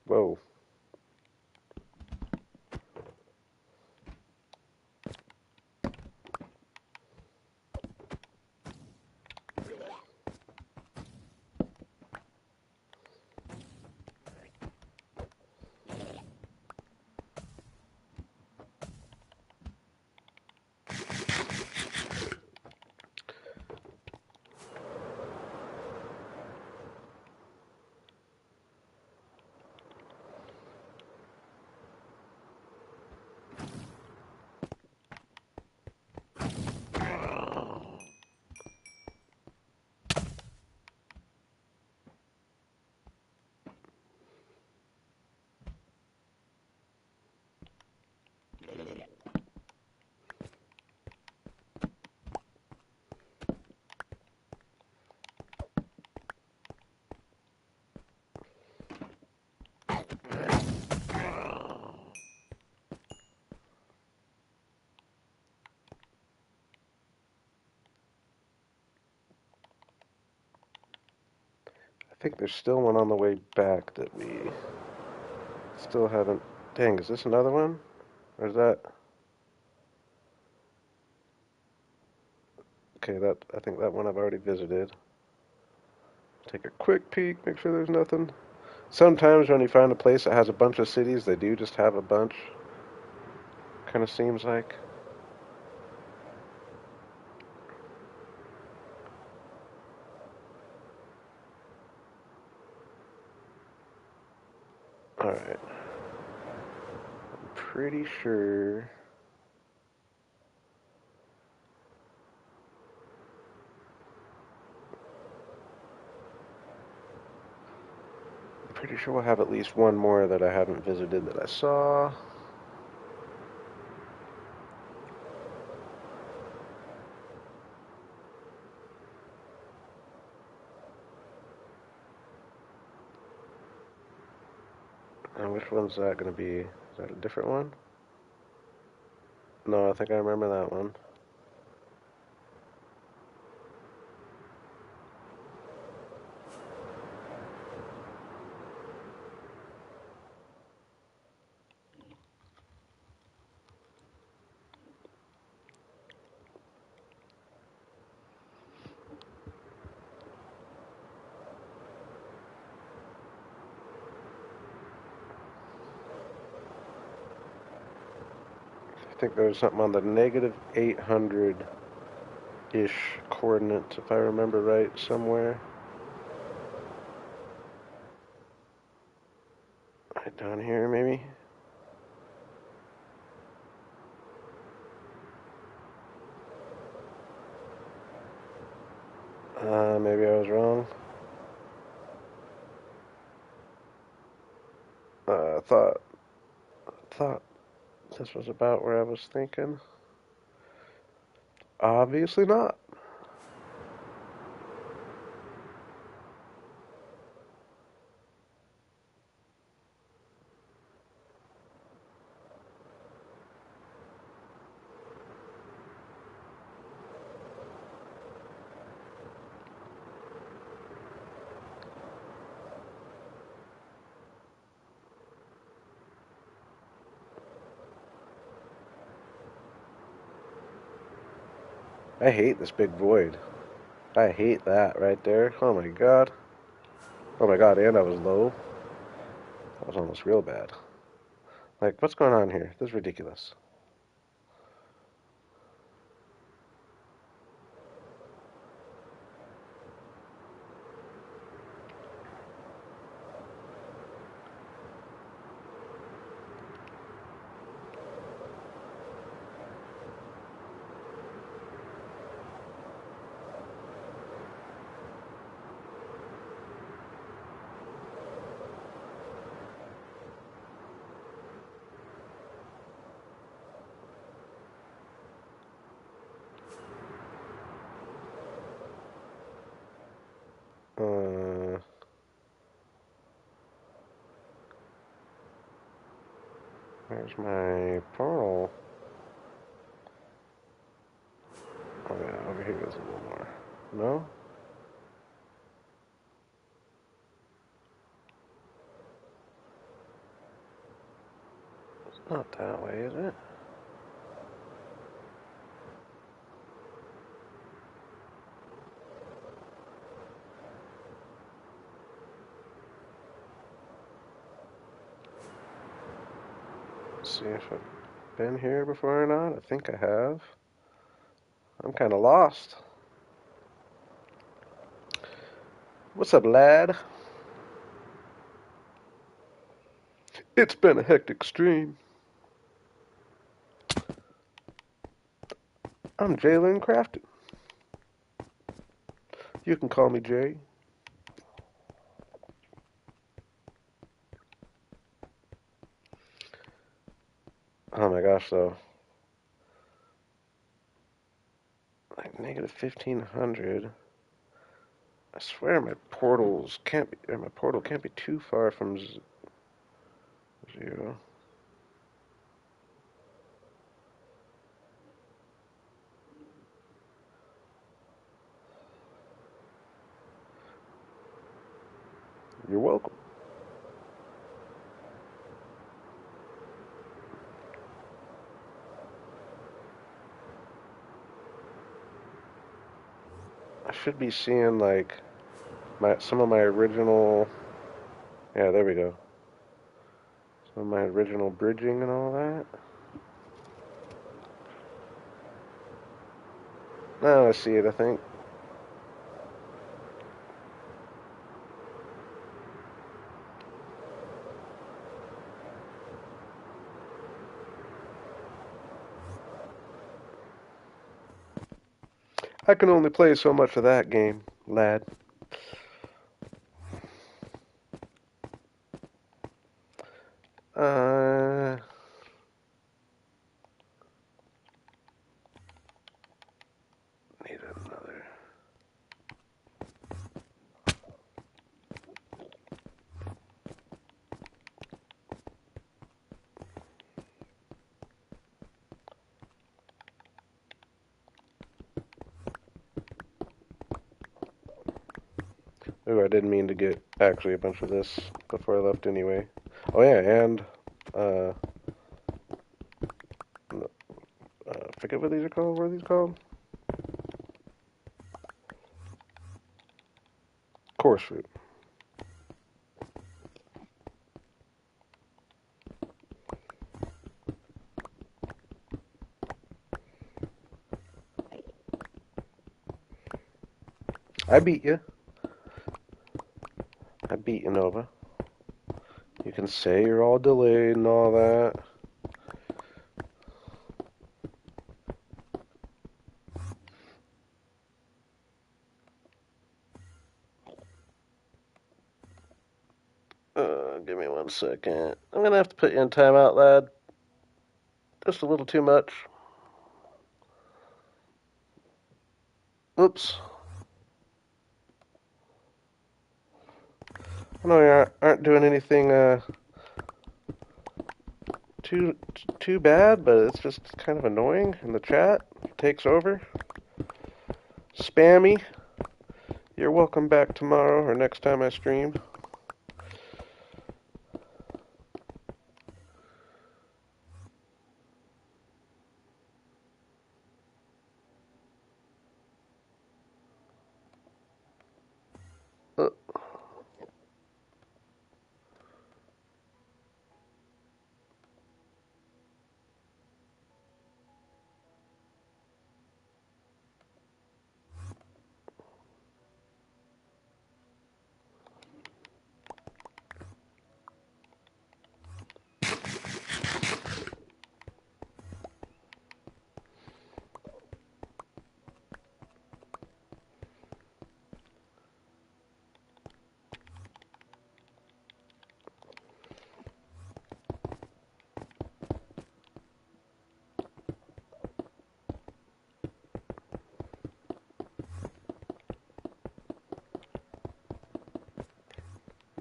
Whoa. I think there's still one on the way back that we still haven't. Dang, is this another one? Or is that? Okay, I think that one I've already visited. Take a quick peek, make sure there's nothing. Sometimes when you find a place that has a bunch of cities, they do just have a bunch. Kind of seems like. Alright. I'm pretty sure. I'm pretty sure we'll have at least one more that I haven't visited that I saw. And which one's that going to be? Is that a different one? No, I think I remember that one. I think there was something on the negative 800-ish coordinates, if I remember right, somewhere. Right down here, maybe? Maybe I was wrong. I thought this was about where I was thinking. Obviously not. I hate this big void. I hate that right there. Oh my god. Oh my god, and I was low. That was almost real bad. Like, what's going on here? This is ridiculous. Uh, where's my portal? Oh yeah, over here goes a little more. No? It's not that way, is it? Let's see if I've been here before or not. I think I have. I'm kind of lost. What's up, lad? It's been a hectic stream. I'm Jalen Crafton. You can call me Jay. Oh my gosh, though. Like negative 1500. I swear my portals can't be, or my portal can't be too far from zero. You're welcome. I should be seeing like some of my original. Yeah, there we go. Some of my original bridging and all that. Now I see it, I think. I can only play so much of that game, lad. Uh, need another. Ooh, I didn't mean to get actually a bunch of this before I left anyway. Oh yeah, and uh, forget what these are called. What are these called? Course fruit. I beat you. I beat you, Nova. You can say you're all delayed and all that. Give me 1 second. I'm gonna have to put you in timeout, lad. Just a little too much. Oops. I know you aren't doing anything too bad, but it's just kind of annoying. And the chat takes over. Spammy. You're welcome back tomorrow or next time I stream. Uh,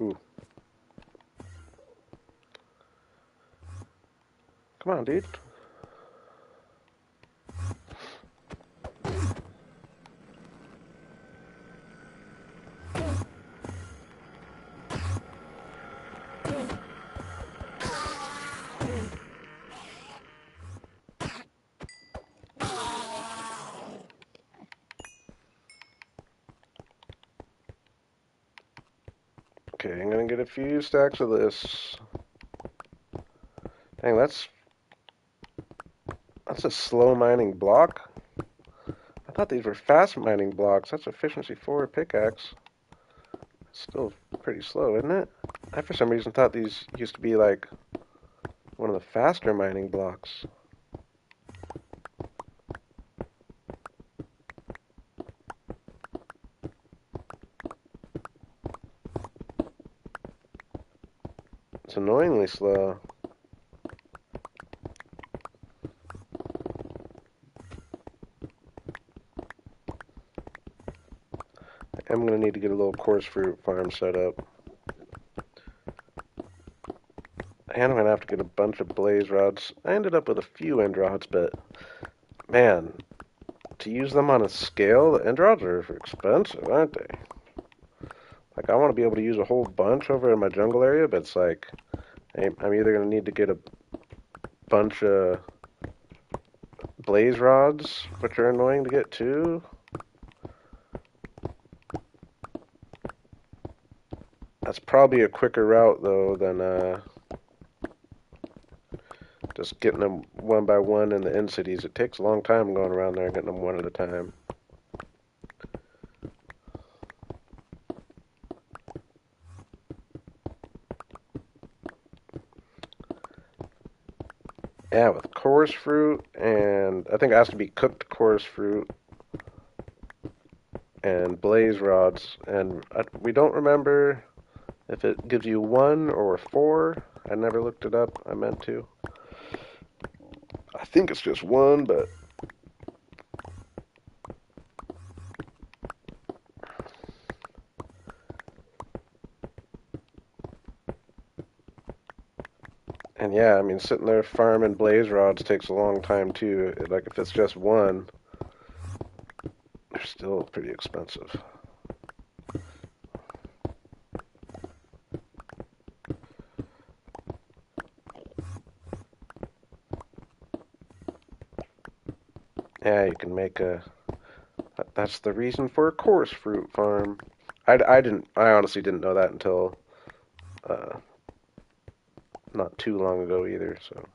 ooh. Come on, dude. Okay, I'm gonna get a few stacks of this. Dang, that's a slow mining block. I thought these were fast mining blocks. That's efficiency 4 pickaxe. It's still pretty slow, isn't it? I for some reason thought these used to be like one of the faster mining blocks. It's annoyingly slow. I'm gonna need to get a little coarse fruit farm set up. And I'm gonna have to get a bunch of blaze rods. I ended up with a few end rods, but man, to use them on a scale, the end rods are expensive, aren't they? Like, I want to be able to use a whole bunch over in my jungle area, but it's like, I'm either going to need to get a bunch of blaze rods, which are annoying to get too. That's probably a quicker route, though, than just getting them one by one in the end cities. It takes a long time going around there getting them one at a time. Yeah, with chorus fruit, and I think it has to be cooked chorus fruit and blaze rods. And we don't remember if it gives you 1 or 4. I never looked it up. I meant to. I think it's just 1, but and yeah, I mean, sitting there farming blaze rods takes a long time too. Like if it's just 1, they're still pretty expensive. Yeah, you can make a. That's the reason for a coarse fruit farm. I honestly didn't know that until uh, not too long ago either. So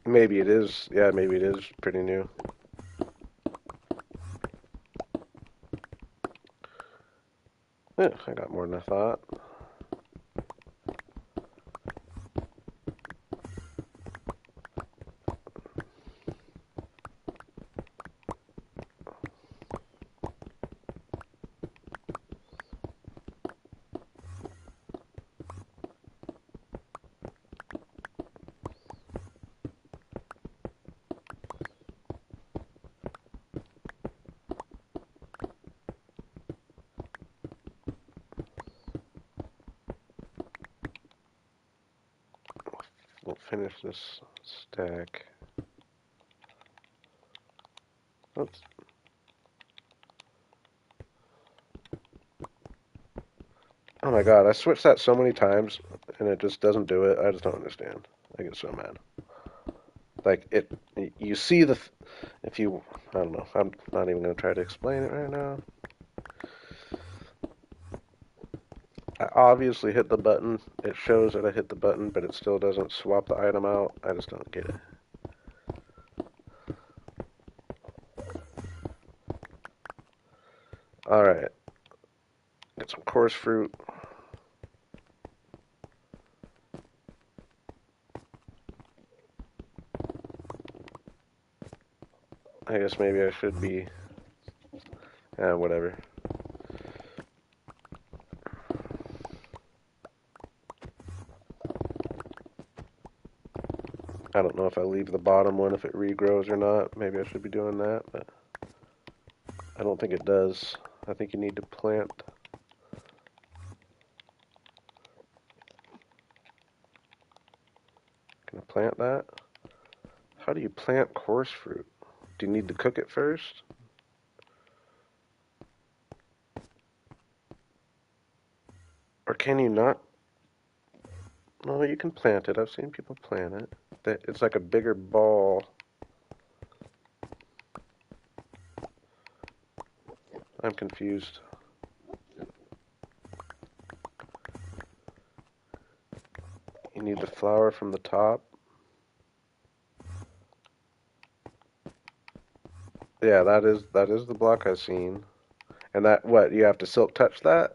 maybe it is. Yeah, maybe it is pretty new. Yeah, I got more than I thought. We'll finish this stack. Oops. Oh my god, I switched that so many times and it just doesn't do it. I just don't understand. I get so mad. Like it, you see if you, I don't know. I'm not even gonna try to explain it right now. I obviously hit the button. It shows that I hit the button, but it still doesn't swap the item out. I just don't get it. Alright, get some coarse fruit. I guess maybe I should be, whatever. I don't know if I leave the bottom one if it regrows or not. Maybe I should be doing that, but I don't think it does. I think you need to plant. Can I plant that? How do you plant coarse fruit? Do you need to cook it first? Or can you not? No, you can plant it. I've seen people plant it. It's like a bigger ball. I'm confused. You need the flower from the top. Yeah, that is the block I've seen. And that what, you have to silk touch that?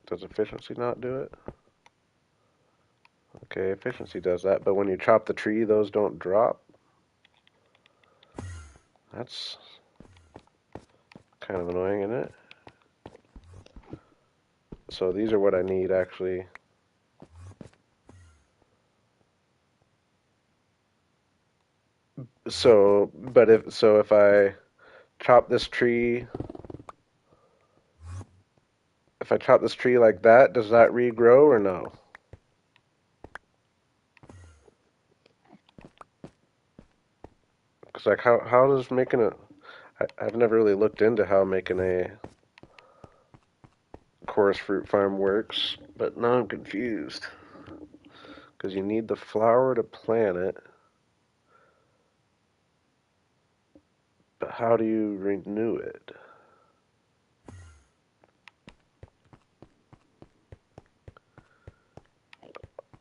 Does efficiency not do it? Okay, efficiency does that, but when you chop the tree, those don't drop. That's kind of annoying, isn't it? So these are what I need actually. If I chop this tree, if I chop this tree like that, does that regrow or no? Cause like how does making a I've never really looked into how making a chorus fruit farm works, but now I'm confused. Because you need the flower to plant it, but how do you renew it?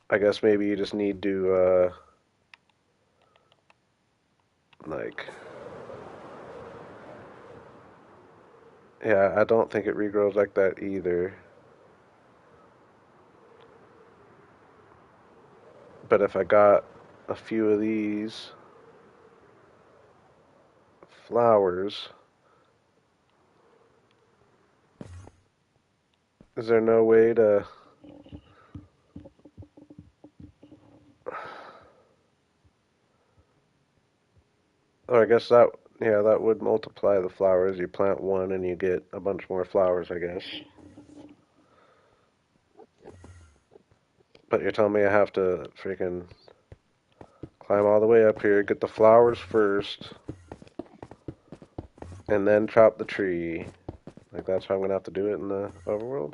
I guess maybe you just need to, like, yeah, I don't think it regrows like that either. But if I got a few of these flowers, is there no way to... Oh, I guess that, yeah, that would multiply the flowers. You plant one and you get a bunch more flowers, I guess. But you're telling me I have to freaking climb all the way up here, get the flowers first, and then chop the tree. Like, that's how I'm gonna have to do it in the overworld?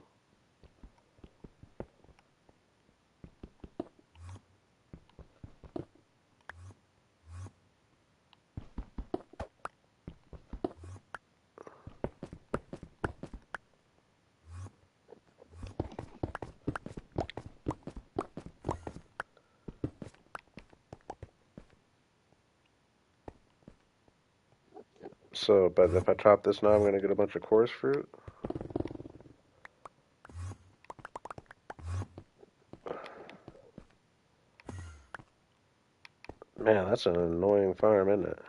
So, but if I chop this now, I'm gonna get a bunch of chorus fruit? Man, that's an annoying farm, isn't it?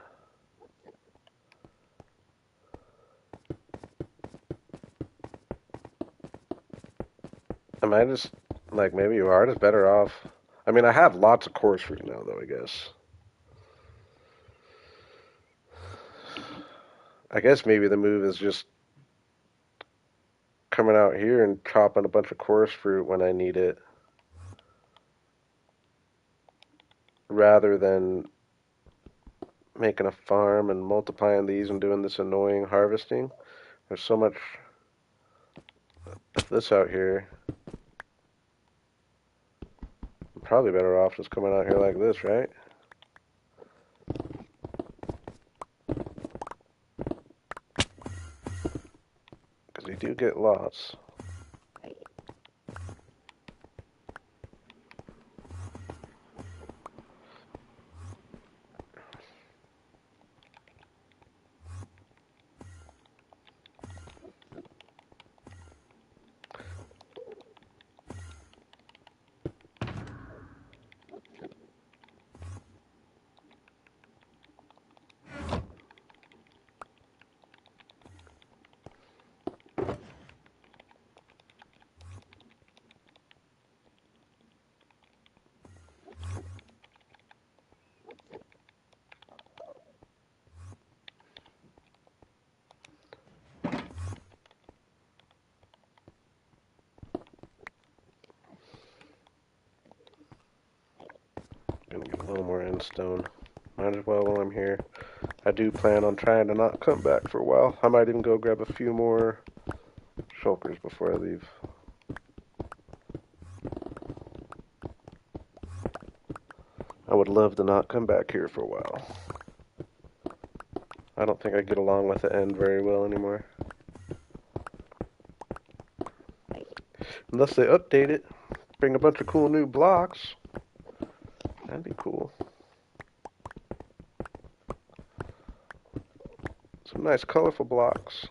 Am I just, like, maybe you are just better off... I mean, I have lots of chorus fruit now, though, I guess. I guess maybe the move is just coming out here and chopping a bunch of chorus fruit when I need it, rather than making a farm and multiplying these and doing this annoying harvesting. There's so much of this out here. I'm probably better off just coming out here like this, right? Because we do get lots. Gonna get a little more end stone. Might as well while I'm here. I do plan on trying to not come back for a while. I might even go grab a few more shulkers before I leave. I would love to not come back here for a while. I don't think I get along with the end very well anymore. Unless they update it, bring a bunch of cool new blocks. That'd be cool. Some nice colorful blocks.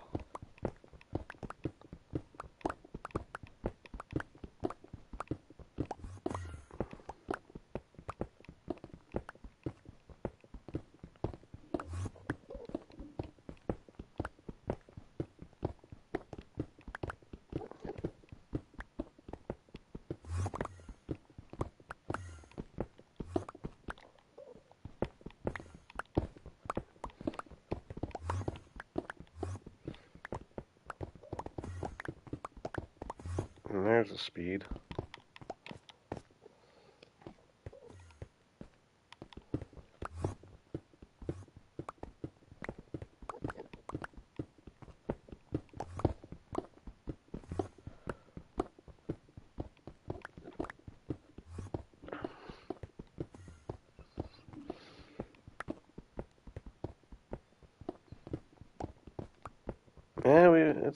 And there's the speed.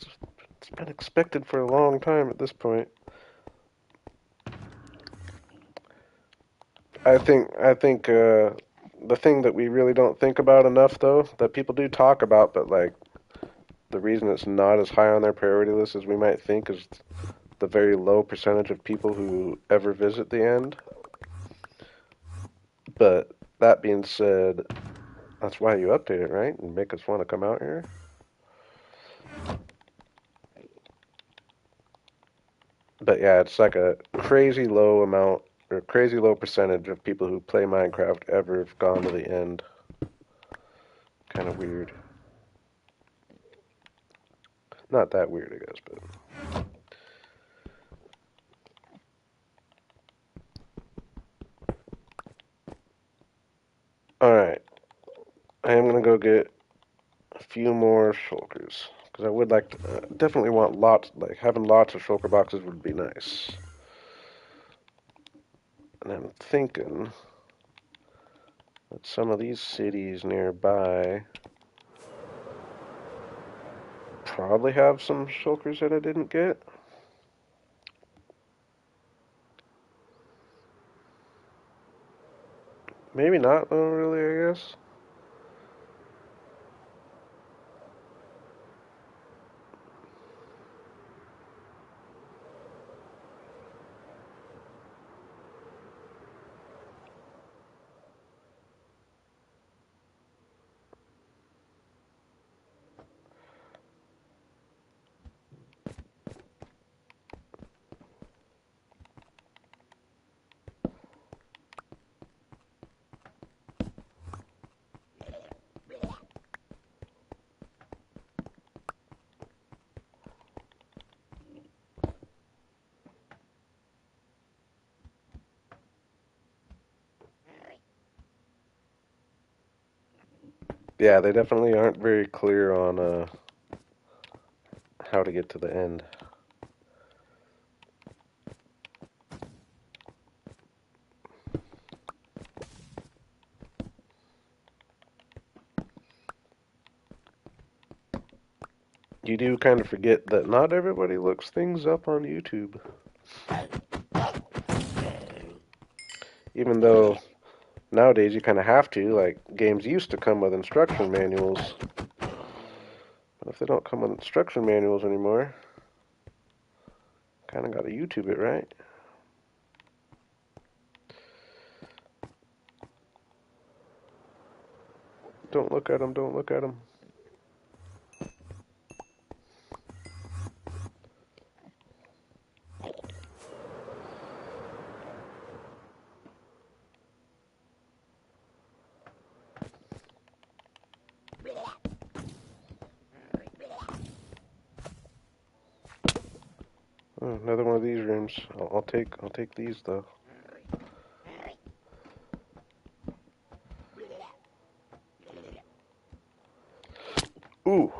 it's been expected for a long time at this point. I think the thing that we really don't think about enough, though, that people do talk about, but like the reason it's not as high on their priority list as we might think is the very low percentage of people who ever visit the end. But that being said, that's why you update it, right? And make us want to come out here. But yeah, it's like a crazy low amount or crazy low percentage of people who play Minecraft ever have gone to the end. Kind of weird. Not that weird, I guess, but all right. I am gonna go get a few more shulkers because I would like to definitely want lots. Like having lots of shulker boxes would be nice. And I'm thinking that some of these cities nearby probably have some shulkers that I didn't get. Maybe not, though, really, I guess. Yeah, they definitely aren't very clear on how to get to the end. You do kind of forget that not everybody looks things up on YouTube. Even though nowadays you kind of have to, like games used to come with instruction manuals. But if they don't come with instruction manuals anymore, kind of got to YouTube it, right? Don't look at them, don't look at them. Oh, another one of these rooms. I'll take these though. Ooh.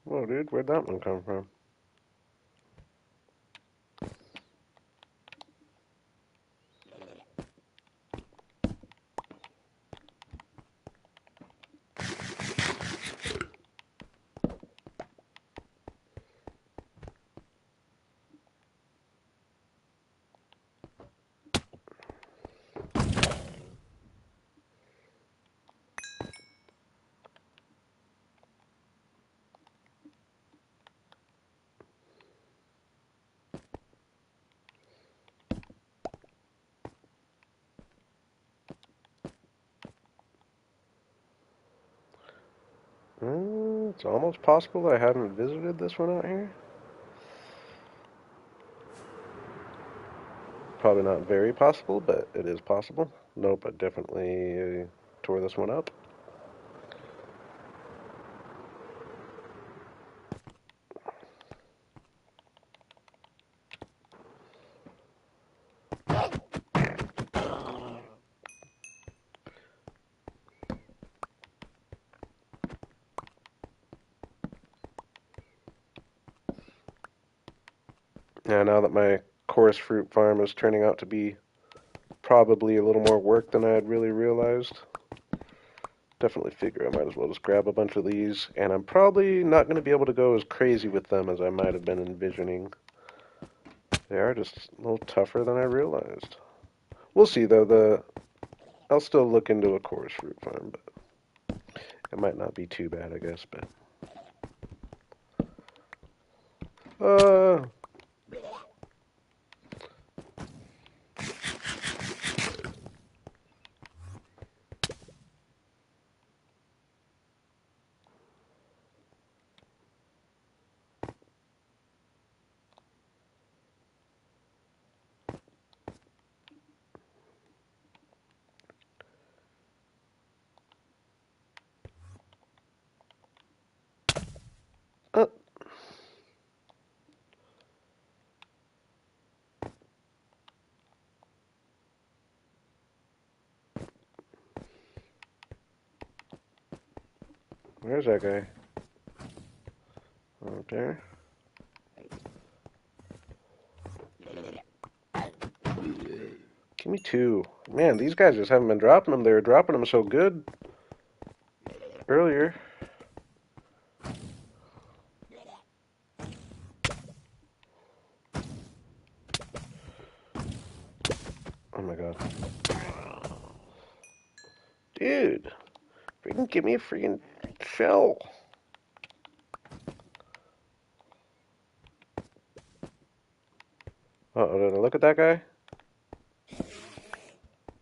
Whoa, dude, where'd that one come from? It's almost possible I haven't visited this one out here. Probably not very possible, but it is possible. Nope, I definitely tore this one up. Yeah, now that my chorus fruit farm is turning out to be probably a little more work than I had really realized, definitely figure I might as well just grab a bunch of these, and I'm probably not going to be able to go as crazy with them as I might have been envisioning. They are just a little tougher than I realized. We'll see, though. I'll still look into a chorus fruit farm, but it might not be too bad, I guess. But uh, where's that guy? Out there. Give me two. Man, these guys just haven't been dropping them. They were dropping them so good earlier. Oh my god. Dude, freaking give me a freaking shell. Uh-oh, did I look at that guy?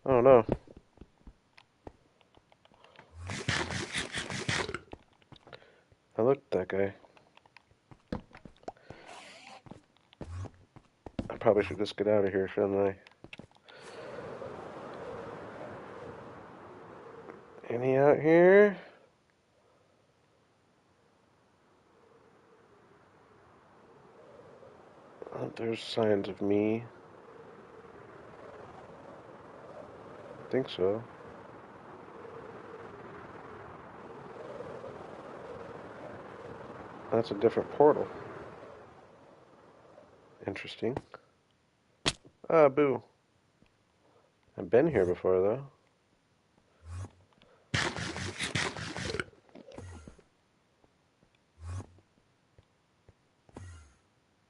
Oh no. I looked at that guy. I probably should just get out of here, shouldn't I? Any out here? Oh, there's signs of me. I think so. That's a different portal. Interesting. Ah, boo. I've been here before, though.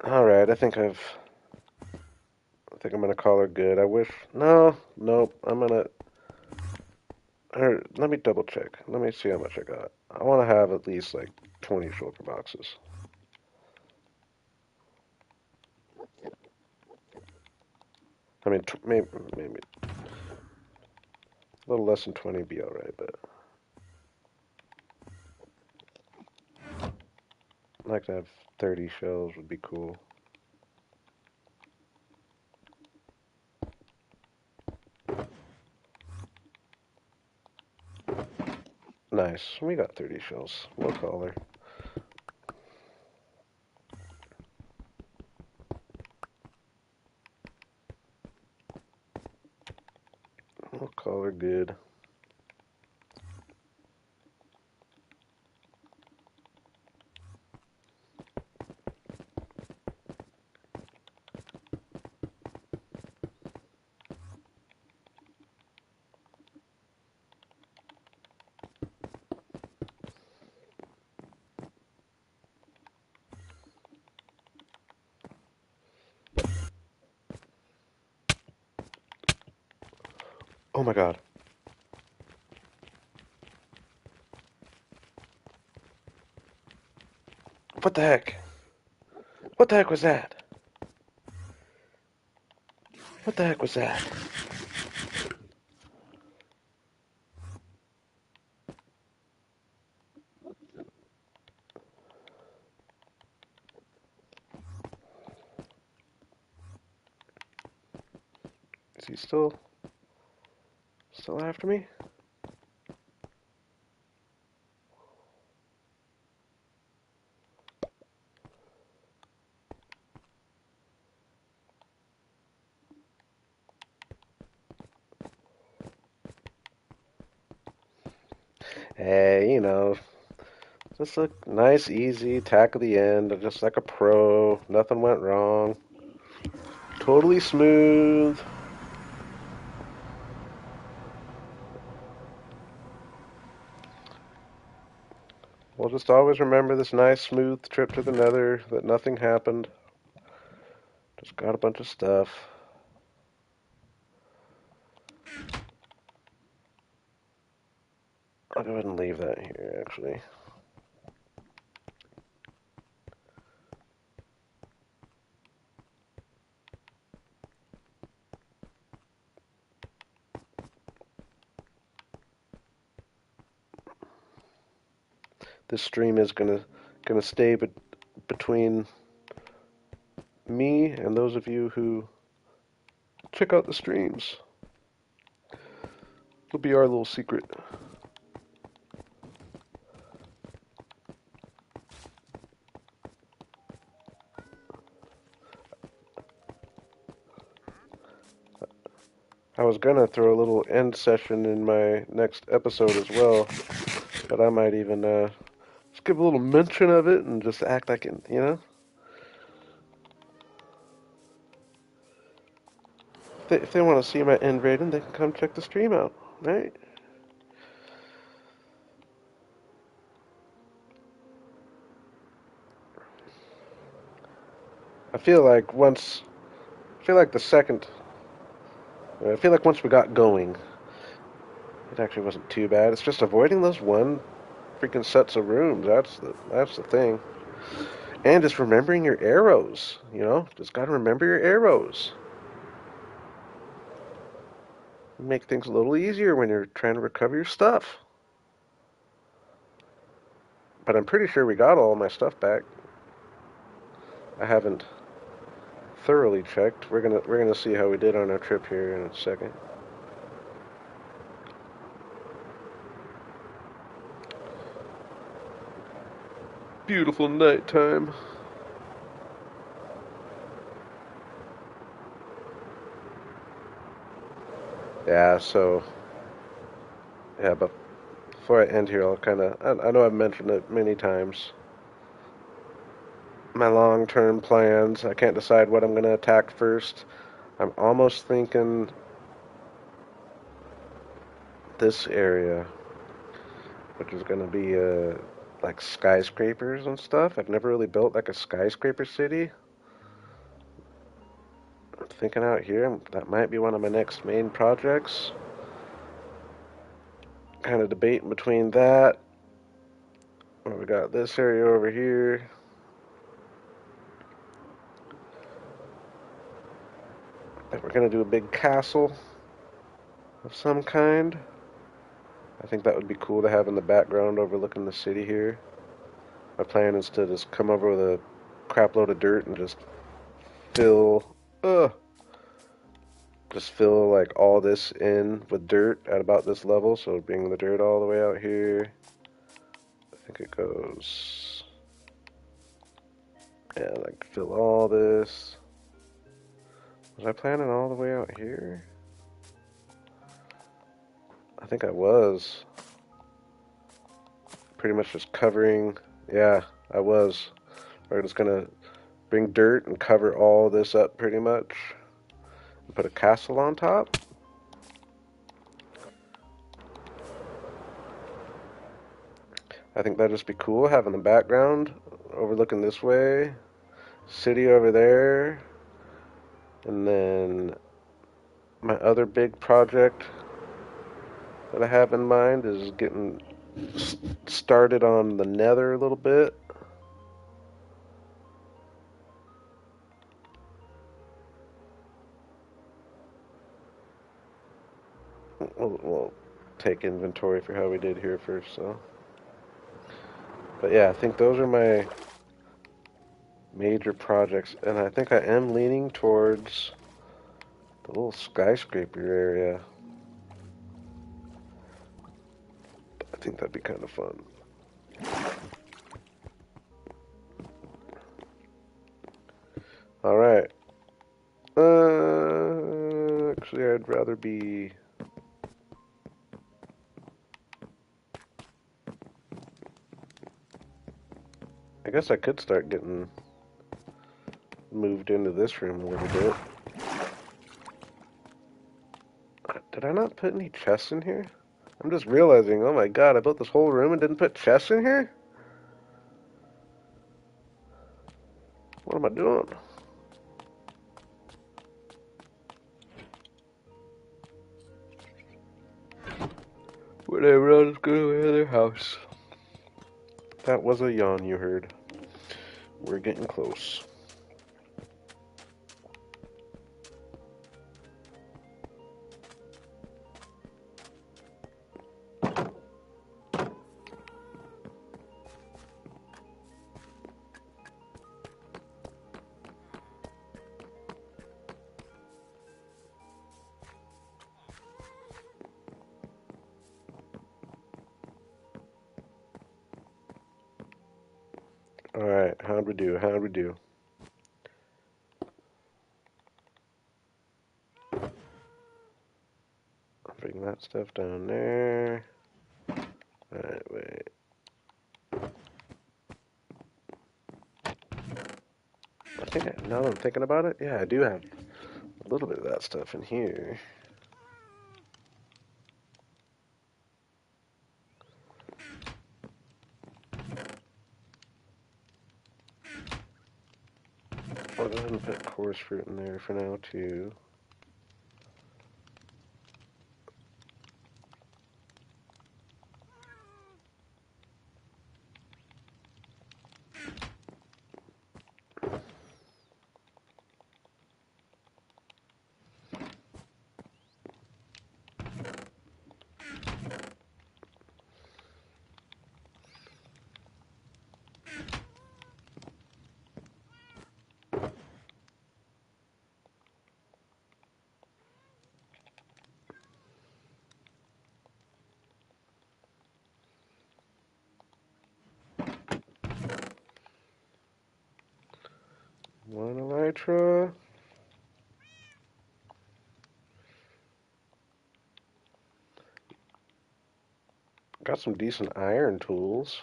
Alright, I think I'm gonna call her good. I wish... No, nope, I'm gonna... Let me double check. Let me see how much I got. I want to have at least, like, 20 shulker boxes. I mean, maybe a little less than 20 would be alright, but... I'd like to have 30 shells would be cool. Nice. We got 30 shells. We'll call her. We'll call her good. Oh my god. What the heck? What the heck was that? What the heck was that? Is he still after me? Hey, you know, just a nice, easy tack of the end, just like a pro. Nothing went wrong. Totally smooth. We'll just always remember this nice, smooth trip to the Nether, that nothing happened. Just got a bunch of stuff. I'll go ahead and leave that here, actually. This stream is gonna stay between me and those of you who check out the streams. It'll be our little secret. I was gonna throw a little end session in my next episode as well, but I might even just give a little mention of it and just act like it, you know? If they want to see my end rating, they can come check the stream out, right? I feel like once, I feel like the second, I feel like once we got going, it actually wasn't too bad. It's just avoiding those one freaking sets of rooms. That's the thing. And just remembering your arrows, you know? Just gotta remember your arrows. Make things a little easier when you're trying to recover your stuff. But I'm pretty sure we got all my stuff back. I haven't thoroughly checked. We're gonna see how we did on our trip here in a second. Beautiful nighttime. Yeah, so yeah, but before I end here, I'll kind of I know I've mentioned it many times. My long-term plans. I can't decide what I'm gonna attack first. I'm almost thinking this area, which is gonna be like skyscrapers and stuff. I've never really built like a skyscraper city. I'm thinking out here that might be one of my next main projects. Kind of debating between that. Or we got this area over here. That we're gonna do a big castle of some kind. I think that would be cool to have in the background overlooking the city here. My plan is to just come over with a crap load of dirt and fill, uh, just fill like all this in with dirt at about this level. So bring the dirt all the way out here. I think it goes, yeah, like fill all this. Was I planning all the way out here? I think I was. Pretty much just covering, yeah, I was. We're just gonna bring dirt and cover all this up pretty much. And put a castle on top. I think that'd just be cool, having the background overlooking this way, city over there, and then my other big project that I have in mind is getting started on the Nether a little bit. We'll take inventory for how we did here first, so. But yeah, I think those are my major projects, and I think I am leaning towards The little skyscraper area. I think that'd be kind of fun. All right. Actually, I'd rather be. I guess I could start getting moved into this room a little bit. Did I not put any chests in here? I'm just realizing, oh my god, I built this whole room and didn't put chests in here? What am I doing? Whatever, I'll just go to my other house. That was a yawn you heard. We're getting close. Alright, how'd we do? How'd we do? I'll bring that stuff down there. Alright, wait. Now that I'm thinking about it, yeah, I do have a little bit of that stuff in here. I'll go ahead and put coarse fruit in there for now, too. One elytra. Got some decent iron tools.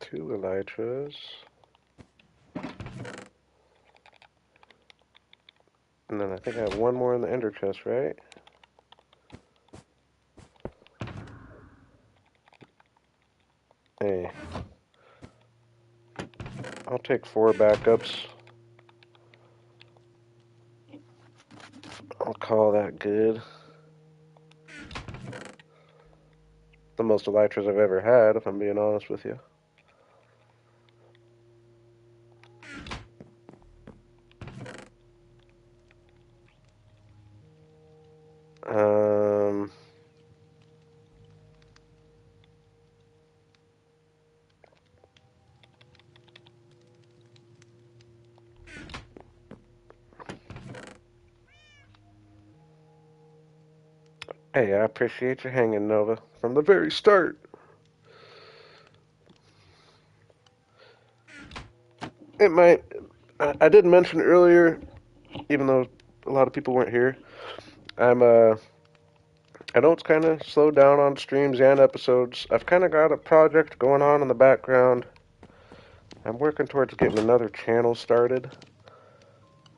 Two elytras. And then I think I have one more in the ender chest, right? Hey. I'll take 4 backups. I'll call that good. The most elytras I've ever had, if I'm being honest with you. Um, hey, I appreciate you hanging, Nova, from the very start. It might. I did mention earlier, even though a lot of people weren't here, I'm I know it's kind of slowed down on streams and episodes. I've kind of got a project going on in the background. I'm working towards getting another channel started.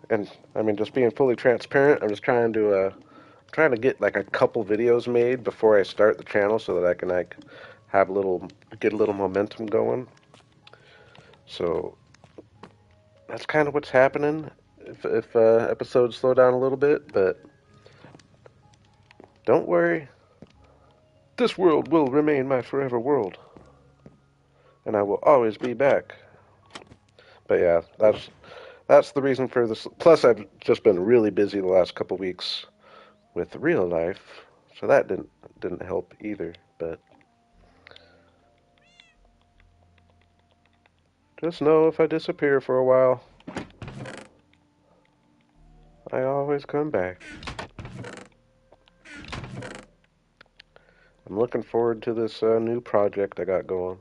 And I mean, just being fully transparent, I'm just trying to get like a couple videos made before I start the channel so that I can like get a little momentum going. So that's kind of what's happening. If episodes slow down a little bit, but don't worry, this world will remain my forever world, and I will always be back. But yeah, that's the reason for this. Plus, I've just been really busy the last couple weeks with real life, so that didn't help either. But just know if I disappear for a while, I always come back. I'm looking forward to this new project I got going.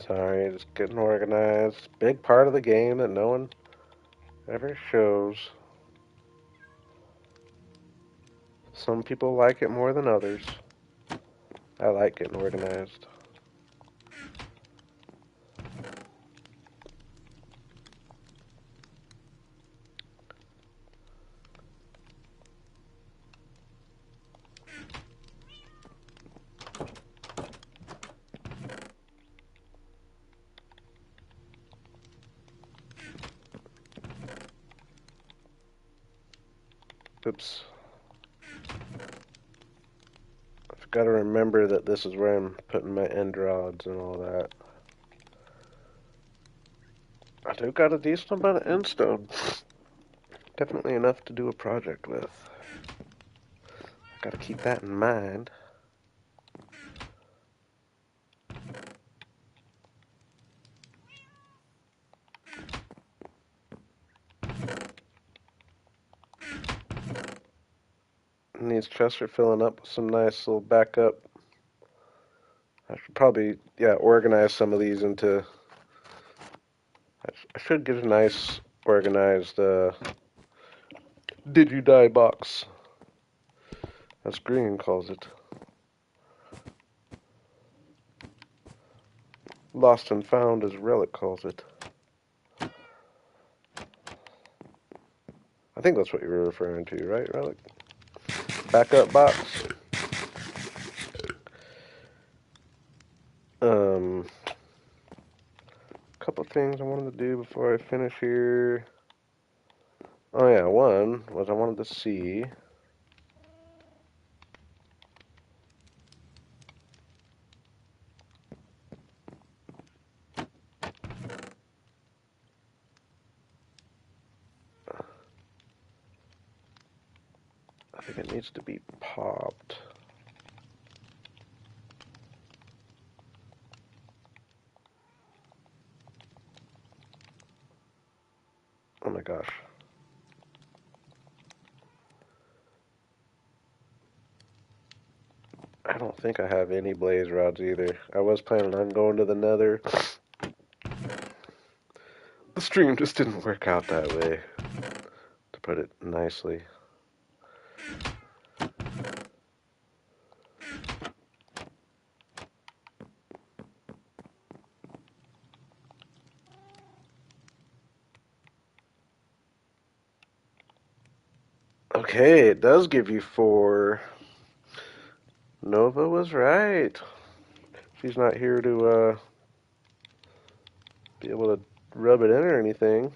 Sorry, just getting organized. Big part of the game that no one ever shows. Some people like it more than others. I like getting organized. Oops. I've got to remember that this is where I'm putting my end rods and all that. I do got a decent amount of end stone. Definitely enough to do a project with. I gotta keep that in mind. And these chests are filling up with some nice little backup. I should probably, yeah, organize some of these into. I should get a nice organized Did You Die box. That's Green calls it. Lost and Found, as Relic calls it. I think that's what you were referring to, right, Relic? Backup box. Couple things I wanted to do before I finish here. Oh yeah, one was I wanted to see. I think it needs to be popped. Oh my gosh. I don't think I have any blaze rods either. I was planning on going to the nether. The stream just didn't work out that way, to put it nicely. Okay, it does give you 4. Nova was right. She's not here to be able to rub it in or anything.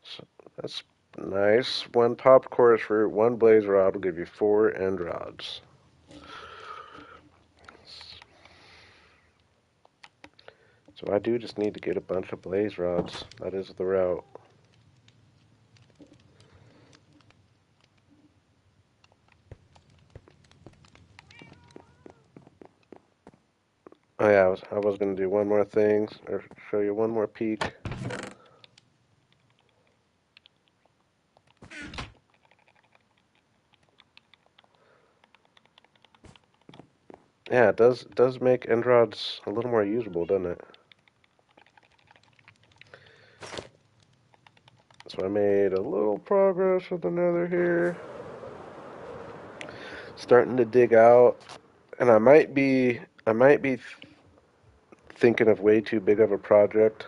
So that's nice. One popped chorus fruit, one blaze rod will give you 4 end rods. So I do just need to get a bunch of blaze rods. That is the route. Oh yeah, I was going to do one more thing, or show you one more peek. Yeah, it does make end rods a little more usable, doesn't it? So I made a little progress with the nether here. Starting to dig out, and I might be thinking of way too big of a project.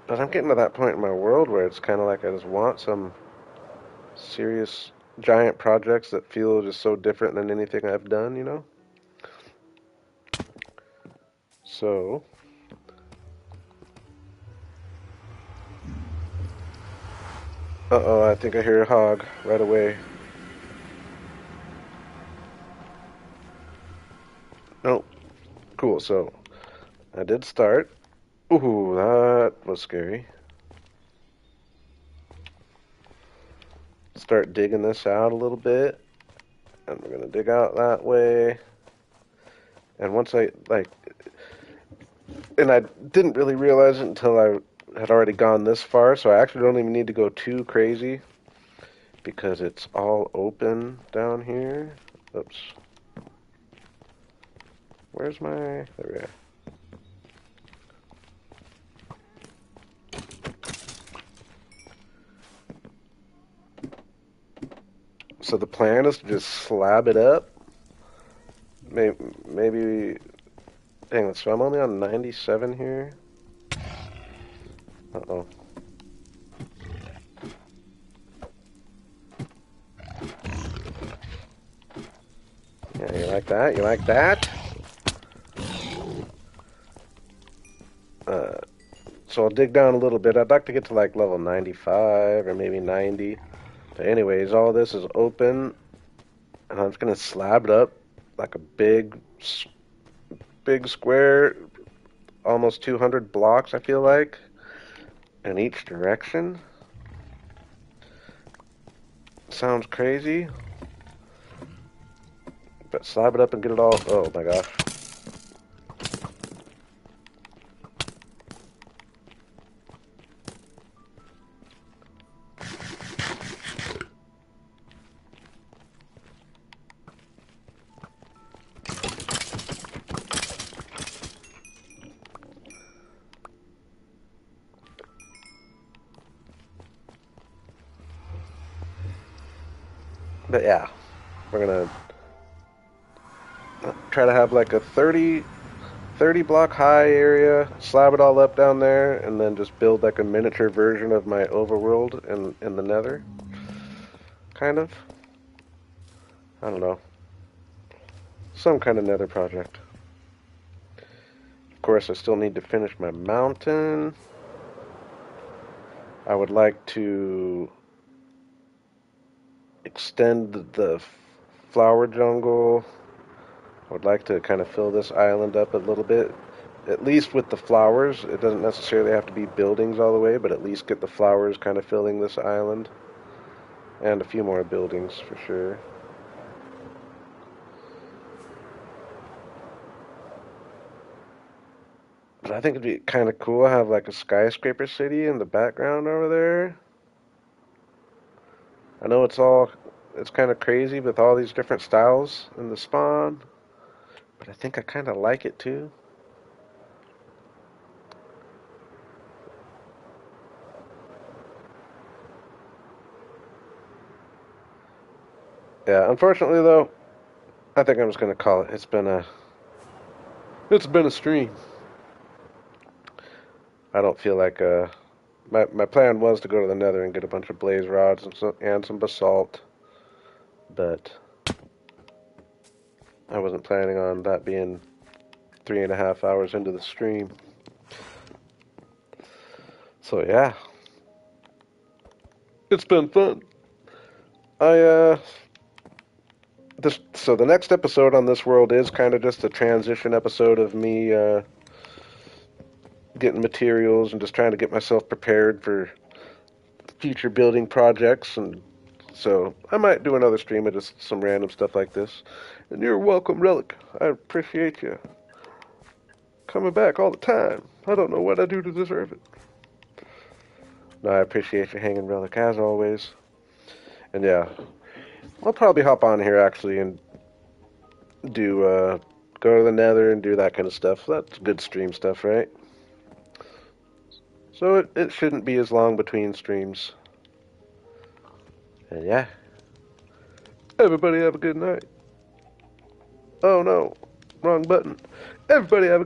But I'm getting to that point in my world where it's kind of like I just want some serious giant projects that feel just so different than anything I've done, you know? So, uh-oh, I think I hear a hog right away. Nope. Cool, so I did start. Ooh, that was scary. Start digging this out a little bit. And we're gonna dig out that way. And once I, like, and I didn't really realize it until I had already gone this far, so I actually don't even need to go too crazy because it's all open down here. Oops. Where's my... There we are. So the plan is to just slab it up. Maybe... Hang on, so I'm only on 97 here. Uh-oh. Yeah, you like that? You like that? So I'll dig down a little bit. I'd like to get to like level 95 or maybe 90. But anyways, all this is open. And I'm just going to slab it up like a big square. Almost 200 blocks, I feel like. In each direction. Sounds crazy. But slab it up and get it all... Oh my gosh. But yeah, we're gonna try to have like a 30 block high area, slab it all up down there, and then just build like a miniature version of my overworld in the nether. Kind of. I don't know. Some kind of nether project. Of course, I still need to finish my mountain. I would like to extend the flower jungle. I would like to kind of fill this island up a little bit, at least with the flowers. It doesn't necessarily have to be buildings all the way, but at least get the flowers kind of filling this island. And a few more buildings for sure. But I think it'd be kind of cool to have like a skyscraper city in the background over there. I know it's kind of crazy with all these different styles in the spawn, but I think I kind of like it too. Yeah, unfortunately though, I think I'm just gonna call it. It's been a stream. I don't feel like my plan was to go to the nether and get a bunch of blaze rods and some basalt, but I wasn't planning on that being 3.5 hours into the stream. So yeah, it's been fun. I so the next episode on this world is kind of just a transition episode of me getting materials and just trying to get myself prepared for future building projects, and so I might do another stream of just some random stuff like this. And you're welcome, Relic. I appreciate you coming back all the time. I don't know what I do to deserve it. No, I appreciate you hanging, Relic, as always. And yeah, I'll probably hop on here actually and do go to the Nether and do that kind of stuff. That's good stream stuff, right? So it shouldn't be as long between streams. And yeah, everybody have a good night. Oh no, wrong button. Everybody have a good